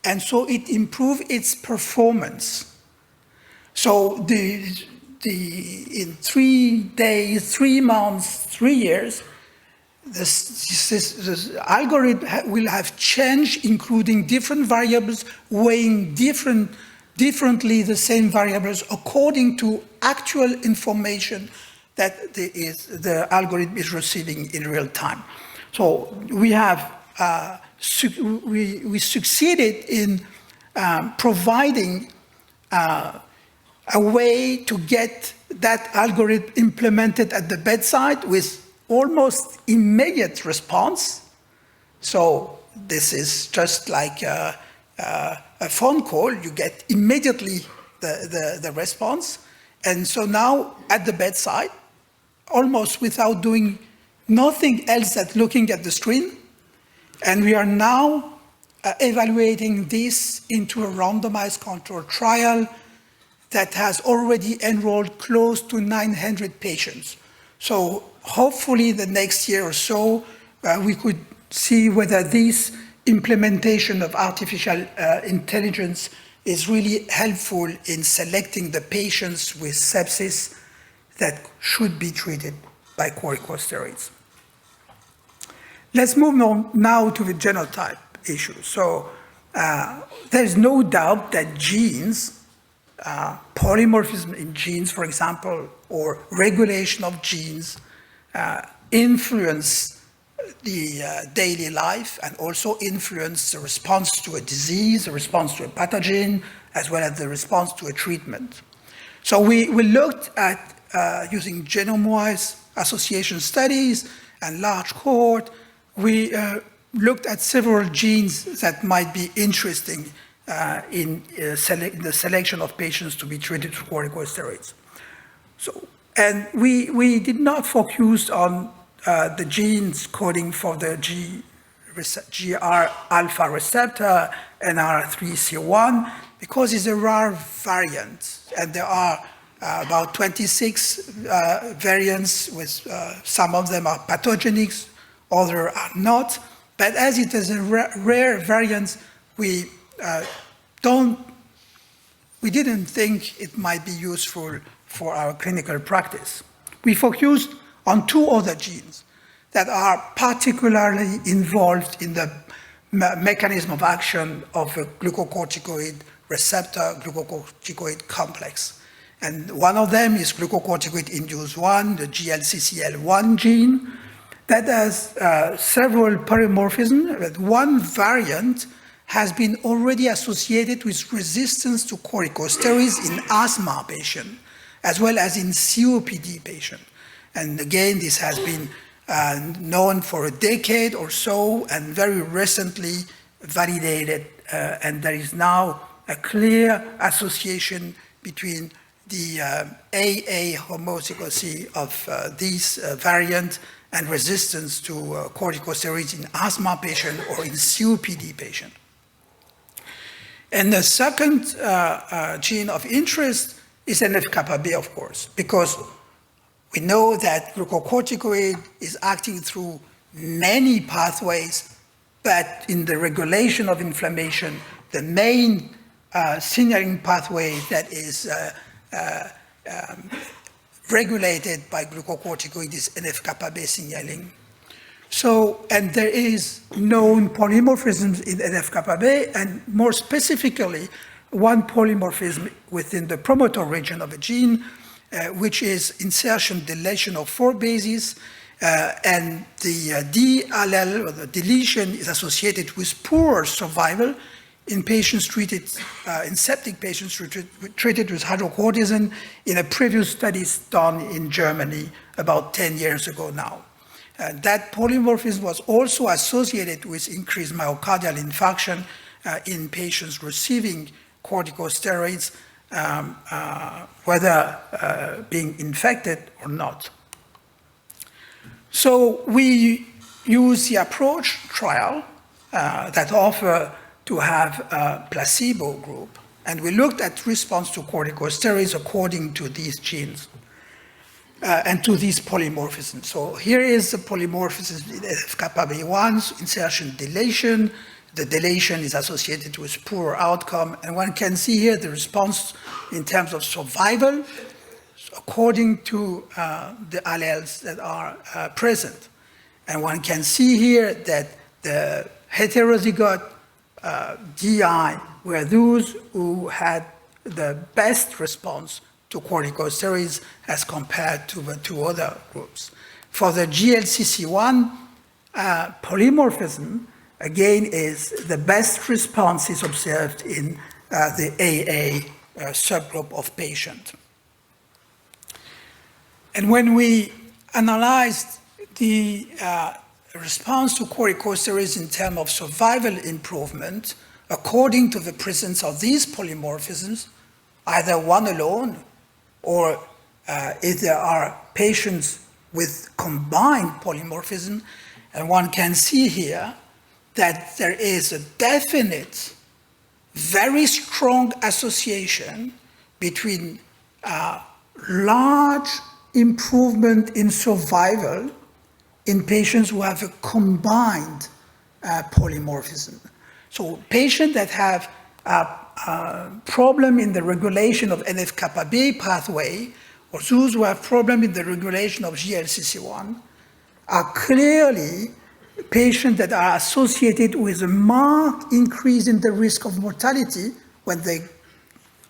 S9: And so it improves its performance. So in 3 days, 3 months, 3 years, this algorithm will have changed, including different variables, weighing differently the same variables according to actual information that the algorithm is receiving in real time. So we have we succeeded in providing a way to get that algorithm implemented at the bedside with almost immediate response. So this is just like a phone call. You get immediately the response. And so now at the bedside, almost without doing nothing else than looking at the screen. And we are now evaluating this into a randomized controlled trial that has already enrolled close to 900 patients. So hopefully the next year or so, we could see whether this implementation of artificial intelligence is really helpful in selecting the patients with sepsis that should be treated by corticosteroids. Let's move on now to the genotype issue. So there's no doubt that genes, polymorphism in genes, for example, or regulation of genes influence the daily life and also influence the response to a disease, the response to a pathogen, as well as the response to a treatment. So we looked at using genome-wise association studies and large cohort. We looked at several genes that might be interesting in the selection of patients to be treated with corticosteroids. So, and we did not focus on the genes coding for the GR alpha receptor, NR3C1, because it's a rare variant, and there are about 26 variants, with some of them are pathogenic, others are not. But as it is a rare variant, we didn't think it might be useful for our clinical practice. We focused on 2 other genes that are particularly involved in the mechanism of action of a glucocorticoid receptor, glucocorticoid complex. And one of them is glucocorticoid-induced 1, the GLCCL1 gene, that has several polymorphisms, but one variant has been already associated with resistance to corticosteroids in asthma patients, as well as in COPD patients. And again, this has been known for a decade or so, and very recently validated, and there is now a clear association between the AA homozygosity of this variant and resistance to corticosteroids in asthma patient or in COPD patient. And the second gene of interest is NF-kappa B, of course, because we know that glucocorticoid is acting through many pathways, but in the regulation of inflammation, the main signaling pathway that is regulated by glucocorticoid is NF-kappa B signaling. So, and there is known polymorphisms in NF-kappa B, and more specifically, one polymorphism within the promoter region of a gene, which is insertion deletion of 4 bases, and the D allele, or the deletion, is associated with poor survival in patients treated, in septic patients treated with hydrocortisone in a previous study done in Germany about 10 years ago now. That polymorphism was also associated with increased myocardial infarction in patients receiving corticosteroids, whether being infected or not. So we use the approach trial that offer to have a placebo group, and we looked at response to corticosteroids according to these genes and to these polymorphisms. So here is the polymorphism in NF-κB1, insertion deletion. The deletion is associated with poor outcome, and one can see here the response in terms of survival according to the alleles that are present. And one can see here that the heterozygote DI were those who had the best response to corticosteroids as compared to the two other groups. For the GLCC1 polymorphism, again, is the best response is observed in the AA subgroup of patients. And when we analyzed the response to corticosteroids in terms of survival improvement, according to the presence of these polymorphisms, either one alone or if there are patients with combined polymorphism, and one can see here that there is a definite, very strong association between large improvement in survival in patients who have a combined polymorphism. So patients that have a problem in the regulation of NF-κB pathway, or those who have problem in the regulation of GLCC1, are clearly patients that are associated with a marked increase in the risk of mortality when they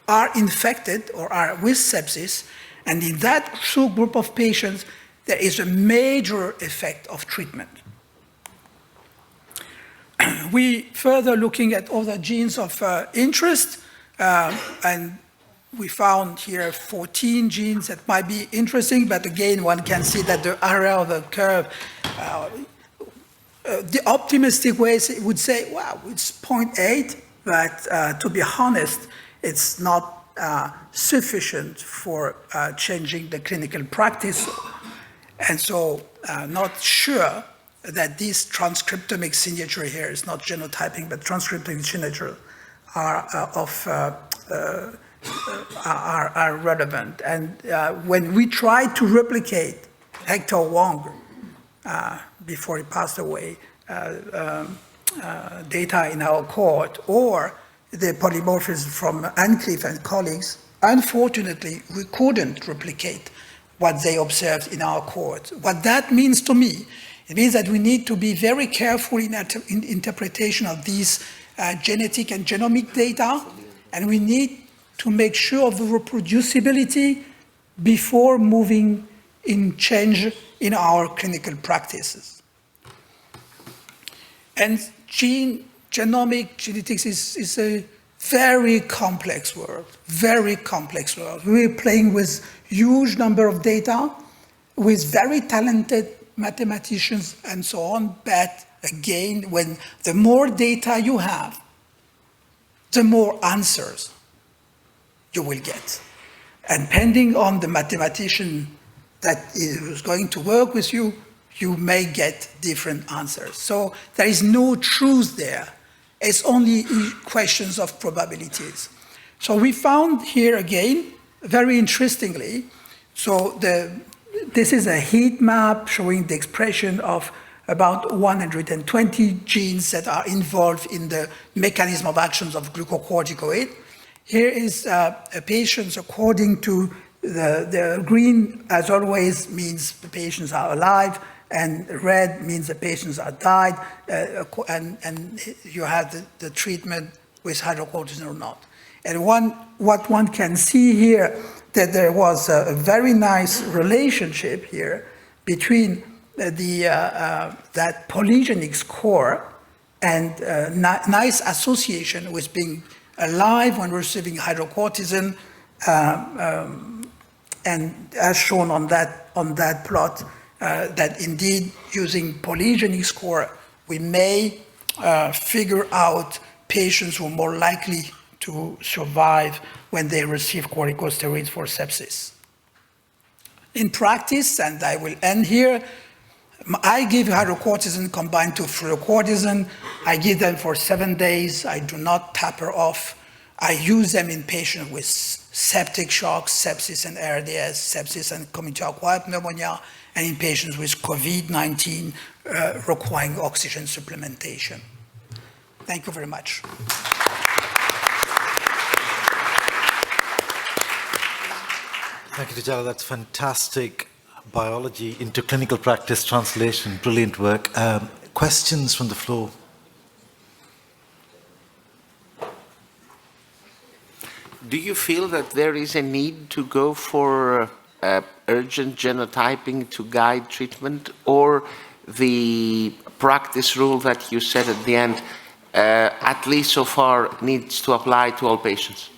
S9: are infected or are with sepsis. And in that subgroup of patients, there is a major effect of treatment. We further looking at other genes of interest, and we found here 14 genes that might be interesting, but again, one can see that the area of the curve, the optimistic ways would say, wow, it's 0.8, but to be honest, it's not sufficient for changing the clinical practice. And so not sure that this transcriptomic signature here is not genotyping, but transcriptomic signature are relevant. And when we tried to replicate Hector Wong, before he passed away, data in our cohort, or the polymorphism from Ancliffe and colleagues, unfortunately, we couldn't replicate what they observed in our cohort. What that means to me, it means that we need to be very careful in interpretation of these genetic and genomic data, and we need to make sure of the reproducibility before moving in change in our clinical practices. And genomic genetics is a very complex world, very complex world. We're playing with huge number of data, with very talented mathematicians and so on, but again, when the more data you have, the more answers you will get. And depending on the mathematician that is going to work with you, you may get different answers. So there is no truth there. It's only questions of probabilities. So we found here again, very interestingly, so this is a heat map showing the expression of about 120 genes that are involved in the mechanism of actions of glucocorticoid. Here is patients according to the green, as always, means the patients are alive, and red means the patients are died, and you have the treatment with hydrocortisone or not. And what one can see here, that there was a very nice relationship here between that polygenic score and nice association with being alive when receiving hydrocortisone, and as shown on that plot, that indeed using polygenic score, we may figure out patients who are more likely to survive when they receive corticosteroids for sepsis. In practice, and I will end here, I give hydrocortisone combined to fluorocortisone. I give them for 7 days. I do not taper off. I use them in patients with septic shock, sepsis and ARDS, sepsis and community-acquired pneumonia, and in patients with COVID-19 requiring oxygen supplementation. Thank you very much.
S1: Thank you, Tijala. That's fantastic biology into clinical practice translation. Brilliant work. Questions from the floor?
S3: Do you feel that there is a need to go for urgent genotyping to guide treatment, or the practice rule that you said at the end, at least so far, needs to apply to all patients?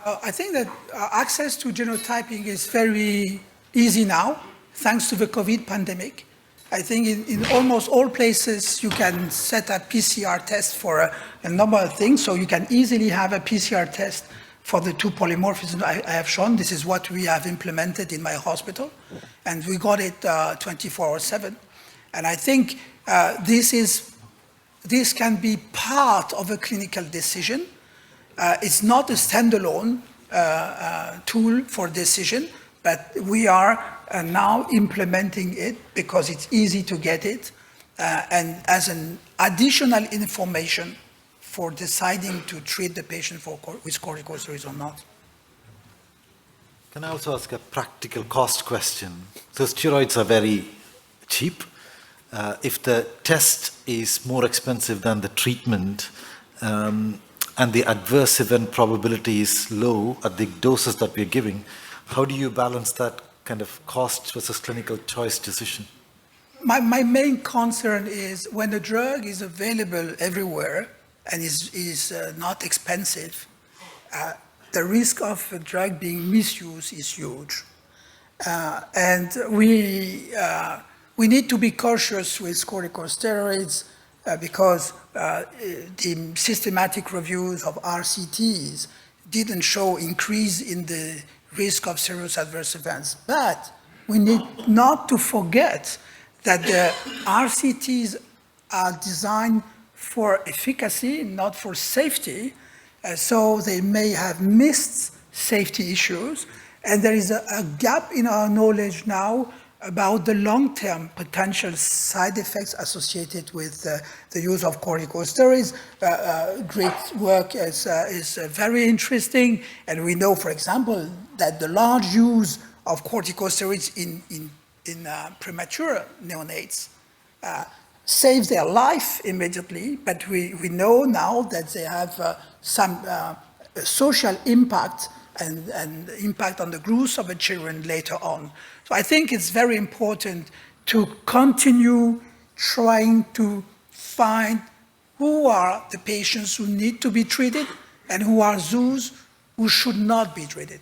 S9: I think that access to genotyping is very easy now, thanks to the COVID pandemic. I think in almost all places you can set a PCR test for a number of things, so you can easily have a PCR test for the two polymorphisms I have shown. This is what we have implemented in my hospital, and we got it 24/7. And I think this can be part of a clinical decision. It's not a standalone tool for decision, but we are now implementing it because it's easy to get it, and as an additional information for deciding to treat the patient with corticosteroids or not.
S1: Can I also ask a practical cost question? So steroids are very cheap. If the test is more expensive than the treatment, and the adverse event probability is low at the doses that we're giving, how do you balance that kind of cost versus clinical choice decision?
S9: My main concern is when the drug is available everywhere and is not expensive, the risk of the drug being misused is huge. And we need to be cautious with corticosteroids because the systematic reviews of RCTs didn't show increase in the risk of serious adverse events. But we need not to forget that the RCTs are designed for efficacy, not for safety, so they may have missed safety issues. And there is a gap in our knowledge now about the long-term potential side effects associated with the use of corticosteroids. Great work is very interesting, and we know, for example, that the large use of corticosteroids in premature neonates saves their life immediately, but we know now that they have some social impact and impact on the growth of the children later on. So I think it's very important to continue trying to find who are the patients who need to be treated and who are those who should not be treated.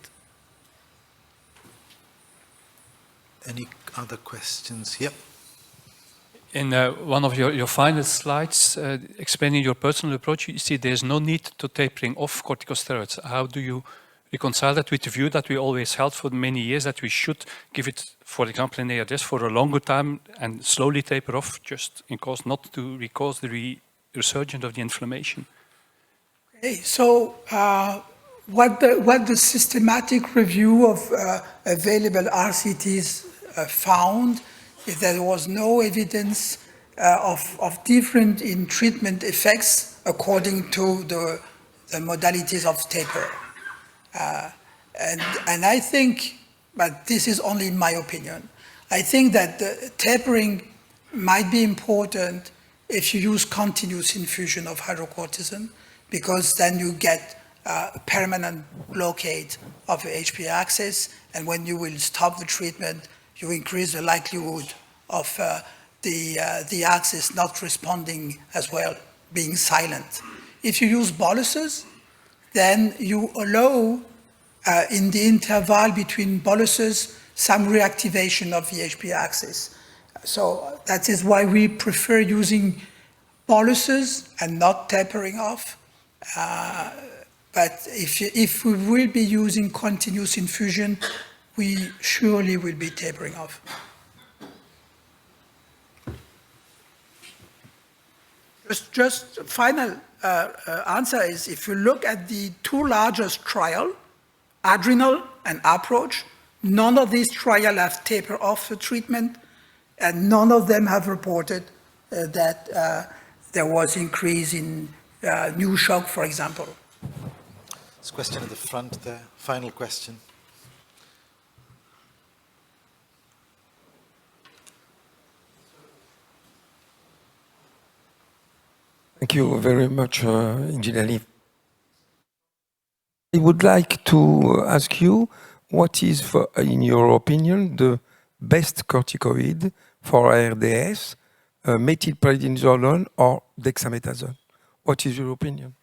S1: Any other questions? Yep.
S10: In one of your final slides, explaining your personal approach, you see there's no need to tapering off corticosteroids. How do you reconcile that with the view that we always held for many years that we should give it, for example, in ARDS for a longer time and slowly taper off, just in case not to cause the resurgence of the inflammation?
S9: Okay, so what the systematic review of available RCTs found is that there was no evidence of different in treatment effects according to the modalities of taper. And I think, but this is only my opinion, I think that the tapering might be important if you use continuous infusion of hydrocortisone, because then you get permanent blockade of the HPA axis, and when you will stop the treatment, you increase the likelihood of the axis not responding as well, being silent. If you use boluses, then you allow in the interval between boluses some reactivation of the HP axis. So that is why we prefer using boluses and not tapering off. But if we will be using continuous infusion, we surely will be tapering off. Just final answer is, if you look at the two largest trials, adrenal and approach, none of these trials have tapered off the treatment, and none of them have reported that there was increase in new shock, for example.
S1: This question at the front there, final question.
S11: Thank you very much, Engineer Lee. I would like to ask you, what is, in your opinion, the best corticoid for ARDS, methylprednisolone or dexamethasone? What is your opinion?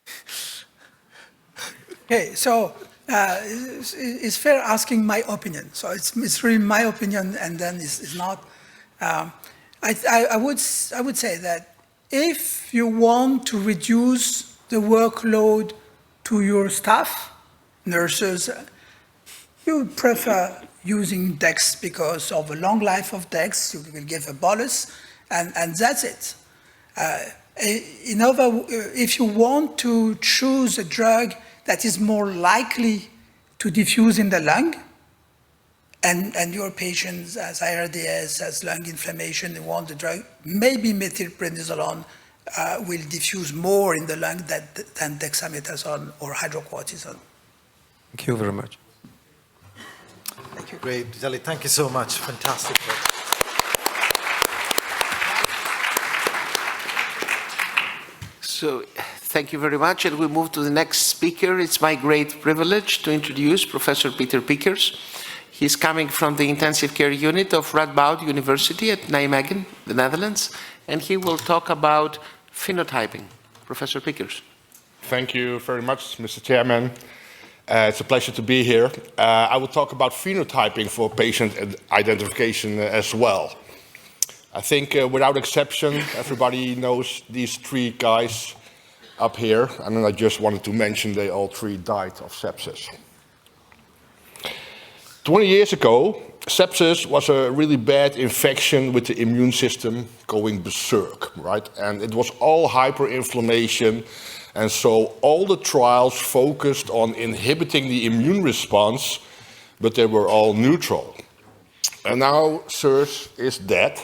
S9: Okay, so it's fair asking my opinion. So it's really my opinion, and then it's not. I would say that if you want to reduce the workload to your staff, nurses, you would prefer using DEX because of the long life of DEX. You will give a bolus, and that's it. If you want to choose a drug that is more likely to diffuse in the lung, and your patients as ARDS, as lung inflammation, they want the drug, maybe methylprednisolone will diffuse more in the lung than dexamethasone or hydrocortisone.
S11: Thank you very much.
S1: Thank you. Great. Jali, thank you so much. Fantastic work.
S3: So, thank you very much, and we move to the next speaker. It's my great privilege to introduce Professor Peter Pickers. He's coming from the intensive care unit of Radboud University at Nijmegen, the Netherlands, and he will talk about phenotyping. Professor Pickers.
S12: Thank you very much, Mr. Chairman. It's a pleasure to be here. I will talk about phenotyping for patient identification as well. I think without exception, everybody knows these three guys up here, and I just wanted to mention they all three died of sepsis. 20 years ago, sepsis was a really bad infection with the immune system going berserk, right? And it was all hyperinflammation, and so all the trials focused on inhibiting the immune response, but they were all neutral. And now SIRS is dead,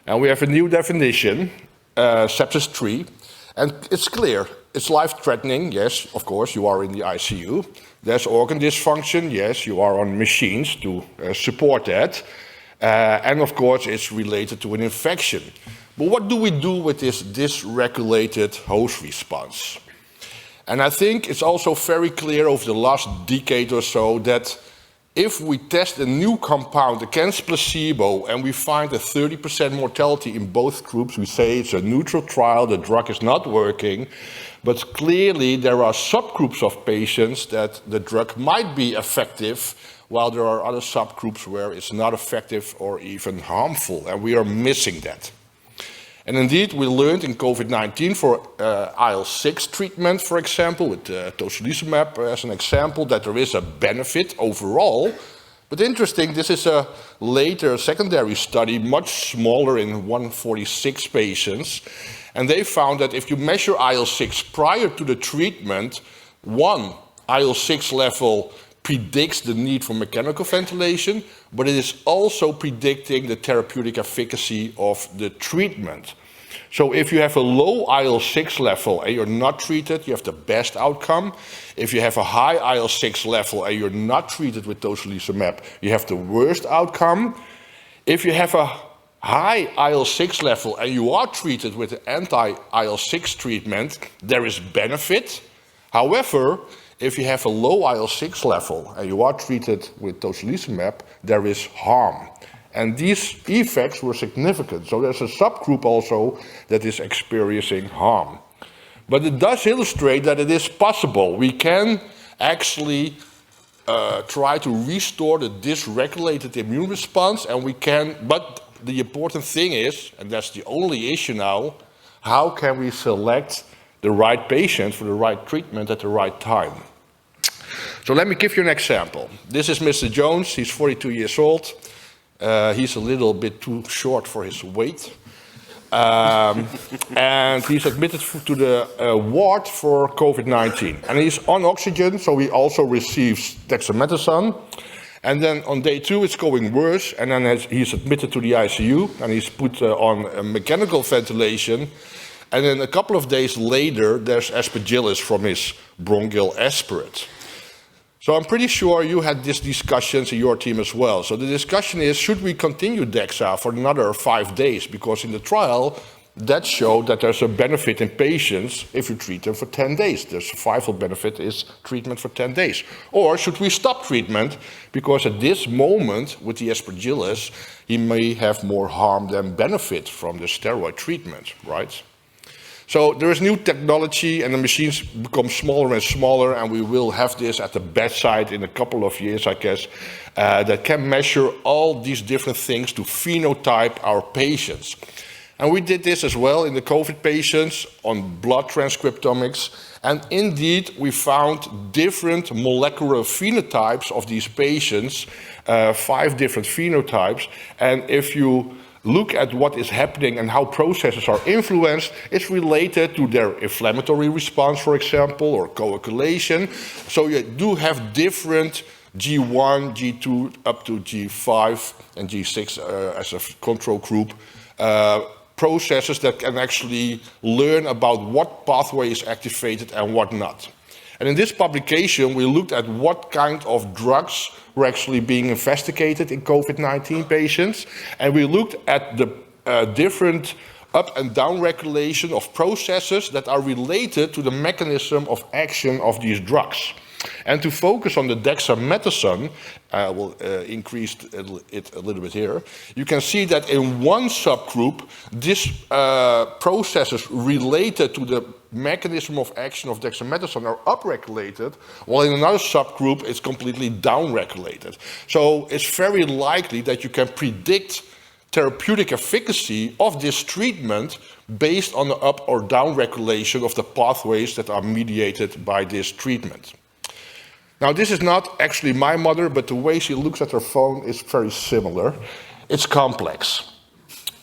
S12: and we have a new definition, sepsis 3, and it's clear. It's life-threatening, yes, of course, you are in the ICU. There's organ dysfunction, yes, you are on machines to support that. And of course, it's related to an infection. But what do we do with this dysregulated host response? And I think it's also very clear over the last decade or so that if we test a new compound against placebo and we find a 30% mortality in both groups, we say it's a neutral trial, the drug is not working. But clearly there are subgroups of patients that the drug might be effective, while there are other subgroups where it's not effective or even harmful, and we are missing that. And indeed, we learned in COVID-19 for IL-6 treatment, for example, with tocilizumab as an example, that there is a benefit overall. But interesting, this is a later secondary study, much smaller in 146 patients. And they found that if you measure IL-6 prior to the treatment, one, IL-6 level predicts the need for mechanical ventilation, but it is also predicting the therapeutic efficacy of the treatment. So if you have a low IL-6 level and you're not treated, you have the best outcome. If you have a high IL-6 level and you're not treated with tocilizumab, you have the worst outcome. If you have a high IL-6 level and you are treated with the anti-IL-6 treatment, there is benefit. However, if you have a low IL-6 level and you are treated with tocilizumab, there is harm. And these effects were significant. So there's a subgroup also that is experiencing harm. But it does illustrate that it is possible. We can actually try to restore the dysregulated immune response, and we can, but the important thing is, and that's the only issue now, how can we select the right patient for the right treatment at the right time? So let me give you an example. This is Mr. Jones. He's 42 years old. He's a little bit too short for his weight. And he's admitted to the ward for COVID-19. And he's on oxygen, so he also receives dexamethasone. And then on day 2, it's going worse, and then he's admitted to the ICU, and he's put on a mechanical ventilation. And then a couple of days later, there's aspergillus from his bronchial aspirate. So I'm pretty sure you had these discussions in your team as well. So the discussion is, should we continue DEXA for another 5 days? Because in the trial, that showed that there's a benefit in patients if you treat them for 10 days. The survival benefit is treatment for 10 days. Or should we stop treatment? Because at this moment, with the aspergillus, he may have more harm than benefit from the steroid treatment, right? So there is new technology, and the machines become smaller and smaller, and we will have this at the bedside in a couple of years, I guess, that can measure all these different things to phenotype our patients. And we did this as well in the COVID patients on blood transcriptomics, and indeed we found different molecular phenotypes of these patients, 5 different phenotypes, and if you look at what is happening and how processes are influenced, it's related to their inflammatory response, for example, or coagulation. So you do have different G1, G2, up to G5 and G6 as a control group, processes that can actually learn about what pathway is activated and what not. And in this publication, we looked at what kind of drugs were actually being investigated in COVID-19 patients, and we looked at the different up and down regulation of processes that are related to the mechanism of action of these drugs. And to focus on the dexamethasone, I will increase it a little bit here, you can see that in one subgroup, these processes related to the mechanism of action of dexamethasone are upregulated, while in another subgroup it's completely downregulated. So it's very likely that you can predict therapeutic efficacy of this treatment based on the up or down regulation of the pathways that are mediated by this treatment. Now, this is not actually my mother, but the way she looks at her phone is very similar. It's complex.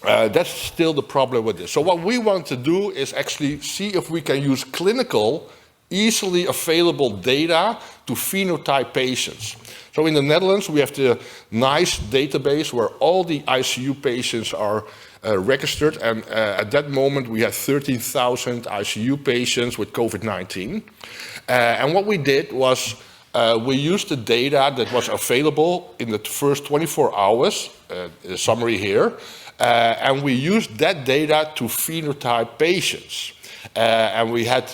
S12: That's still the problem with this. So what we want to do is actually see if we can use clinical, easily available data to phenotype patients. So in the Netherlands, we have the nice database where all the ICU patients are registered. And at that moment, we had 13,000 ICU patients with COVID-19. And what we did was we used the data that was available in the first 24 hours, the summary here, and we used that data to phenotype patients. And we had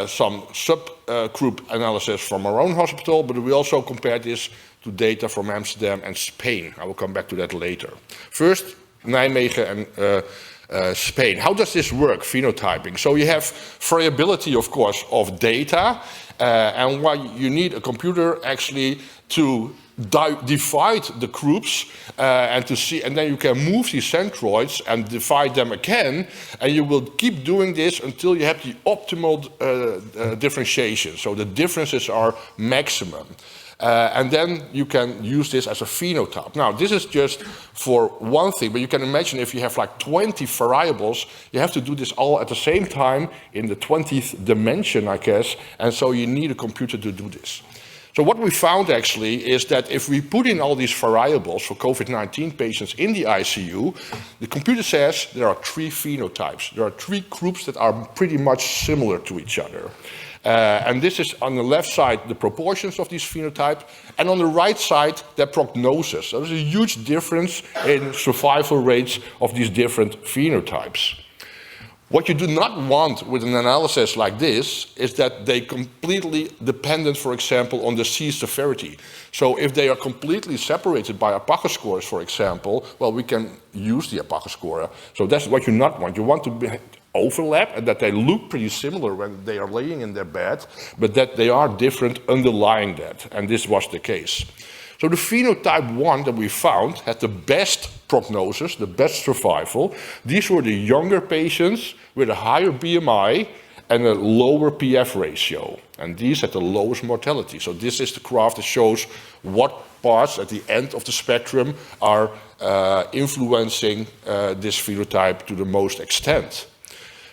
S12: some subgroup analysis from our own hospital, but we also compared this to data from Amsterdam and Spain. I will come back to that later. First, Nijmegen and Spain. How does this work, phenotyping? So you have variability, of course, of data, and why you need a computer actually to divide the groups and to see, and then you can move these centroids and divide them again, and you will keep doing this until you have the optimal differentiation. So the differences are maximum. And then you can use this as a phenotype. Now, this is just for one thing, but you can imagine if you have like 20 variables, you have to do this all at the same time in the 20th dimension, I guess, and so you need a computer to do this. So what we found actually is that if we put in all these variables for COVID-19 patients in the ICU, the computer says there are 3 phenotypes. There are 3 groups that are pretty much similar to each other. And this is on the left side, the proportions of these phenotypes, and on the right side, their prognosis. So there's a huge difference in survival rates of these different phenotypes. What you do not want with an analysis like this is that they completely dependent, for example, on disease severity. So if they are completely separated by APACA scores, for example, well, we can use the APACA score. So that's what you not want. You want to overlap and that they look pretty similar when they are laying in their bed, but that they are different underlying that. And this was the case. So the phenotype 1 that we found had the best prognosis, the best survival. These were the younger patients with a higher BMI and a lower PF ratio. And these had the lowest mortality. So this is the graph that shows what parts at the end of the spectrum are influencing this phenotype to the most extent.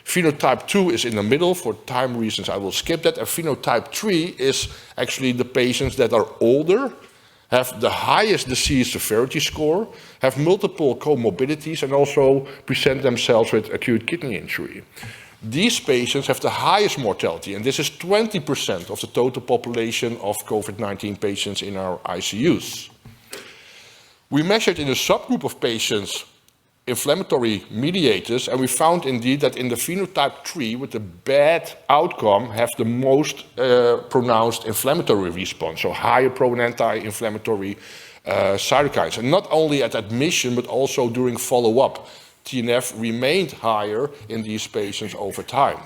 S12: Phenotype 2 is in the middle. For time reasons, I will skip that. And phenotype 3 is actually the patients that are older, have the highest disease severity score, have multiple comorbidities, and also present themselves with acute kidney injury. These patients have the highest mortality, and this is 20% of the total population of COVID-19 patients in our ICUs. We measured in a subgroup of patients inflammatory mediators, and we found indeed that in the phenotype 3 with the bad outcome have the most pronounced inflammatory response, so higher pro-anti-inflammatory cytokines. And not only at admission, but also during follow-up. TNF remained higher in these patients over time.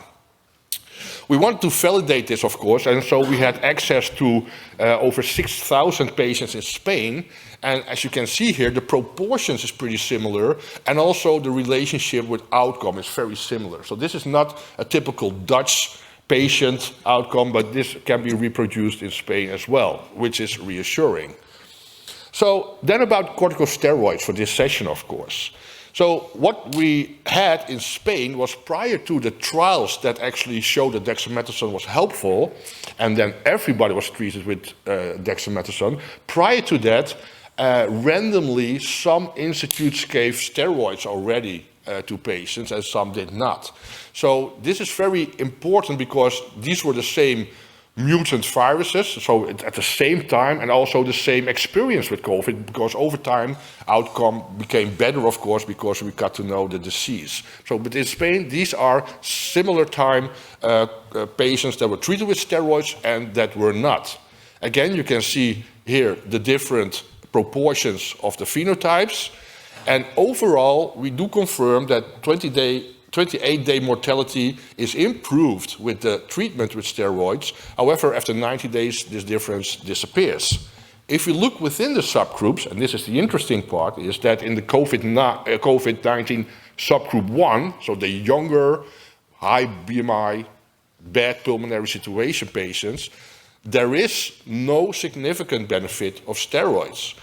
S12: We wanted to validate this, of course, and so we had access to over 6,000 patients in Spain. And as you can see here, the proportions is pretty similar, and also the relationship with outcome is very similar. So this is not a typical Dutch patient outcome, but this can be reproduced in Spain as well, which is reassuring. So then about corticosteroids for this session, of course. So what we had in Spain was prior to the trials that actually showed that dexamethasone was helpful, and then everybody was treated with dexamethasone. Prior to that, randomly some institutes gave steroids already to patients and some did not. So this is very important because these were the same mutant viruses, so at the same time, and also the same experience with COVID, because over time outcome became better, of course, because we got to know the disease. So, but in Spain, these are similar time patients that were treated with steroids and that were not. Again, you can see here the different proportions of the phenotypes, and overall, we do confirm that 28-day mortality is improved with the treatment with steroids. However, after 90 days, this difference disappears. If you look within the subgroups, and this is the interesting part, is that in the COVID-19 subgroup 1, so the younger, high BMI, bad pulmonary situation patients, there is no significant benefit of steroids.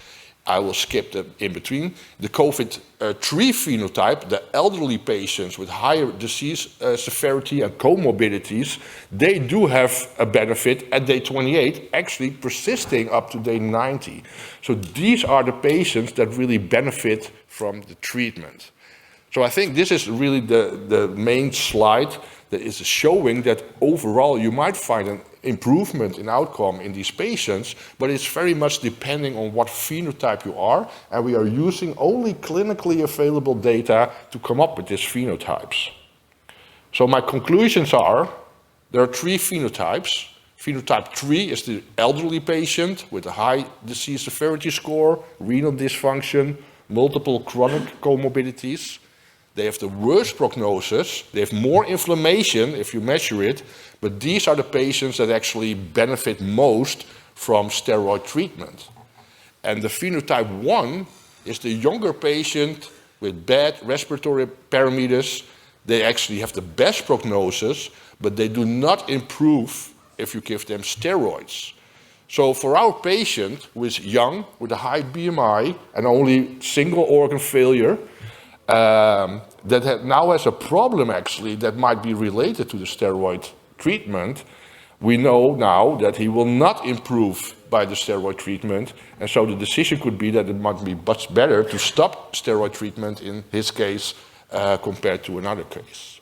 S12: I will skip the in between. The COVID-3 phenotype, the elderly patients with higher disease severity and comorbidities, they do have a benefit at day 28, actually persisting up to day 90. So these are the patients that really benefit from the treatment. So I think this is really the main slide that is showing that overall you might find an improvement in outcome in these patients, but it's very much depending on what phenotype you are, and we are using only clinically available data to come up with these phenotypes. So my conclusions are, there are 3 phenotypes. Phenotype 3 is the elderly patient with a high disease severity score, renal dysfunction, multiple chronic comorbidities. They have the worst prognosis, they have more inflammation if you measure it, but these are the patients that actually benefit most from steroid treatment. And the phenotype 1 is the younger patient with bad respiratory parameters. They actually have the best prognosis, but they do not improve if you give them steroids. So for our patient who is young, with a high BMI and only single organ failure, that now has a problem actually that might be related to the steroid treatment, we know now that he will not improve by the steroid treatment, and so the decision could be that it might be much better to stop steroid treatment in his case compared to another case.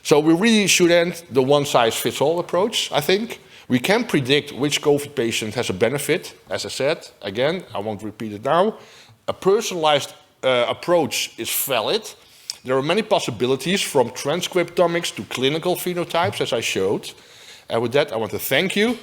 S12: So we really should end the one-size-fits-all approach, I think. We can predict which COVID patient has a benefit. As I said, again, I won't repeat it now. A personalized approach is valid, There are many possibilities from transcriptomics to clinical phenotypes, as I showed. And with that, I want to thank you.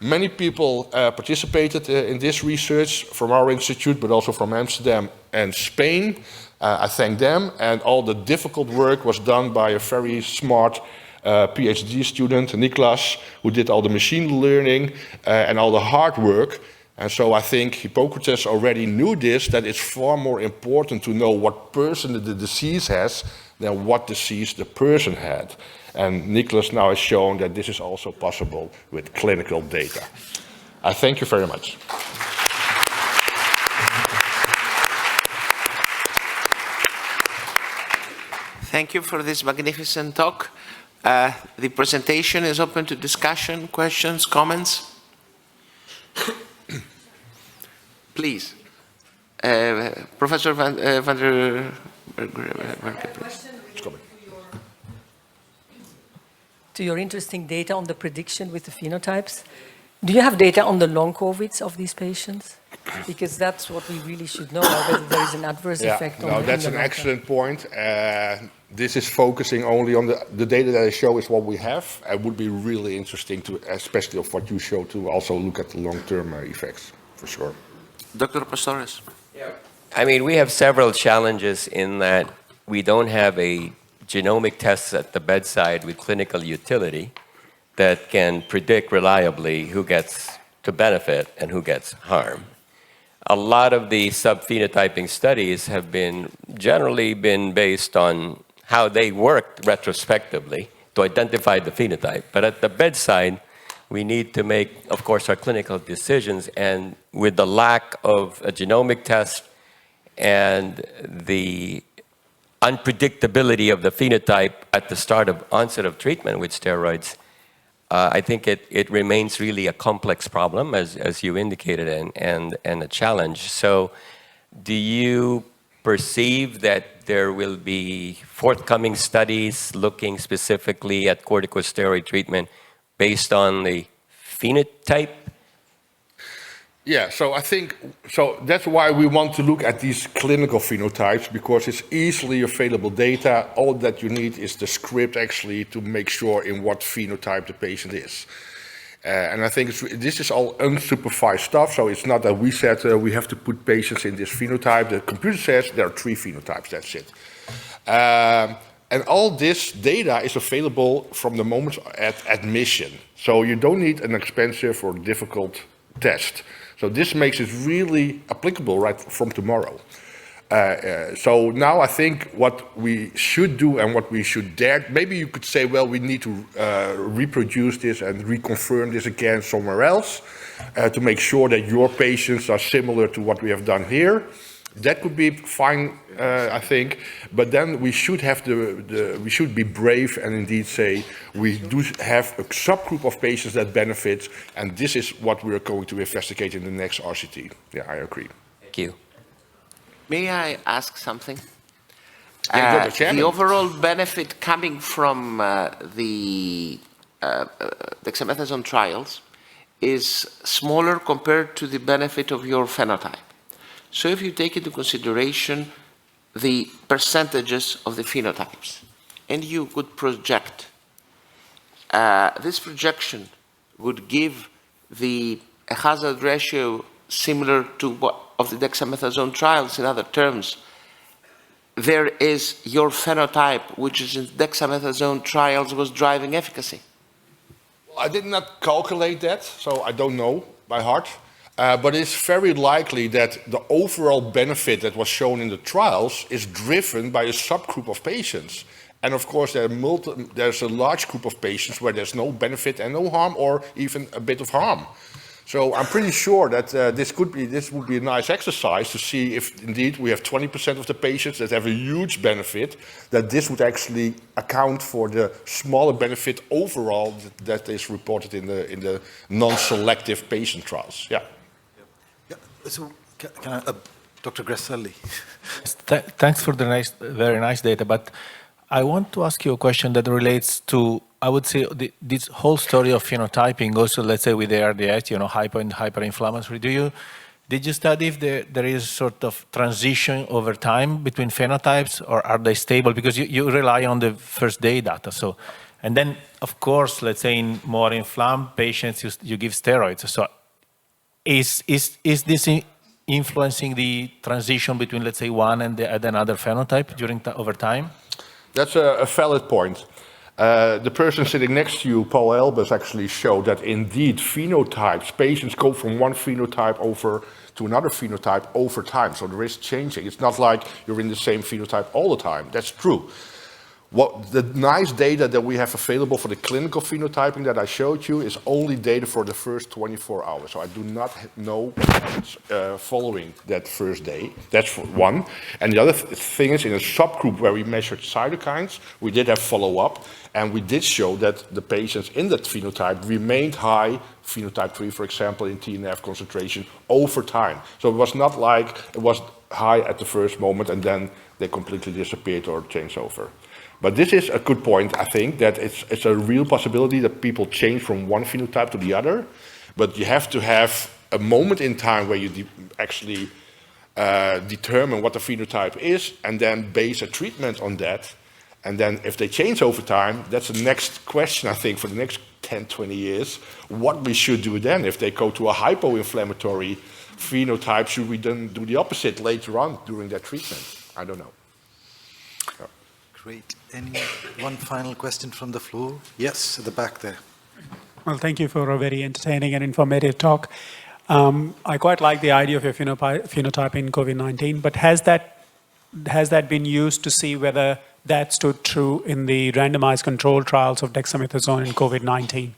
S12: Many people participated in this research from our institute, but also from Amsterdam and Spain. I thank them, and all the difficult work was done by a very smart PhD student, Niklas, who did all the machine learning and all the hard work. And so I think Hippocrates already knew this, that it's far more important to know what person the disease has than what disease the person had. And Niklas now has shown that this is also possible with clinical data. I thank you very much.
S3: Thank you for this magnificent talk. The presentation is open to discussion, questions, comments. Please. Professor van der
S2: to your interesting data on the prediction with the phenotypes. Do you have data on the long COVIDs of these patients? Because that's what we really should know, whether there is an adverse effect on the
S12: that's an excellent point. This is focusing only on the data that I show is what we have. It would be really interesting to, especially of what you show, to also look at the long-term effects, for sure.
S3: Dr. Pastores.
S5: Yeah. I mean, we have several challenges in that we don't have a genomic tests at the bedside with clinical utility that can predict reliably who gets to benefit and who gets harm. A lot of the subphenotyping studies have generally been based on how they worked retrospectively to identify the phenotype. But at the bedside, we need to make, of course, our clinical decisions, and with the lack of a genomic test and the unpredictability of the phenotype at the start of onset of treatment with steroids, I think it remains really a complex problem, as you indicated, and a challenge. So do you perceive that there will be forthcoming studies looking specifically at corticosteroid treatment based on the phenotype?
S12: Yeah, so I think, that's why we want to look at these clinical phenotypes, because it's easily available data. All that you need is the script actually to make sure in what phenotype the patient is. And I think this is all unsupervised stuff, so it's not that we said we have to put patients in this phenotype. The computer says there are 3 phenotypes, that's it. And all this data is available from the moment at admission. So you don't need an expensive or difficult test. So this makes it really applicable right from tomorrow. So now I think what we should do and what we should dare, maybe you could say, well, we need to reproduce this and reconfirm this again somewhere else to make sure that your patients are similar to what we have done here. That could be fine, I think, but then we should have we should be brave and indeed say we do have a subgroup of patients that benefit, and this is what we are going to investigate in the next RCT. Yeah, I agree.
S5: Thank you.
S3: May I ask something?
S12: The
S3: overall benefit coming from the dexamethasone trials is smaller compared to the benefit of your phenotype. So if you take into consideration the percentages of the phenotypes, and you could project, this projection would give a hazard ratio similar to what of the dexamethasone trials. In other terms, there is your phenotype, which is in dexamethasone trials, was driving efficacy.
S12: I did not calculate that, so I don't know by heart. But it's very likely that the overall benefit that was shown in the trials is driven by a subgroup of patients. And of course, there's a large group of patients where there's no benefit and no harm, or even a bit of harm. So I'm pretty sure that this would be a nice exercise to see if indeed we have 20% of the patients that have a huge benefit, that this would actually account for the smaller benefit overall that is reported in the non-selective patient trials. Yeah.
S1: So, can I, Dr. Gresselli?
S13: Thanks for the very nice data, but I want to ask you a question that relates to, I would say, this whole story of phenotyping, also, let's say, with ARDS, hyper and hyperinflammatory. Do you did you study if there is sort of transition over time between phenotypes, or are they stable? Because you rely on the first day data. So, and then, of course, let's say in more inflamed patients, you give steroids. So is this influencing the transition between, let's say, one and another phenotype over time?
S12: That's a valid point. The person sitting next to you, Paul Elbers, actually showed that indeed phenotypes, patients go from one phenotype over to another phenotype over time. So there is changing. It's not like you're in the same phenotype all the time. That's true. What the nice data that we have available for the clinical phenotyping that I showed you is only data for the first 24 hours. So I do not know what's following that first day. That's one. And the other thing is, in a subgroup where we measured cytokines, we did have follow-up, and we did show that the patients in that phenotype remained high, phenotype 3, for example, in TNF concentration over time. So it was not like it was high at the first moment and then they completely disappeared or changed over. But this is a good point, I think, that it's a real possibility that people change from one phenotype to the other, but you have to have a moment in time where you actually determine what the phenotype is and then base a treatment on that. And then if they change over time, that's the next question, I think, for the next 10, 20 years, what we should do then. If they go to a hypo-inflammatory phenotype, should we then do the opposite later on during that treatment? I don't know. Yeah.
S1: Great. One final question from the floor? Yes, at the back there.
S14: Well, thank you for a very entertaining and informative talk. I quite like the idea of your phenotype in COVID-19, but has that been used to see whether that stood true in the randomized controlled trials of dexamethasone in COVID-19?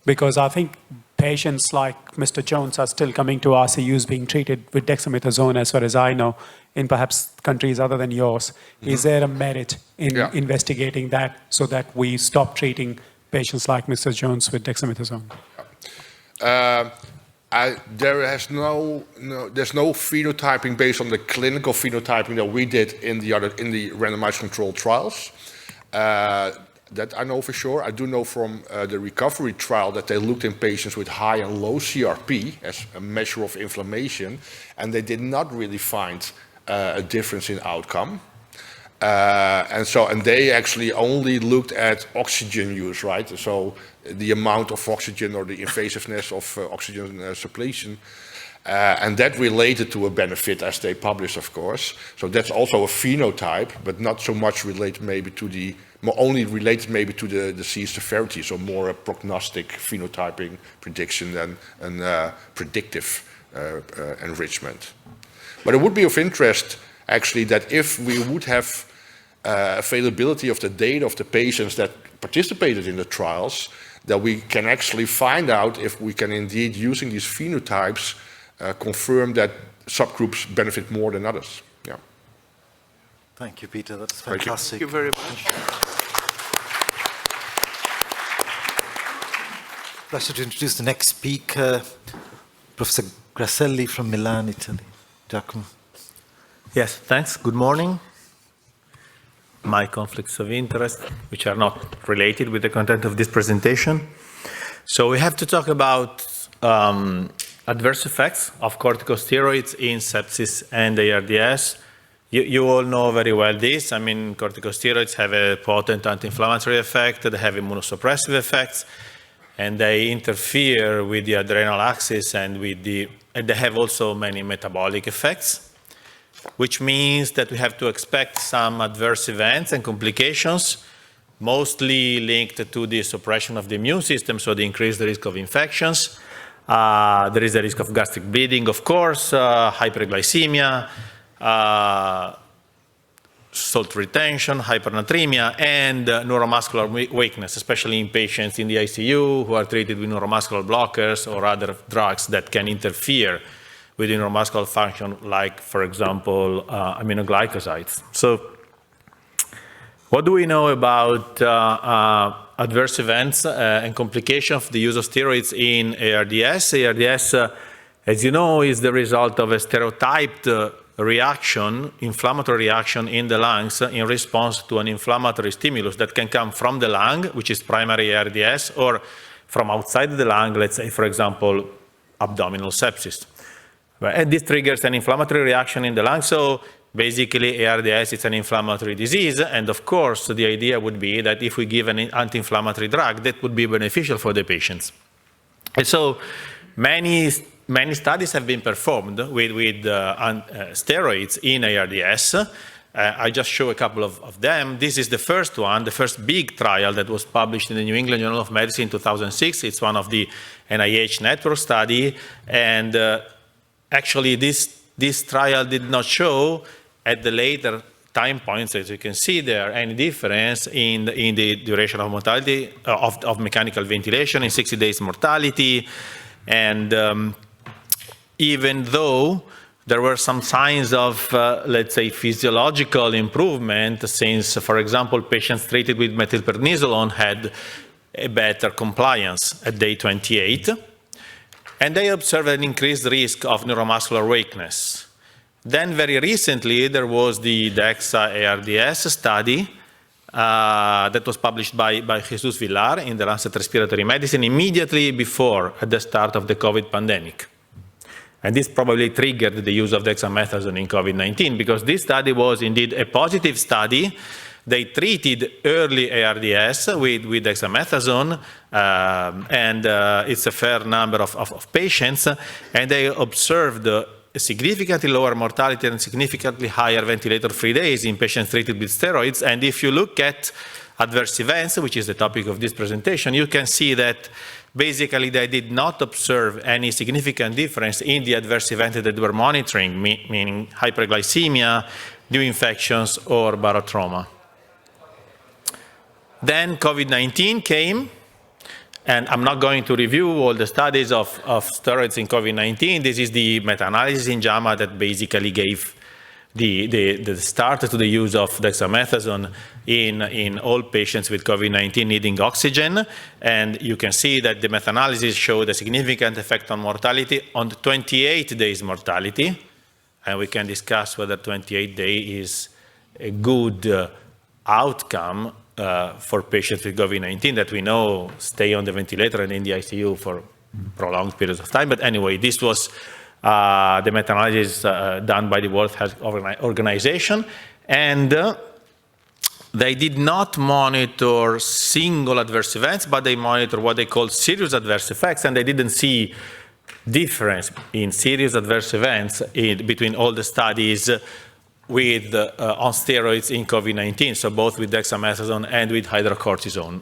S14: Because I think patients like Mr. Jones are still coming to RCUs being treated with dexamethasone, as far as I know, in perhaps countries other than yours. Mm-hmm. Is there a merit in investigating that so that we stop treating patients like Mr. Jones with dexamethasone?
S12: There's no phenotyping based on the clinical phenotyping that we did in the randomized controlled trials. That I know for sure. I do know from the recovery trial that they looked in patients with high and low CRP as a measure of inflammation, and they did not really find a difference in outcome. And they actually only looked at oxygen use, right? So the amount of oxygen or the invasiveness of oxygen suppletion. And that related to a benefit, as they published, of course. So that's also a phenotype, but not so much related maybe to only related maybe to the disease severity, so more a prognostic phenotyping prediction than a predictive enrichment. But it would be of interest, actually, that if we would have availability of the data of the patients that participated in the trials, that we can actually find out if we can indeed, using these phenotypes, confirm that subgroups benefit more than others. Yeah.
S1: Thank you, Peter. That's fantastic.
S3: Thank you very much.
S1: Pleasure to introduce the next speaker, Professor Grasselli from Milan, Italy. Giacomo.
S13: Yes, thanks. Good morning. My conflicts of interest, which are not related with the content of this presentation. So we have to talk about adverse effects of corticosteroids in sepsis and ARDS. You all know very well this. I mean, corticosteroids have a potent anti-inflammatory effect, they have immunosuppressive effects, and they interfere with the adrenal axis and they have also many metabolic effects, which means that we have to expect some adverse events and complications, mostly linked to the suppression of the immune system, so the increased risk of infections. There is a risk of gastric bleeding, of course, hyperglycemia, salt retention, hypernatremia, and neuromuscular weakness, especially in patients in the ICU who are treated with neuromuscular blockers or other drugs that can interfere with the neuromuscular function, like, for example, aminoglycosides. So what do we know about adverse events and complications of the use of steroids in ARDS? ARDS, as you know, is the result of a stereotyped reaction, inflammatory reaction in the lungs in response to an inflammatory stimulus that can come from the lung, which is primary ARDS, or from outside the lung, let's say, for example, abdominal sepsis. And this triggers an inflammatory reaction in the lung. So basically, ARDS is an inflammatory disease. And of course, the idea would be that if we give an anti-inflammatory drug, that would be beneficial for the patients. And so many studies have been performed with steroids in ARDS. I just show a couple of them. This is the first one, the first big trial that was published in the New England Journal of Medicine in 2006. It's one of the NIH network study. And actually, this trial did not show at the later time points, as you can see there, any difference in the duration of mortality, of mechanical ventilation, in 60 days mortality. And even though there were some signs of, let's say, physiological improvement, since, for example, patients treated with methylprednisolone had a better compliance at day 28. And they observed an increased risk of neuromuscular weakness. Then very recently, there was the DEXA ARDS study that was published by Jesus Villar in the Lancet Respiratory Medicine immediately before, at the start of the COVID pandemic. And this probably triggered the use of dexamethasone in COVID-19, because this study was indeed a positive study. They treated early ARDS with dexamethasone, and it's a fair number of patients, and they observed a significantly lower mortality and significantly higher ventilator-free days in patients treated with steroids. And if you look at adverse events, which is the topic of this presentation, you can see that basically they did not observe any significant difference in the adverse events that they were monitoring, meaning hyperglycemia, new infections, or barotrauma. Then COVID-19 came, and I'm not going to review all the studies of steroids in COVID-19. This is the meta-analysis in JAMA that basically gave the start to the use of dexamethasone in all patients with COVID-19 needing oxygen. And you can see that the meta-analysis showed a significant effect on mortality, on 28 days mortality. And we can discuss whether 28 days is a good outcome for patients with COVID-19 that we know stay on the ventilator and in the ICU for prolonged periods of time. But anyway, this was the meta-analysis done by the World Health Organization. And they did not monitor single adverse events, but they monitor what they call serious adverse effects, and they didn't see difference in serious adverse events between all the studies with on steroids in COVID-19, so both with dexamethasone and with hydrocortisone.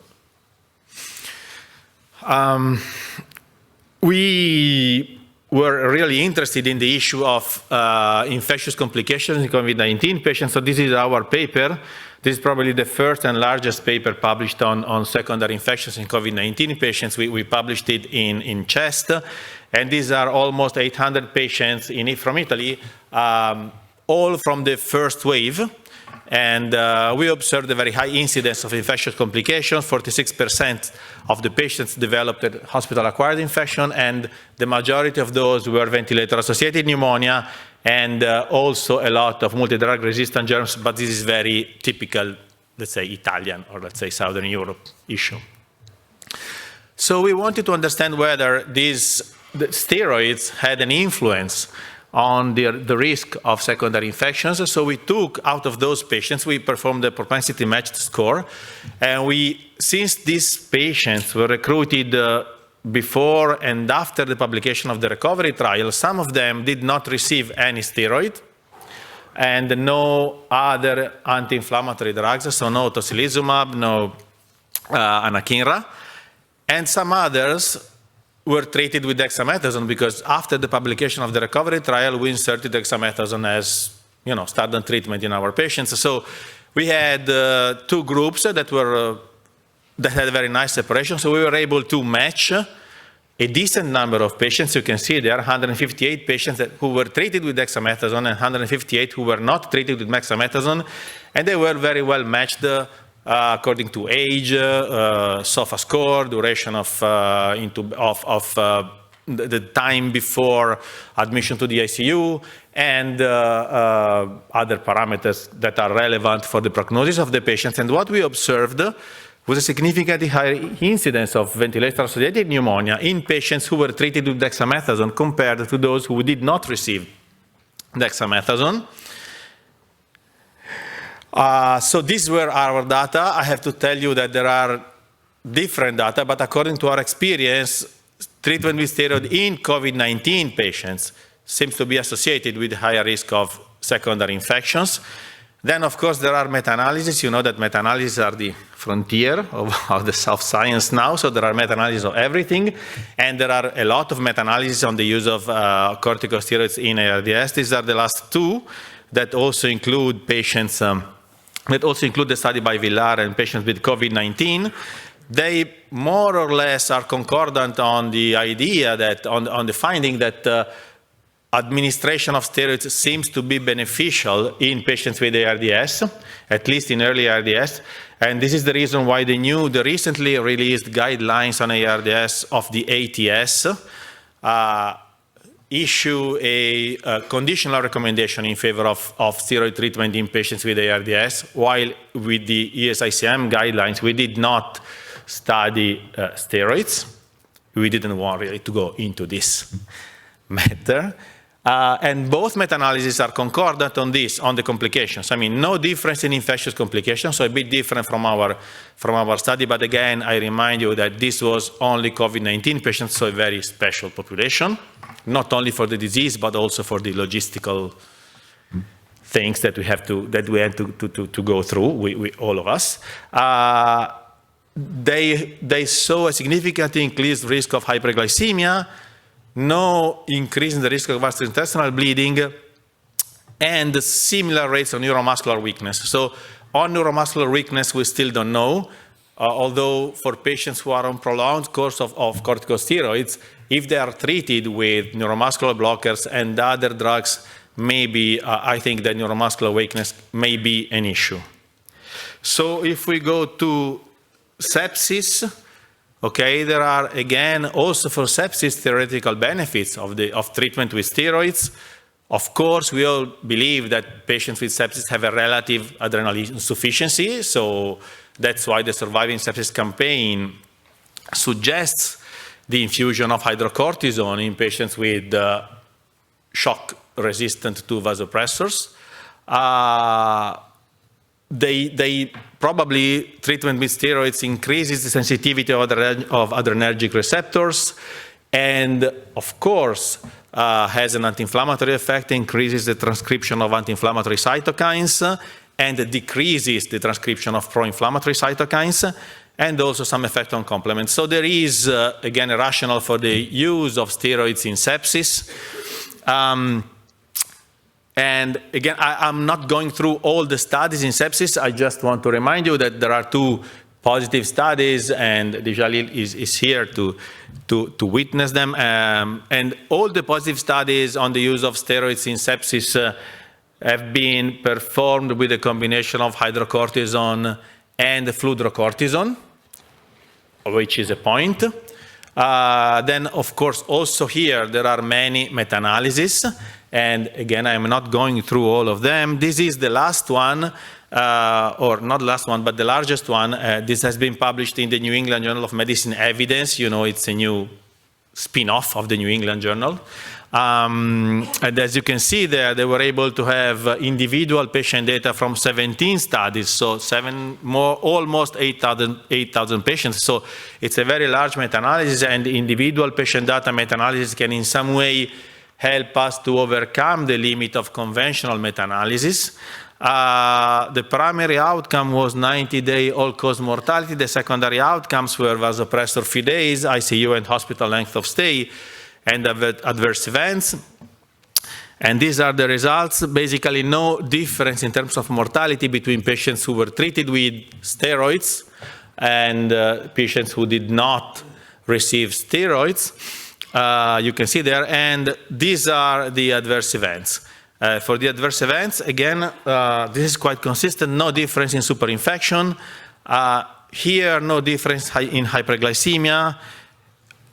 S13: We were really interested in the issue of infectious complications in COVID-19 patients, so this is our paper. This is probably the first and largest paper published on secondary infections in COVID-19 patients. We published it in CHEST, and these are almost 800 patients from Italy, all from the first wave, and we observed a very high incidence of infectious complications. 46% of the patients developed a hospital-acquired infection, and the majority of those were ventilator-associated pneumonia, and also a lot of multi-drug resistant germs, but this is very typical, let's say, Italian or let's say Southern Europe issue. So we wanted to understand whether the steroids had an influence on the risk of secondary infections. So we took out of those patients, we performed a propensity matched score, and since these patients were recruited before and after the publication of the recovery trial, some of them did not receive any steroid and no other anti-inflammatory drugs, so no tocilizumab, no anakinra, and some others were treated with dexamethasone, because after the publication of the recovery trial, we inserted dexamethasone as standard treatment in our patients. So we had two groups that had a very nice separation. So we were able to match a decent number of patients. You can see there are 158 patients who were treated with dexamethasone and 158 who were not treated with dexamethasone, and they were very well matched according to age, SOFA score, duration of the time before admission to the ICU, and other parameters that are relevant for the prognosis of the patients. And what we observed was a significantly higher incidence of ventilator-associated pneumonia in patients who were treated with dexamethasone compared to those who did not receive dexamethasone. So these were our data. I have to tell you that there are different data, but according to our experience, treatment with steroid in COVID-19 patients seems to be associated with higher risk of secondary infections. Then, of course, there are meta-analyses. You know that meta-analyses are the frontier of the science now, so there are meta-analyses of everything, and there are a lot of meta-analyses on the use of corticosteroids in ARDS. These are the last two that also include patients, that also include the study by Villar and patients with COVID-19. They more or less are concordant on the idea that, on the finding that administration of steroids seems to be beneficial in patients with ARDS, at least in early ARDS. And this is the reason why the recently released guidelines on ARDS of the ATS issue a conditional recommendation in favor of steroid treatment in patients with ARDS, while with the Isicem guidelines, we did not study steroids. We didn't want really to go into this matter. And both meta-analyses are concordant on this, on the complications. I mean, no difference in infectious complications, so a bit different from our study. But again, I remind you that this was only COVID-19 patients, so a very special population, not only for the disease, but also for the logistical things that we had to go through, we all of us. They saw a significantly increased risk of hyperglycemia, no increase in the risk of gastrointestinal bleeding, and similar rates of neuromuscular weakness. So on neuromuscular weakness, we still don't know, although for patients who are on prolonged course of corticosteroids, if they are treated with neuromuscular blockers and other drugs, maybe I think that neuromuscular weakness may be an issue. So if we go to sepsis, okay, there are, again, also for sepsis, theoretical benefits of treatment with steroids. Of course, we all believe that patients with sepsis have a relative adrenal insufficiency, so that's why the Surviving Sepsis campaign suggests the infusion of hydrocortisone in patients with shock resistant to vasopressors. They probably, treatment with steroids increases the sensitivity of adrenergic receptors, and of course has an anti-inflammatory effect, increases the transcription of anti-inflammatory cytokines, and decreases the transcription of pro-inflammatory cytokines, and also some effect on complement. So there is, again, a rationale for the use of steroids in sepsis. And again, I'm not going through all the studies in sepsis. I just want to remind you that there are two positive studies, and Djalil is here to witness them. And all the positive studies on the use of steroids in sepsis have been performed with a combination of hydrocortisone and fludrocortisone, which is a point. Then, of course, also here there are many meta-analyses. And again, I'm not going through all of them. This is the last one, or not last one, but the largest one. This has been published in the New England Journal of Medicine Evidence. You know, it's a new spin-off of the New England Journal. And as you can see there, they were able to have individual patient data from 17 studies, so almost 8,000 patients. So it's a very large meta-analysis, and individual patient data meta-analysis can in some way help us to overcome the limit of conventional meta-analysis. The primary outcome was 90-day all-cause mortality. The secondary outcomes were vasopressor-free days, ICU and hospital length of stay, and adverse events. And these are the results. Basically, no difference in terms of mortality between patients who were treated with steroids and patients who did not receive steroids. You can see there, and these are the adverse events. For the adverse events, again, this is quite consistent, no difference in superinfection. Here, no difference in hyperglycemia,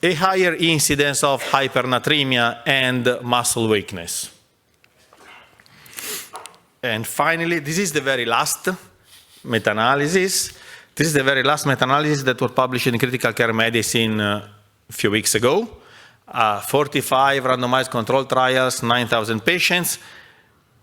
S13: a higher incidence of hypernatremia and muscle weakness. And finally, this is the very last meta-analysis. This is the very last meta-analysis that was published in Critical Care Medicine a few weeks ago. 45 randomized controlled trials, 9,000 patients.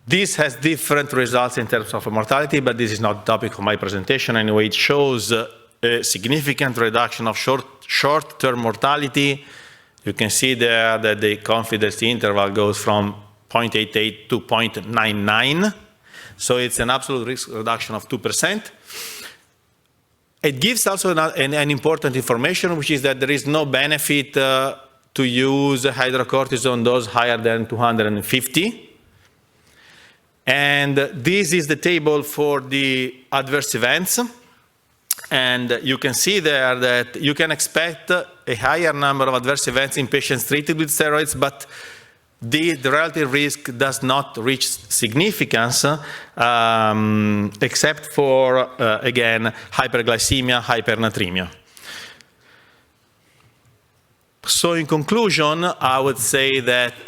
S13: This has different results in terms of mortality, but this is not the topic of my presentation. Anyway, it shows a significant reduction of short-term mortality. You can see there that the confidence interval goes from 0.88 to 0.99. So it's an absolute risk reduction of 2%. It gives also an important information, which is that there is no benefit to use hydrocortisone dose higher than 250. And this is the table for the adverse events. And you can see there that you can expect a higher number of adverse events in patients treated with steroids, but the relative risk does not reach significance, except for, again, hyperglycemia, hypernatremia. So in conclusion, I would say that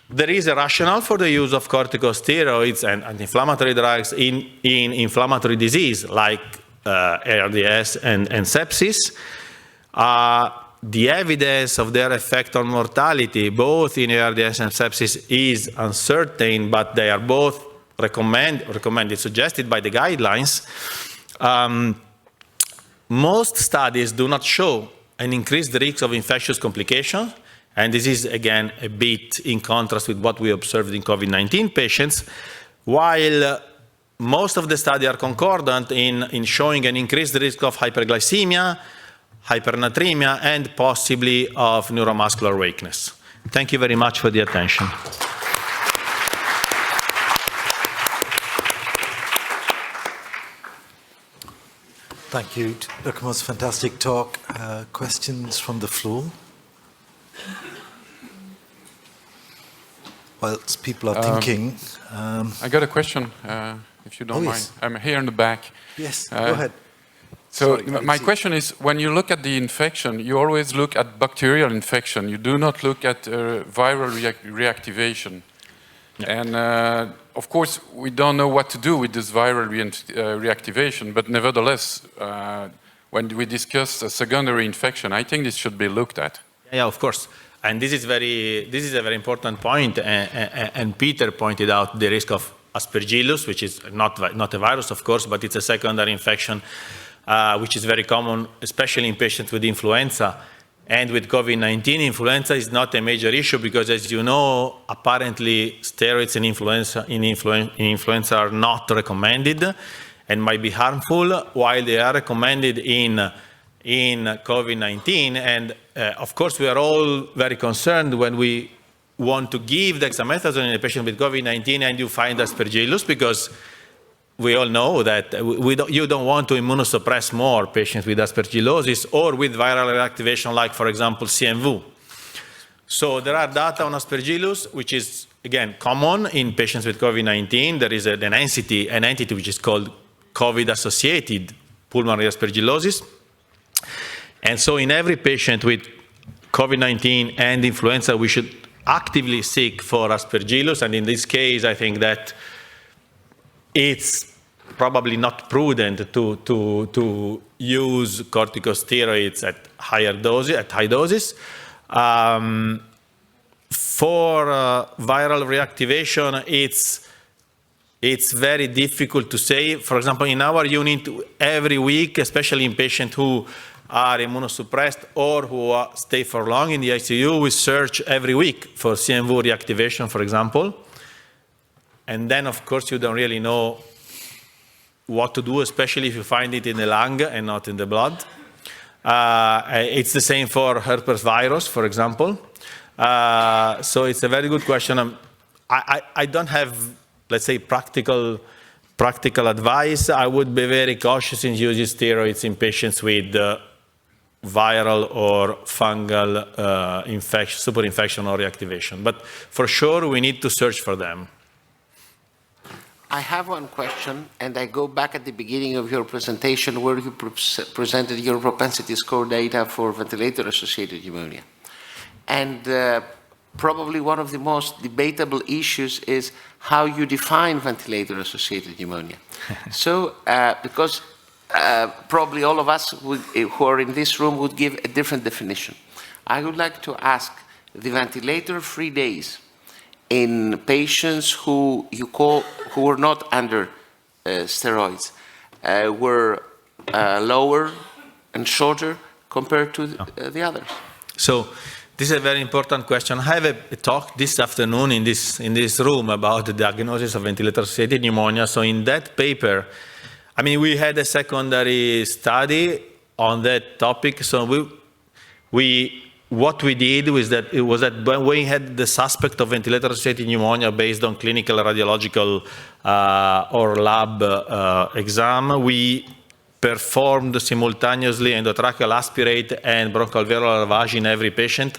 S13: there is a rationale for the use of corticosteroids and anti-inflammatory drugs in inflammatory disease like ARDS and sepsis. The evidence of their effect on mortality, both in ARDS and sepsis, is uncertain, but they are both recommended, suggested by the guidelines. Most studies do not show an increased risk of infectious complications, and this is, again, a bit in contrast with what we observed in COVID-19 patients, while most of the studies are concordant in showing an increased risk of hyperglycemia, hypernatremia, and possibly of neuromuscular weakness. Thank you very much for the attention.
S1: Thank you, Dr. Mo's fantastic talk. Questions from the floor? Whilst people are thinking.
S15: I got a question, if you don't mind.
S1: Yes.
S15: I'm here in the back.
S1: Yes, go ahead.
S15: So
S1: Sorry,
S15: my question is, when you look at the infection, you always look at bacterial infection. You do not look at viral reactivation. Yeah. And of course, we don't know what to do with this viral reactivation, but nevertheless, when we discuss a secondary infection, I think this should be looked at.
S13: Yeah, of course. And this is a very important point, and Peter pointed out the risk of Aspergillus, which is not a virus, of course, but it's a secondary infection, which is very common, especially in patients with influenza. And with COVID-19, influenza is not a major issue because, as you know, apparently steroids in influenza are not recommended and might be harmful, while they are recommended in COVID-19. And of course, we are all very concerned when we want to give dexamethasone in a patient with COVID-19 and you find Aspergillus, because we all know that you don't want to immunosuppress more patients with aspergillosis or with viral reactivation, like, for example, CMV. So there are data on Aspergillus, which is, again, common in patients with COVID-19. There is an entity which is called COVID-associated pulmonary aspergillosis. And so in every patient with COVID-19 and influenza, we should actively seek for Aspergillus. And in this case, I think that it's probably not prudent to use corticosteroids at high doses. For viral reactivation, it's very difficult to say. For example, in our unit, every week, especially in patients who are immunosuppressed or who stay for long in the ICU, we search every week for CMV reactivation, for example. And then, of course, you don't really know what to do, especially if you find it in the lung and not in the blood. It's the same for herpes virus, for example. So it's a very good question. I don't have, let's say, practical advice. I would be very cautious in using steroids in patients with viral or fungal infection, superinfection or reactivation. But for sure, we need to search for them.
S3: I have one question, and I go back at the beginning of your presentation where you presented your propensity score data for ventilator-associated pneumonia. And probably one of the most debatable issues is how you define ventilator-associated pneumonia. So, because probably all of us who are in this room would give a different definition. I would like to ask the ventilator-free days in patients who were not under steroids were lower and shorter compared to the others.
S13: So this is a very important question. I have a talk this afternoon in this room about the diagnosis of ventilator-associated pneumonia. So in that paper, I mean, we had a secondary study on that topic. So what we did was that when we had the suspect of ventilator-associated pneumonia based on clinical, radiological, or lab exam, we performed simultaneously endotracheal aspirate and bronchoalveolar lavage in every patient.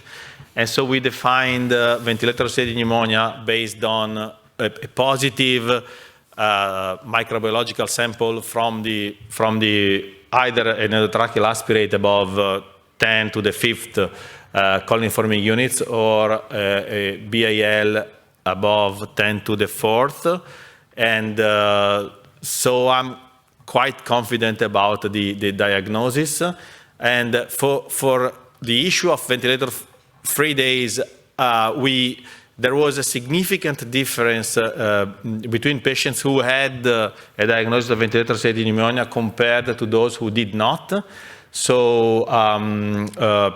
S13: And so we defined ventilator-associated pneumonia based on a positive microbiological sample from the either an endotracheal aspirate above 10 to the 5th colony-forming units or a BAL above 10 to the 4th. And so I'm quite confident about the diagnosis. And for the issue of ventilator-free days, there was a significant difference between patients who had a diagnosis of ventilator-associated pneumonia compared to those who did not. So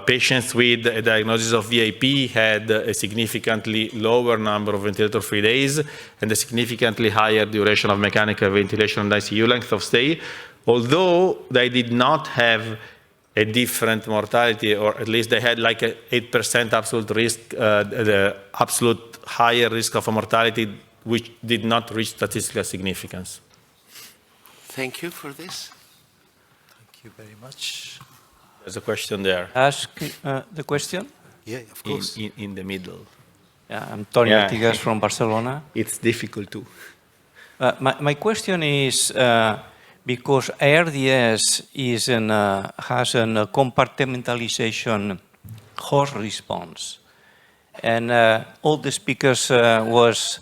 S13: patients with a diagnosis of VIP had a significantly lower number of ventilator-free days and a significantly higher duration of mechanical ventilation and ICU length of stay, although they did not have a different mortality, or at least they had like an 8% absolute risk, the absolute higher risk of a mortality, which did not reach statistical significance.
S3: Thank you for this.
S1: Thank you very much.
S13: There's a question there.
S16: Ask the question?
S1: Yeah, of course.
S13: In the middle.
S16: Yeah, I'm Tony Artigas from Barcelona.
S13: It's difficult too.
S16: My question is, because ARDS has a compartmentalization host response, and all the speakers was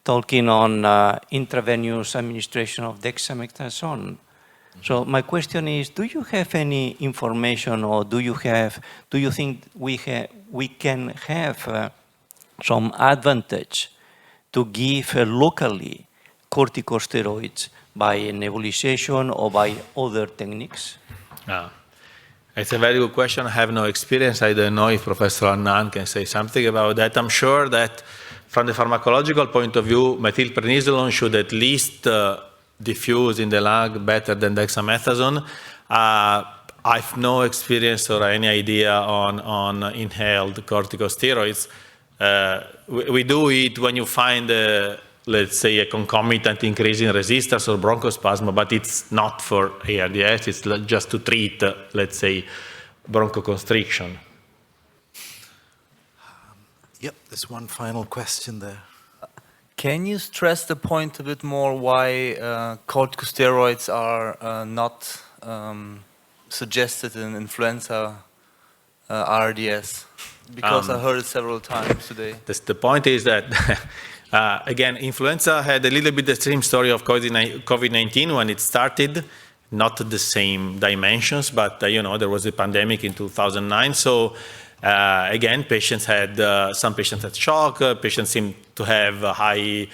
S16: talking on intravenous administration of dexamethasone. So my question is, do you have any information, or do you think we can have some advantage to give locally corticosteroids by nebulization or by other techniques?
S13: It's a very good question. I have no experience. I don't know if Professor Annan can say something about that. I'm sure that from the pharmacological point of view, methylprednisolone should at least diffuse in the lung better than dexamethasone. I've no experience or any idea on inhaled corticosteroids. We do it when you find, let's say, a concomitant increase in resistance or bronchospasm, but it's not for ARDS. It's just to treat, let's say, bronchoconstriction.
S1: Yep, there's one final question there.
S17: Can you stress the point a bit more why corticosteroids are not suggested in influenza ARDS? Because I heard it several times today.
S13: The point is that, again, influenza had a little bit the same story of COVID-19 when it started, not the same dimensions, but there was a pandemic in 2009. So again, some patients had shock, patients seemed to have high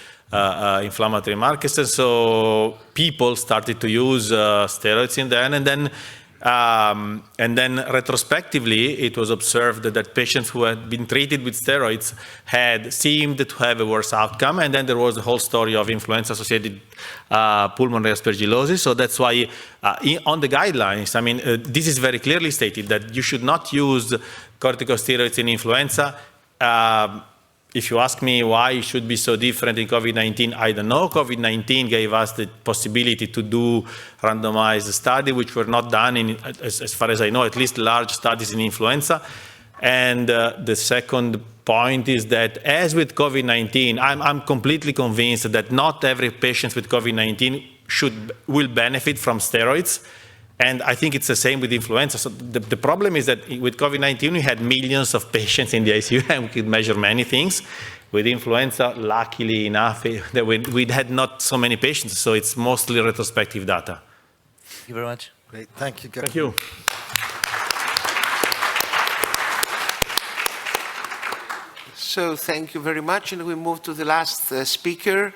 S13: inflammatory markers, and so people started to use steroids in there, and then retrospectively, it was observed that patients who had been treated with steroids seemed to have a worse outcome, and then there was the whole story of influenza-associated pulmonary aspergillosis. So that's why on the guidelines, I mean, this is very clearly stated that you should not use corticosteroids in influenza. If you ask me why it should be so different in COVID-19, I don't know. COVID-19 gave us the possibility to do randomized study, which were not done, as far as I know, at least large studies in influenza. And the second point is that, as with COVID-19, I'm completely convinced that not every patient with COVID-19 will benefit from steroids. And I think it's the same with influenza. So the problem is that with COVID-19, we had millions of patients in the ICU, and we could measure many things. With influenza, luckily enough, we had not so many patients, so it's mostly retrospective data.
S17: Thank you very much.
S1: Great, thank you.
S13: Thank you.
S3: So thank you very much, and we move to the last speaker,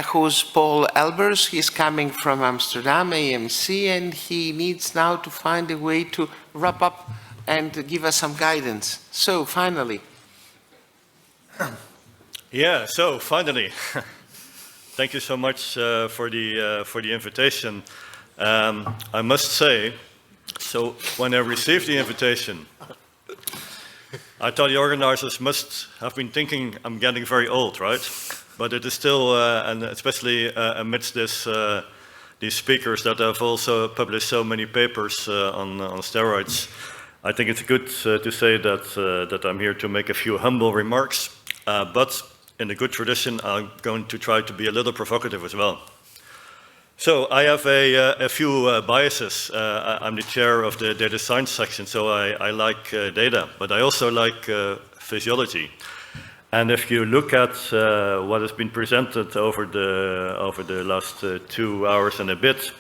S3: who's Paul Elbers. He's coming from Amsterdam, AMC, and he needs now to find a way to wrap up and give us some guidance. So finally.
S4: Yeah, so finally, thank you so much for the invitation. I must say, so when I received the invitation, I thought the organizers must have been thinking I'm getting very old, right? But it is still, and especially amidst these speakers that have also published so many papers on steroids, I think it's good to say that I'm here to make a few humble remarks, but in a good tradition, I'm going to try to be a little provocative as well. So I have a few biases. I'm the chair of the data science section, so I like data, but I also like physiology. And if you look at what has been presented over the last 2 hours and a bit,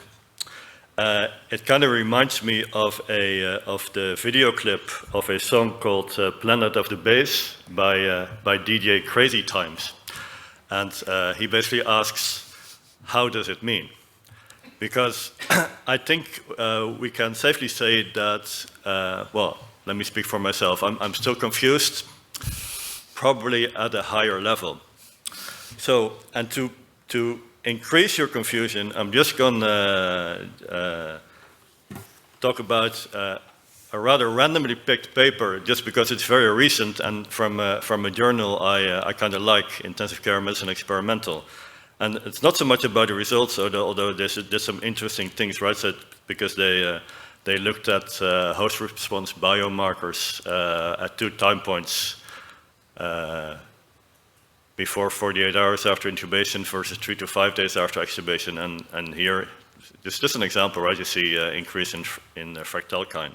S4: it kind of reminds me of the video clip of a song called "Planet of the Bass" by DJ Crazy Times, and he basically asks, "How does it mean?" Because I think we can safely say that, well, let me speak for myself. I'm still confused, probably at a higher level. So, and to increase your confusion, I'm just going to talk about a rather randomly picked paper, just because it's very recent and from a journal I kind of like, Intensive Care Medicine Experimental. And it's not so much about the results, although there's some interesting things, right? So because they looked at host response biomarkers at 2 time points before 48 hours after intubation versus 3 to 5 days after extubation. And here, just an example, right? You see increase in fractalkine.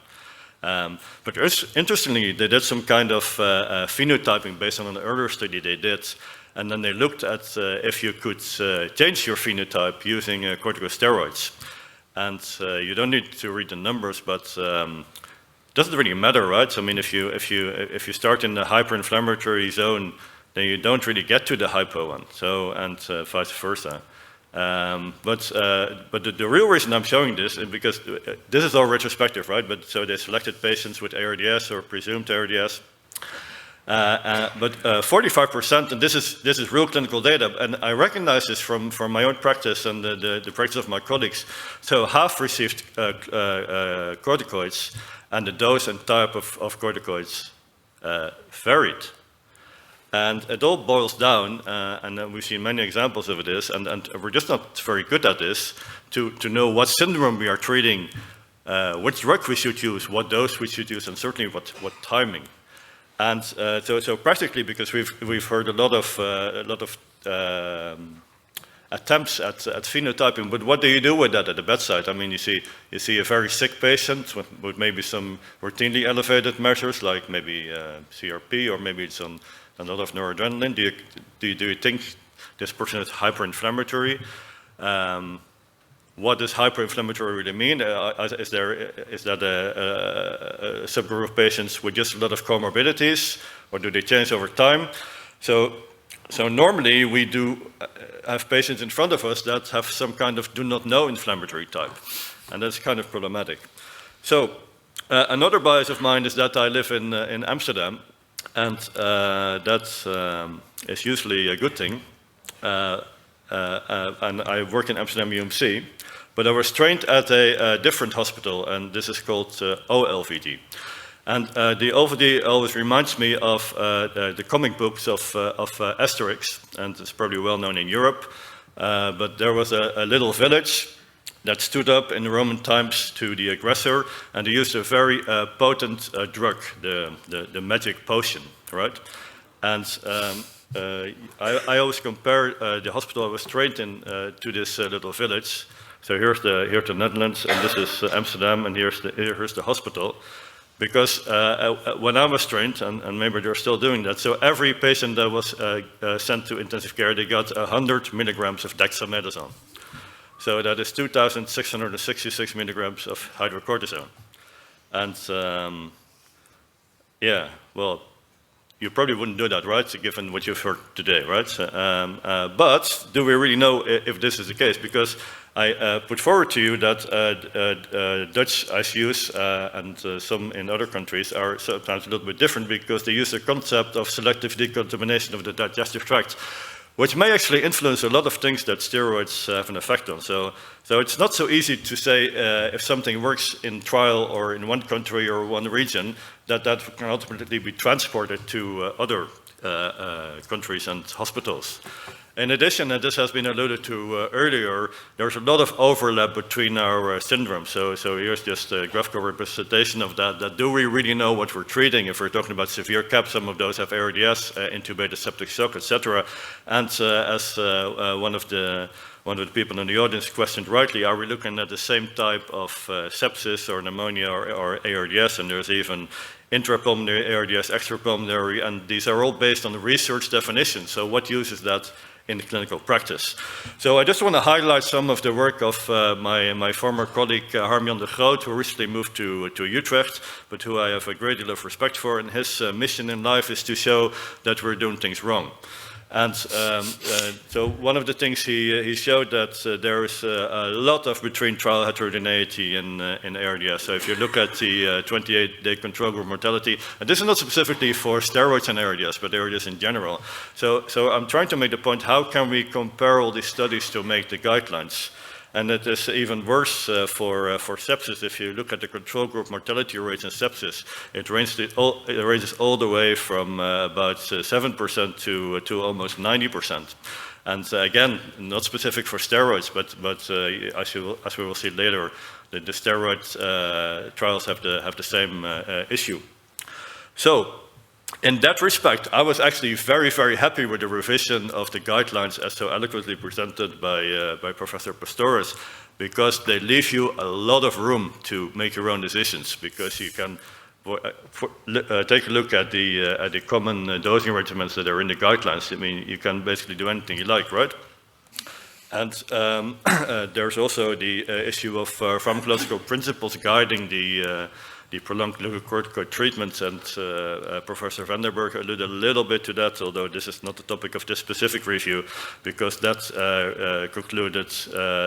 S4: But interestingly, they did some kind of phenotyping based on an earlier study they did. And then they looked at if you could change your phenotype using corticosteroids. And you don't need to read the numbers, but it doesn't really matter, right? So, I mean, if you start in the hyperinflammatory zone, then you don't really get to the hypo one. So, and vice versa. But the real reason I'm showing this is because this is all retrospective, right? But so they selected patients with ARDS or presumed ARDS. But 45%, and this is real clinical data, and I recognize this from my own practice and the practice of my colleagues. So half received corticoids, and the dose and type of corticoids varied. And it all boils down, and we've seen many examples of this, and we're just not very good at this, to know what syndrome we are treating, which drug we should use, what dose we should use, and certainly what timing. And so practically, because we've heard a lot of attempts at phenotyping, but what do you do with that at the bedside? I mean, you see a very sick patient with maybe some routinely elevated measures, like maybe CRP or maybe some a lot of noradrenaline. Do you think this person is hyperinflammatory? What does hyperinflammatory really mean? Is that a subgroup of patients with just a lot of comorbidities, or do they change over time? So normally we do have patients in front of us that have some kind of do not know inflammatory type, and that's kind of problematic. So another bias of mine is that I live in Amsterdam, and that is usually a good thing. And I work in Amsterdam UMC, but I was trained at a different hospital, and this is called OLVD. And the OLVD always reminds me of the comic books of Asterix, and it's probably well known in Europe. But there was a little village that stood up in the Roman times to the aggressor, and they used a very potent drug, the magic potion, right? And I always compare the hospital I was trained in to this little village. So here's the Netherlands, and this is Amsterdam, and here's the hospital. Because when I was trained, and maybe they're still doing that, so every patient that was sent to intensive care, they got 100 milligrams of dexamethasone. So that is 2,666 milligrams of hydrocortisone. And yeah, well, you probably wouldn't do that, right, given what you've heard today, right? But do we really know if this is the case? Because I put forward to you that Dutch ICUs and some in other countries are sometimes a little bit different because they use the concept of selective decontamination of the digestive tract, which may actually influence a lot of things that steroids have an effect on. So it's not so easy to say if something works in trial or in one country or one region, that can ultimately be transported to other countries and hospitals. In addition, and this has been alluded to earlier, there's a lot of overlap between our syndromes. So here's just a graphical representation of that do we really know what we're treating? If we're talking about severe CAP, some of those have ARDS, intubated septic shock, etc. And as one of the people in the audience questioned rightly, are we looking at the same type of sepsis or pneumonia or ARDS? And there's even intrapulmonary ARDS, extrapulmonary, and these are all based on the research definition. So what use is that in clinical practice? So I just want to highlight some of the work of my former colleague Harm-Jan de Groot, who recently moved to Utrecht, but who I have a great deal of respect for, and his mission in life is to show that we're doing things wrong. And so one of the things he showed that there is a lot of between trial heterogeneity in ARDS. So if you look at the 28-day control group mortality, and this is not specifically for steroids and ARDS, but ARDS in general. So I'm trying to make the point, how can we compare all these studies to make the guidelines? And it is even worse for sepsis. If you look at the control group mortality rates in sepsis, it ranges all the way from about 7% to almost 90%. And again, not specific for steroids, but as we will see later, the steroid trials have the same issue. So, in that respect, I was actually very, very happy with the revision of the guidelines as so eloquently presented by Professor Pastorius, because they leave you a lot of room to make your own decisions, because you can take a look at the common dosing regimens that are in the guidelines. I mean, you can basically do anything you like, right? And there's also the issue of pharmacological principles guiding the prolonged glucocorticoid treatment, and Professor Vanderberg alluded a little bit to that, although this is not the topic of this specific review, because that concluded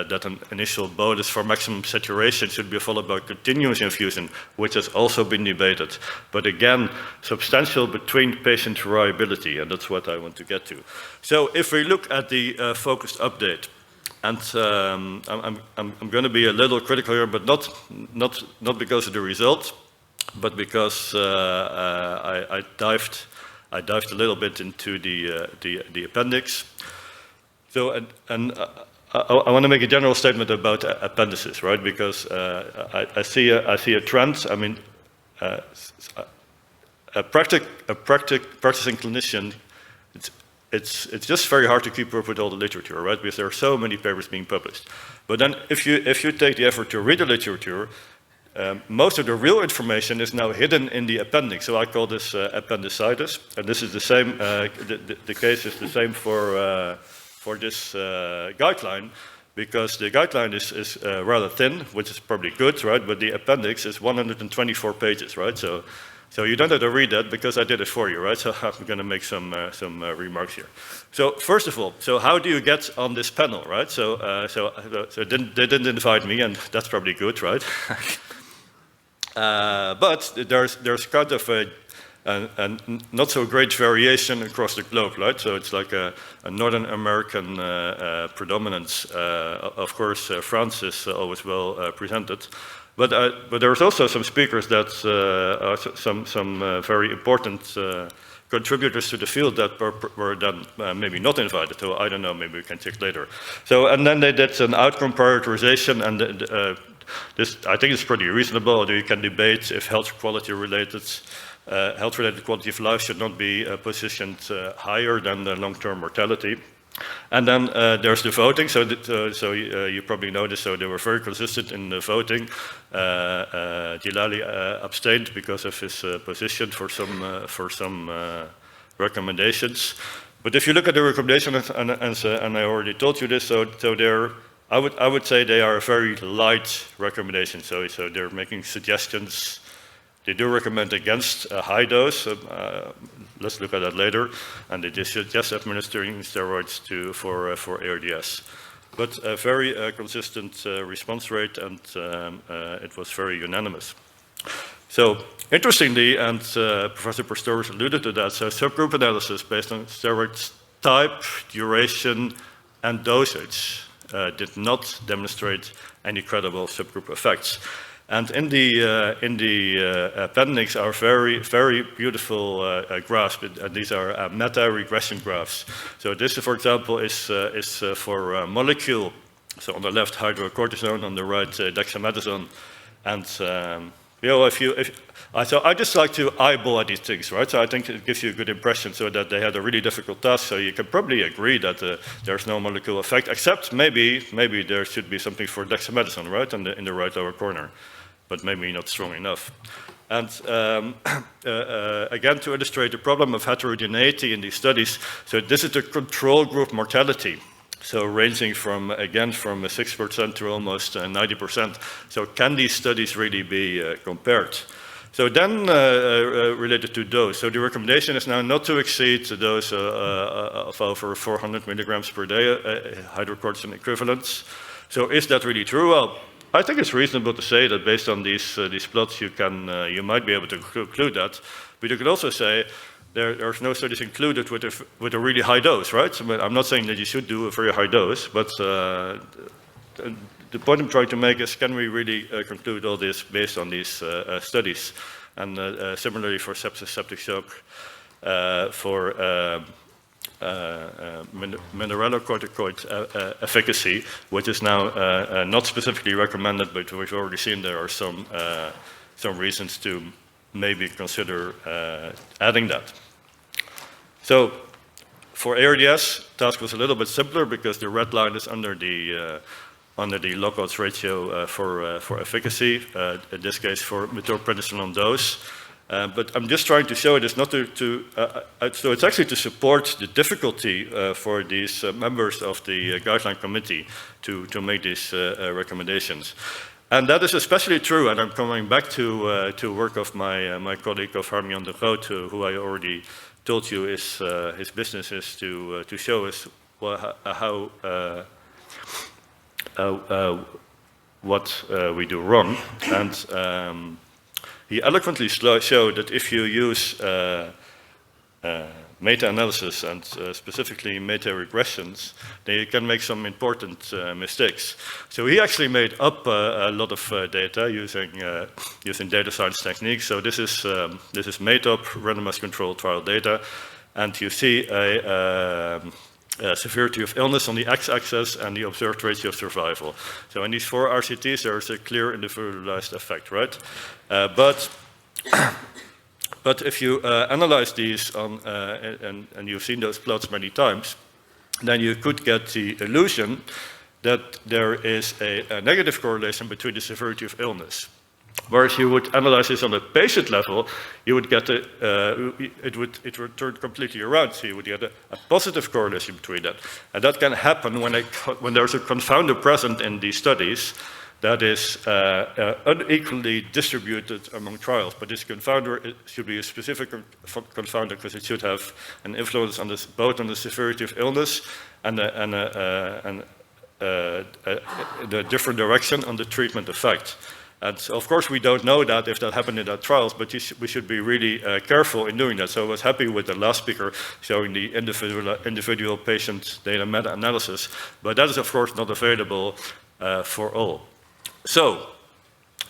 S4: that an initial bolus for maximum saturation should be followed by continuous infusion, which has also been debated. But again, substantial between patient variability, and that's what I want to get to. So if we look at the focused update, and I'm going to be a little critical here, but not because of the result, but because I dived a little bit into the appendix. So I want to make a general statement about appendices, right? Because I see a trend. I mean, a practicing clinician, it's just very hard to keep up with all the literature, right? Because there are so many papers being published. But then if you take the effort to read the literature, most of the real information is now hidden in the appendix. So I call this appendicitis, and this is the same. The case is the same for this guideline, because the guideline is rather thin, which is probably good, right? But the appendix is 124 pages, right? So you don't have to read that because I did it for you, right? So I'm going to make some remarks here. So first of all, so how do you get on this panel, right? So they didn't invite me, and that's probably good, right? But there's kind of a not so great variation across the globe, right? So it's like a Northern American predominance. Of course, France is always well presented. But there's also some speakers that are some very important contributors to the field that were then maybe not invited. So I don't know, maybe we can check later. So, and then they did an outcome prioritization, and this I think is pretty reasonable, although you can debate if health-related quality of life should not be positioned higher than the long-term mortality. And then there's the voting. So you probably noticed. So they were very consistent in the voting. Dilali abstained because of his position for some recommendations. But if you look at the recommendations, and I already told you this, so they're I would say they are a very light recommendation. So they're making suggestions. They do recommend against a high dose. Let's look at that later. And they just suggest administering steroids for ARDS. But a very consistent response rate, and it was very unanimous. So interestingly, and Professor Pastorius alluded to that, so subgroup analysis based on steroid type, duration, and dosage did not demonstrate any credible subgroup effects. And in the appendix are very beautiful graphs, and these are meta-regression graphs. So this, for example, is for molecule. So on the left, hydrocortisone, on the right, dexamethasone. And so I just like to eyeball at these things, right? So I think it gives you a good impression, so that they had a really difficult task. So you can probably agree that there's no molecular effect, except maybe there should be something for dexamethasone, right, in the right lower corner, but maybe not strong enough. And again, to illustrate the problem of heterogeneity in these studies, so this is the control group mortality. So ranging from 6% to almost 90%. So can these studies really be compared? So then related to dose. So the recommendation is now not to exceed the dose of over 400 milligrams per day, hydrocortisone equivalents. So is that really true? Well, I think it's reasonable to say that based on these plots, you might be able to conclude that. But you could also say there's no studies included with a really high dose, right? So I'm not saying that you should do a very high dose, but the point I'm trying to make is, can we really conclude all this based on these studies? And similarly for sepsis, septic shock, for mineralocorticoid efficacy, which is now not specifically recommended, but we've already seen there are some reasons to maybe consider adding that. So for ARDS, task was a little bit simpler because the red line is under the lockouts ratio for efficacy, in this case for methylprednisolone dose. But I'm just trying to show it is not so it's actually to support the difficulty for these members of the guideline committee to make these recommendations. And that is especially true, and I'm coming back to work of my colleague of Harmion de Groot, who I already told you is his business is to show us what we do wrong. And he eloquently showed that if you use meta-analysis and specifically meta-regressions, then you can make some important mistakes. So he actually made up a lot of data using data science techniques. So this is made up randomized controlled trial data, and you see a severity of illness on the x-axis and the observed ratio of survival. So in these 4 RCTs, there is a clear individualized effect, right? But if you analyze these and you've seen those plots many times, then you could get the illusion that there is a negative correlation between the severity of illness. Whereas you would analyze this on a patient level, you would get it would turn completely around. So you would get a positive correlation between that. And that can happen when there's a confounder present in these studies that is unequally distributed among trials. But this confounder should be a specific confounder because it should have an influence on this, both on the severity of illness and the different direction on the treatment effect. And so of course, we don't know that if that happened in our trials, but we should be really careful in doing that. So I was happy with the last speaker showing the individual patient data meta-analysis, but that is of course not available for all. So,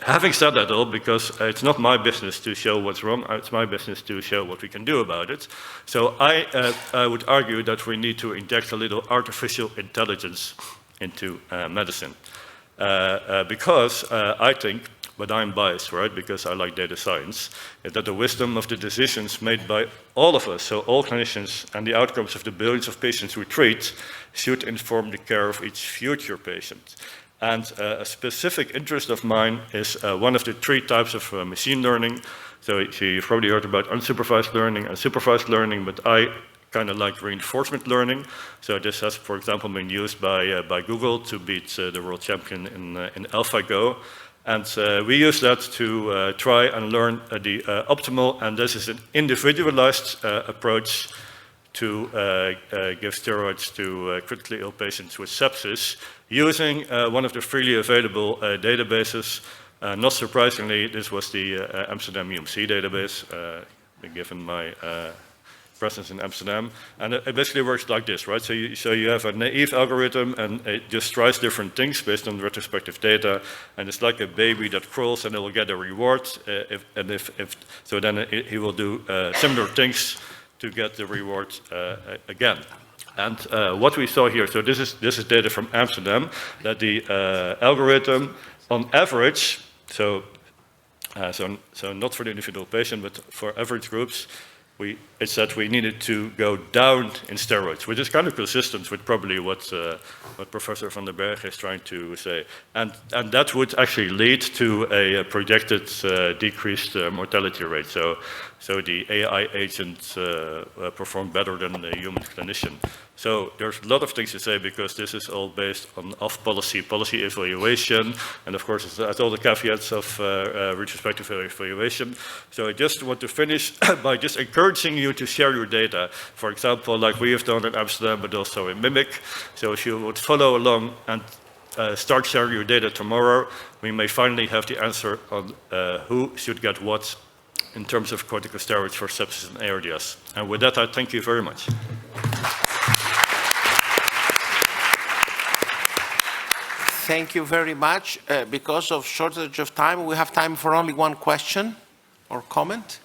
S4: having said that all, because it's not my business to show what's wrong, it's my business to show what we can do about it. So I would argue that we need to inject a little artificial intelligence into medicine. Because I think, but I'm biased, right, because I like data science, that the wisdom of the decisions made by all of us, so all clinicians, and the outcomes of the billions of patients we treat should inform the care of each future patient. And a specific interest of mine is one of the 3 types of machine learning. So you've probably heard about unsupervised learning and supervised learning, but I kind of like reinforcement learning. So this has, for example, been used by Google to beat the world champion in AlphaGo. And we use that to try and learn the optimal, and this is an individualized approach to give steroids to critically ill patients with sepsis, using one of the freely available databases. Not surprisingly, this was the Amsterdam UMC database, given my presence in Amsterdam. And it basically works like this, right? So you have a naive algorithm, and it just tries different things based on retrospective data, and it's like a baby that crawls, and it will get a reward. So then he will do similar things to get the reward again. And what we saw here, so this is data from Amsterdam, that the algorithm, on average, so not for the individual patient, but for average groups, it said we needed to go down in steroids, which is kind of consistent with probably what Professor van den Berg is trying to say. And that would actually lead to a projected decreased mortality rate. So the AI agent performed better than the human clinician. So there's a lot of things to say, because this is all based on policy evaluation, and of course it has all the caveats of retrospective evaluation. So I just want to finish by just encouraging you to share your data. For example, like we have done in Amsterdam, but also in Mimic. So if you would follow along and start sharing your data tomorrow, we may finally have the answer on who should get what in terms of corticosteroids for sepsis and ARDS. And with that, I thank you very much.
S3: Thank you very much. Because of shortage of time, we have time for only one question or comment.